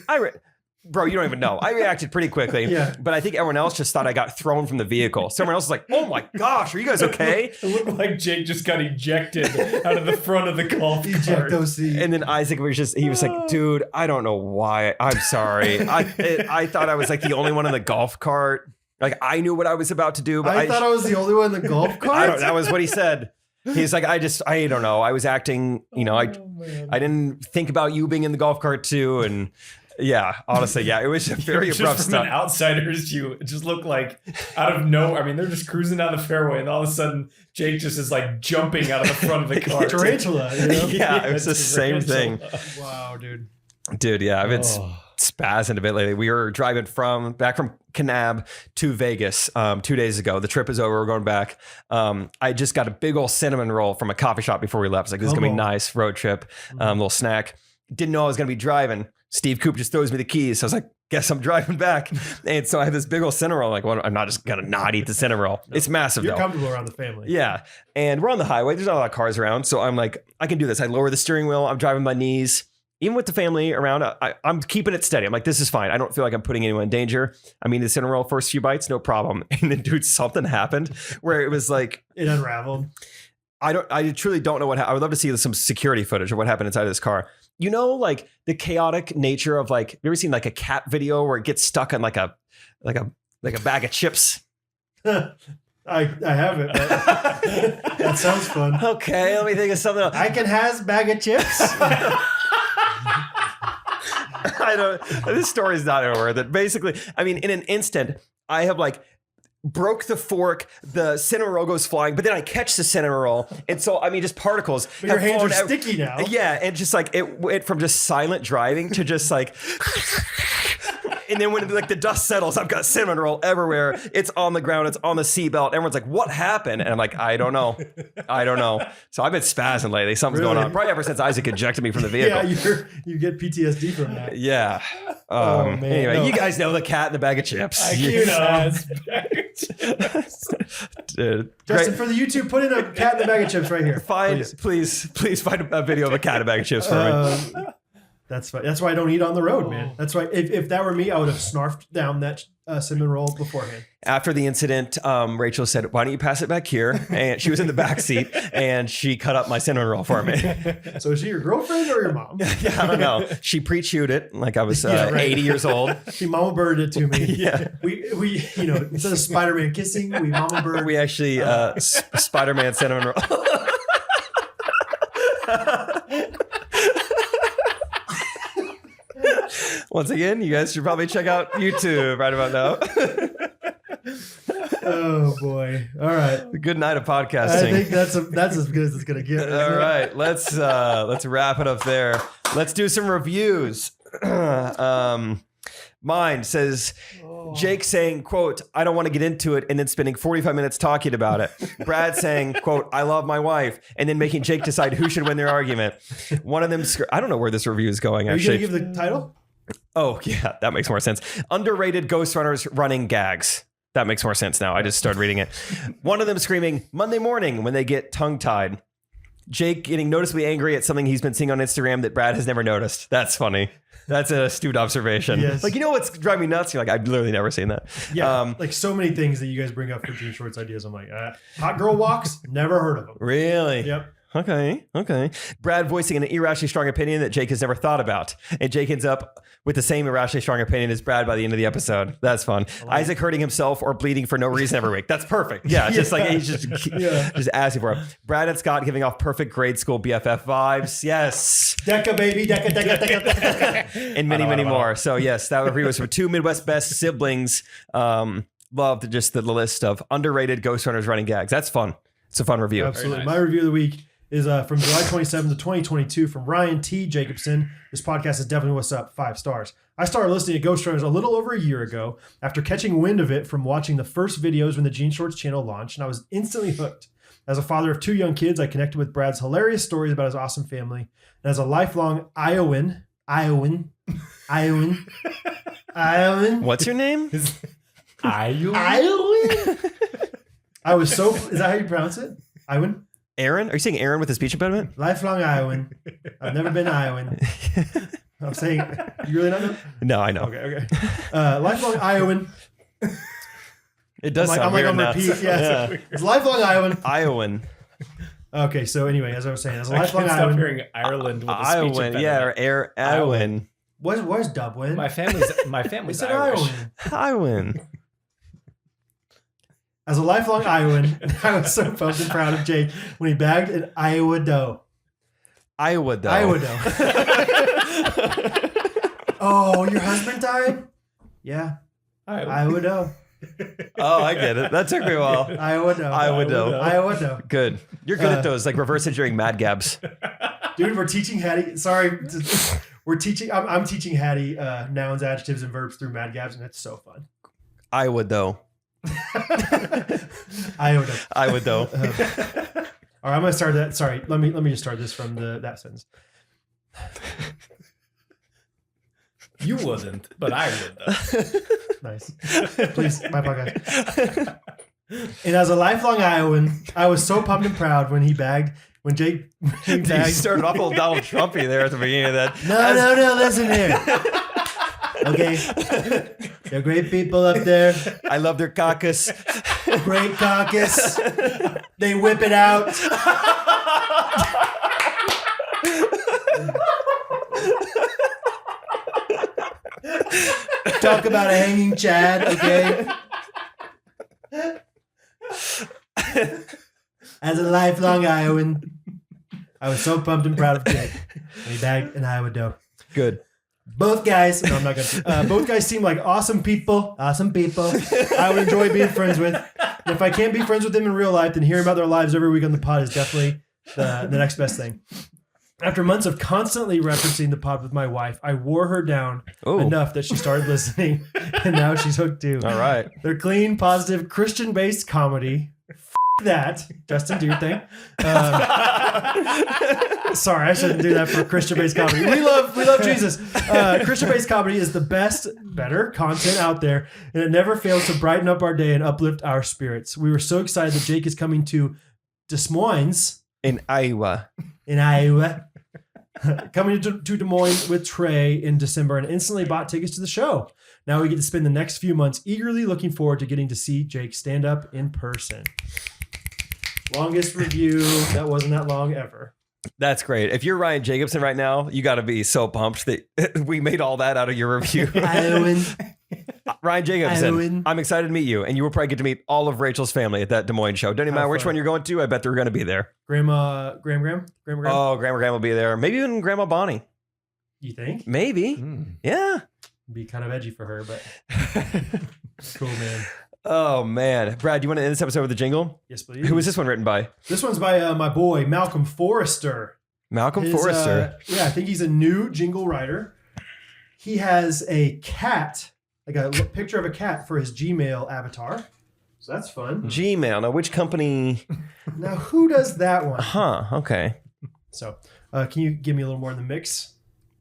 bro, you don't even know. I reacted pretty quickly. Yeah. But I think everyone else just thought I got thrown from the vehicle. Someone else was like, oh my gosh, are you guys okay? It looked like Jake just got ejected out of the front of the golf cart. And then Isaac was like, dude, I don't know why. I'm sorry. I thought I was the only one in the golf cart. I knew what I was about to do. But I thought I was the only one in the golf cart? That was what he said. He's like, I don't know. I was acting, I didn't think about you being in the golf cart too. And yeah, honestly, yeah, it was a very abrupt From stuff. an outsider's view, it just looked like out of nowhere. I mean, they're just cruising down the fairway, and all of a sudden, Jake just is jumping out of the front of the car. Tarantula, you know? Yeah, it was the same thing. Wow, dude. Dude, yeah, I've been spazzing a bit lately. We were driving back from Kanab to Vegas 2 days ago. The trip is over. We're going back. I just got a big old cinnamon roll from a coffee shop before we left. It's this is going to be a nice road trip, little snack. Didn't know I was going to be driving. Steve Coop just throws me the keys. So I was like, guess I'm driving back. And so I have this big old cinnamon roll. Well, I'm not just going to not eat the cinnamon roll. No, it's massive, You're though. comfortable around the family. Yeah. And we're on the highway. There's not a lot of cars around. So I'm like, I can do this. I lower the steering wheel. I'm driving my knees. Even with the family around, I'm keeping it steady. I'm like, this is fine. I don't feel like I'm putting anyone in danger. I mean, the cinnamon roll, first few bites, no problem. And then, dude, something happened where it was it unraveled. I truly don't know what happened. I would love to see some security footage of what happened inside of this car. The chaotic nature of have you ever seen a cat video where it gets stuck on a bag of chips? I haven't. But that sounds fun. Okay, let me think of something else. I can has bag of chips. This story is not worth it. Basically, I mean, in an instant, I have broke the fork, the cinnamon roll goes flying, but then I catch the cinnamon roll. And so, I mean, just particles. But your hands are sticky now. Yeah. And just it went from just silent driving to just and then when the dust settles, I've got cinnamon roll everywhere. It's on the ground. It's on the seatbelt. Everyone's like, what happened? And I'm like, I don't know. So I've been spazzing lately. Something's going on. Probably ever since Isaac ejected me from the vehicle. Yeah, you get PTSD from that. Yeah. Oh, man. Anyway, you guys know the cat and the bag of chips. Dude, Justin, for the YouTube, put in a cat in the bag of chips right here. Please find a video of a cat in a bag of chips for me. That's why I don't eat on the road, man. That's why if that were me, I would have snarfed down that cinnamon roll beforehand. After the incident, Rachel said, "Why don't you pass it back here?" And she was in the back seat, and she cut up my cinnamon roll for me. So is she your girlfriend or your mom? Yeah, I don't know. She pre-chewed it like I was 80 years old. She mama birded it to me. Yeah, we instead of Spider-Man kissing, we mama bird. we actually Spider-Man cinnamon roll. Once again, you guys should probably check out YouTube right about now. Oh boy! All right, good night of podcasting. I think that's as good as it's gonna get. All right, let's wrap it up there. Let's do some reviews. Mine says Jake saying, quote, "I don't want to get into it," and then spending 45 minutes talking about it. Brad saying, quote, "I love my wife," and then making Jake decide who should win their argument. One of them, I don't know where this review is going. Are Actually, you gonna give the title? Oh yeah, that makes more sense. Underrated Ghostrunners running gags. That makes more sense now. I just started reading it. One of them screaming Monday morning when they get tongue-tied. Jake getting noticeably angry at something he's been seeing on Instagram that Brad has never noticed. That's funny. That's an astute observation. Yes. Like, you know what's driving me nuts? You're like, I've literally never seen that. Yeah, like so many things that you guys bring up for Jean Shorts ideas. I'm like, hot girl walks, never heard of them. Really? Yep. Okay. Brad voicing an irrationally strong opinion that Jake has never thought about. And Jake ends up with the same irrationally strong opinion as Brad by the end of the episode. That's fun. Isaac hurting himself or bleeding for no reason every week. That's perfect. Yeah, it's just like he's just asking for it. Brad and Scott giving off perfect grade school BFF vibes. Yes. Deca, baby. Deca. And many more. So yes, that review was for two Midwest best siblings. Loved just the list of underrated Ghostrunners running gags. That's fun. It's a fun review. Absolutely. Nice. My review of the week is from July 27th to 2022 from Ryan T. Jacobson. This podcast is definitely what's up. 5 stars. I started listening to Ghostrunners a little over a year ago after catching wind of it from watching the first videos when the Jean Shorts channel launched, and I was instantly hooked. As a father of 2 young kids, I connected with Brad's hilarious stories about his awesome family. And as a lifelong Iowan. What's your name? Iowan? I was so... Is that how you pronounce it? Iowan? Aaron? Are you saying Aaron with a speech impediment? Lifelong Iowan. I've never been Iowan. I'm saying... You really not know? No, I know. Okay. Lifelong Iowan. It does sound weird now. Repeat. Yeah. It's lifelong Iowan. Iowan. Okay, so anyway, as I was saying, as a lifelong I can't Iowan... stop hearing Ireland with a speech impediment. Yeah, or Iowan. Where's Dublin? My family's Irish. Iowan. As a lifelong Iowan, I was so pumped and proud of Jake when he bagged an Iowa doe. Iowa doe. Oh, your husband died? Yeah. Iowa doe. Oh, I get it. That took me a while. Iowa doe. Good. You're good at those, like reverse engineering Mad Gabs. Dude, we're teaching Hattie. I'm teaching Hattie nouns, adjectives, and verbs through Mad Gabs, and it's so fun. Iowa doe. Iowa doe. All right, I'm gonna start that. Sorry, let me just start this from that sentence. You wouldn't, but I would though. Nice. Please, my podcast. And as a lifelong Iowan, I was so pumped and proud when Jake bagged. You started off a little Donald Trumpy there at the beginning of that. No, listen here. Okay. They're great people up there. I love their caucus. Great caucus. They whip it out. Talk about a hanging Chad, okay? As a lifelong Iowan, I was so pumped and proud of Jake when he bagged an Iowa doe. Good. Both guys, no, I'm not gonna. Both guys seem like awesome people. I would enjoy being friends with. And if I can't be friends with them in real life, then hearing about their lives every week on the pod is definitely the next best thing. After months of constantly referencing the pod with my wife, I wore her down enough that she started listening, and now she's hooked too. All right. They're clean, positive, Christian-based comedy. That, Justin, do your thing. Sorry, I shouldn't do that for Christian-based comedy. We love Jesus. Christian-based comedy is the best, better content out there, and it never fails to brighten up our day and uplift our spirits. We were so excited that Jake is coming to Des Moines in Iowa. Coming to Des Moines with Trey in December and instantly bought tickets to the show. Now we get to spend the next few months eagerly looking forward to getting to see Jake stand up in person. Longest review that wasn't that long ever. That's great. If you're Ryan Jacobson right now, you got to be so pumped that we made all that out of your review. Ryan Jacobson, I'm excited to meet you, and you will probably get to meet all of Rachel's family at that Des Moines show. Don't even matter which one you're going to. I bet they're going to be there. Grandma. Oh, Grandma will be there. Maybe even Grandma Bonnie. You think? Maybe. Yeah. Be kind of edgy for her, but cool, man. Oh, man. Brad, you want to end this episode with a jingle? Yes, please. Who is this one written by? This one's by my boy, Malcolm Forrester. Forrester. Yeah, I think he's a new jingle writer. He has a cat, like a picture of a cat for his Gmail avatar. So that's fun. Gmail. Now, which company? Now, who does that one? Huh. Okay. So, can you give me a little more in the mix?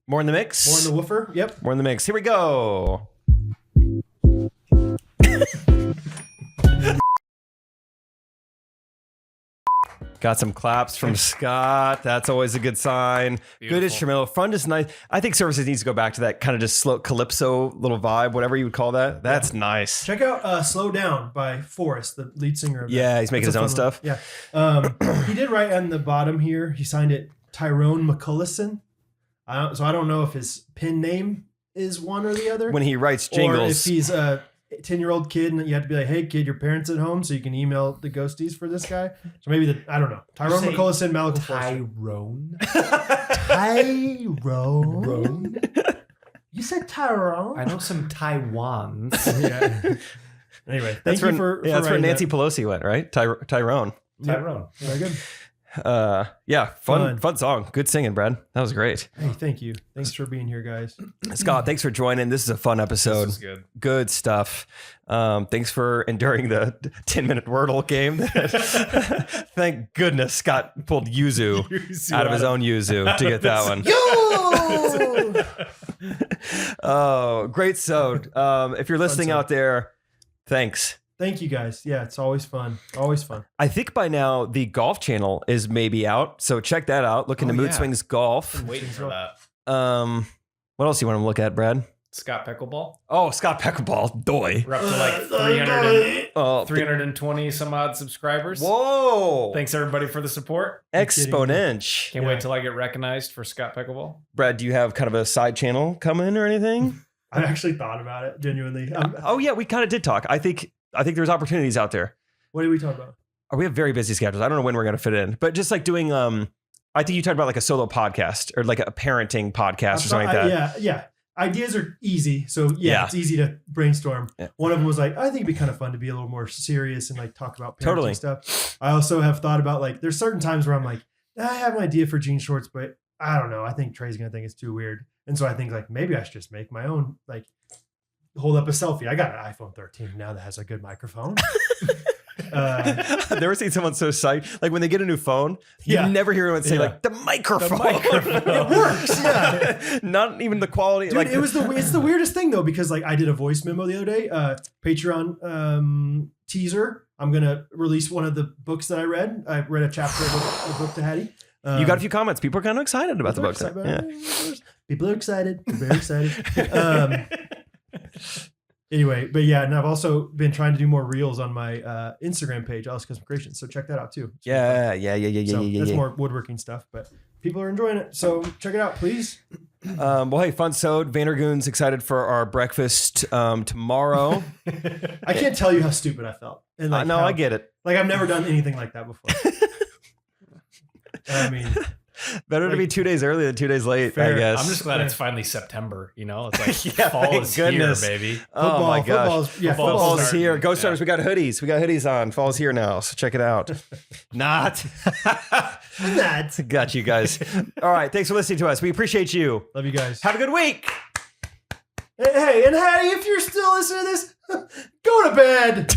More in the mix? More in the woofer? Yep. More in the mix. Here we go. Got some claps from Scott. That's always a good sign. Beautiful. Good instrumental. Fun, just nice. I think Services needs to go back to that kind of just slow calypso little vibe, whatever you would call that. That's nice. Check out Slow Down by Forrest, the lead singer of Yeah, he's making his own stuff. Yeah. He did write on the bottom here, he signed it Tyrone McCullison. So I don't know if his pen name is one or the other. When he writes jingles. Or if he's a 10-year-old kid and you have to be like, hey, kid, your parents at home, so you can email the ghosties for this guy. So maybe I don't know. Tyrone McCullison, Malcolm Forrester. Tyrone? You said Tyrone? I know some Taiwans. Yeah. Anyway, thank you for that's where Nancy Pelosi went, right? Tyrone. Tyrone. Very good. Yeah, fun song. Good singing, Brad. That was great. Hey, thank you. Thanks for being here, guys. Scott, thanks for joining. This is a fun episode. This is good. Good stuff. Thanks for enduring the 10-minute wordle game. Thank goodness Scott pulled Yuzu out of his own Yuzu to get that one. Oh, great sode. If you're listening out there, thanks. Thank you guys. Yeah, it's always fun. Always fun. I think by now the golf channel is maybe out, so check that out. Look into Mood Swings Golf. I'm waiting for that. What else do you want to look at, Brad? Scott Pickleball. Oh, Scott Pickleball. Doy. We're up to like 320 some odd subscribers. Whoa. Thanks everybody for the support. Exponential. Can't wait till I get recognized for Scott Pickleball. Brad, do you have kind of a side channel coming or anything? I actually thought about it, genuinely. Oh yeah, we kind of did talk. I think there's opportunities out there. What did we talk about? We have very busy schedules. I don't know when we're going to fit in, but just like doing, I think you talked about like a solo podcast or like a parenting podcast or something like that. Yeah. Ideas are easy. So yeah, it's easy to brainstorm. Yeah. One of them was like, I think it'd be kind of fun to be a little more serious and like talk about parenting stuff. I also have thought about like, there's certain times where I'm like, I have an idea for jean shorts, but I don't know. I think Trey's going to think it's too weird. And so I think like, maybe I should just make my own, like hold up a selfie. I got an iPhone 13 now that has a good microphone. I've never seen someone so psyched. Like when they get a new phone, you never hear anyone say like the microphone. It works. Yeah. Not even the quality. Dude, like it's the weirdest thing though, because like I did a voice memo the other day, Patreon teaser. I'm going to release one of the books that I read. I read a chapter of the book to Caddy. You got a few comments. People are kind of excited about the book. People are excited. They're very excited. Anyway, but yeah, and I've also been trying to do more reels on my Instagram page, Alice Custom Creations. So check that out too. Yeah. That's more woodworking stuff, but people are enjoying it. So check it out, please. Well, hey, fun sewed. Vandergoon's excited for our breakfast tomorrow. I can't tell you how stupid I felt. And like I get it. Like I've never done anything like that before. I mean, better to be 2 days early than 2 days late, fair. I guess. I'm just glad it's finally September. You know, it's like fall is here, baby. Oh my gosh. Football's here. Ghostrunners, we got hoodies. We got hoodies on. Fall's here now, so check it out. Not. Got you guys. All right. Thanks for listening to us. We appreciate you. Love you guys. Have a good week. Hey, and Hattie, if you're still listening to this, go to bed.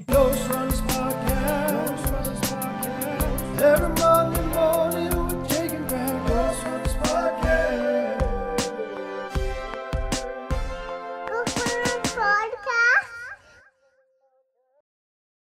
Ghostrunners podcast. Every Monday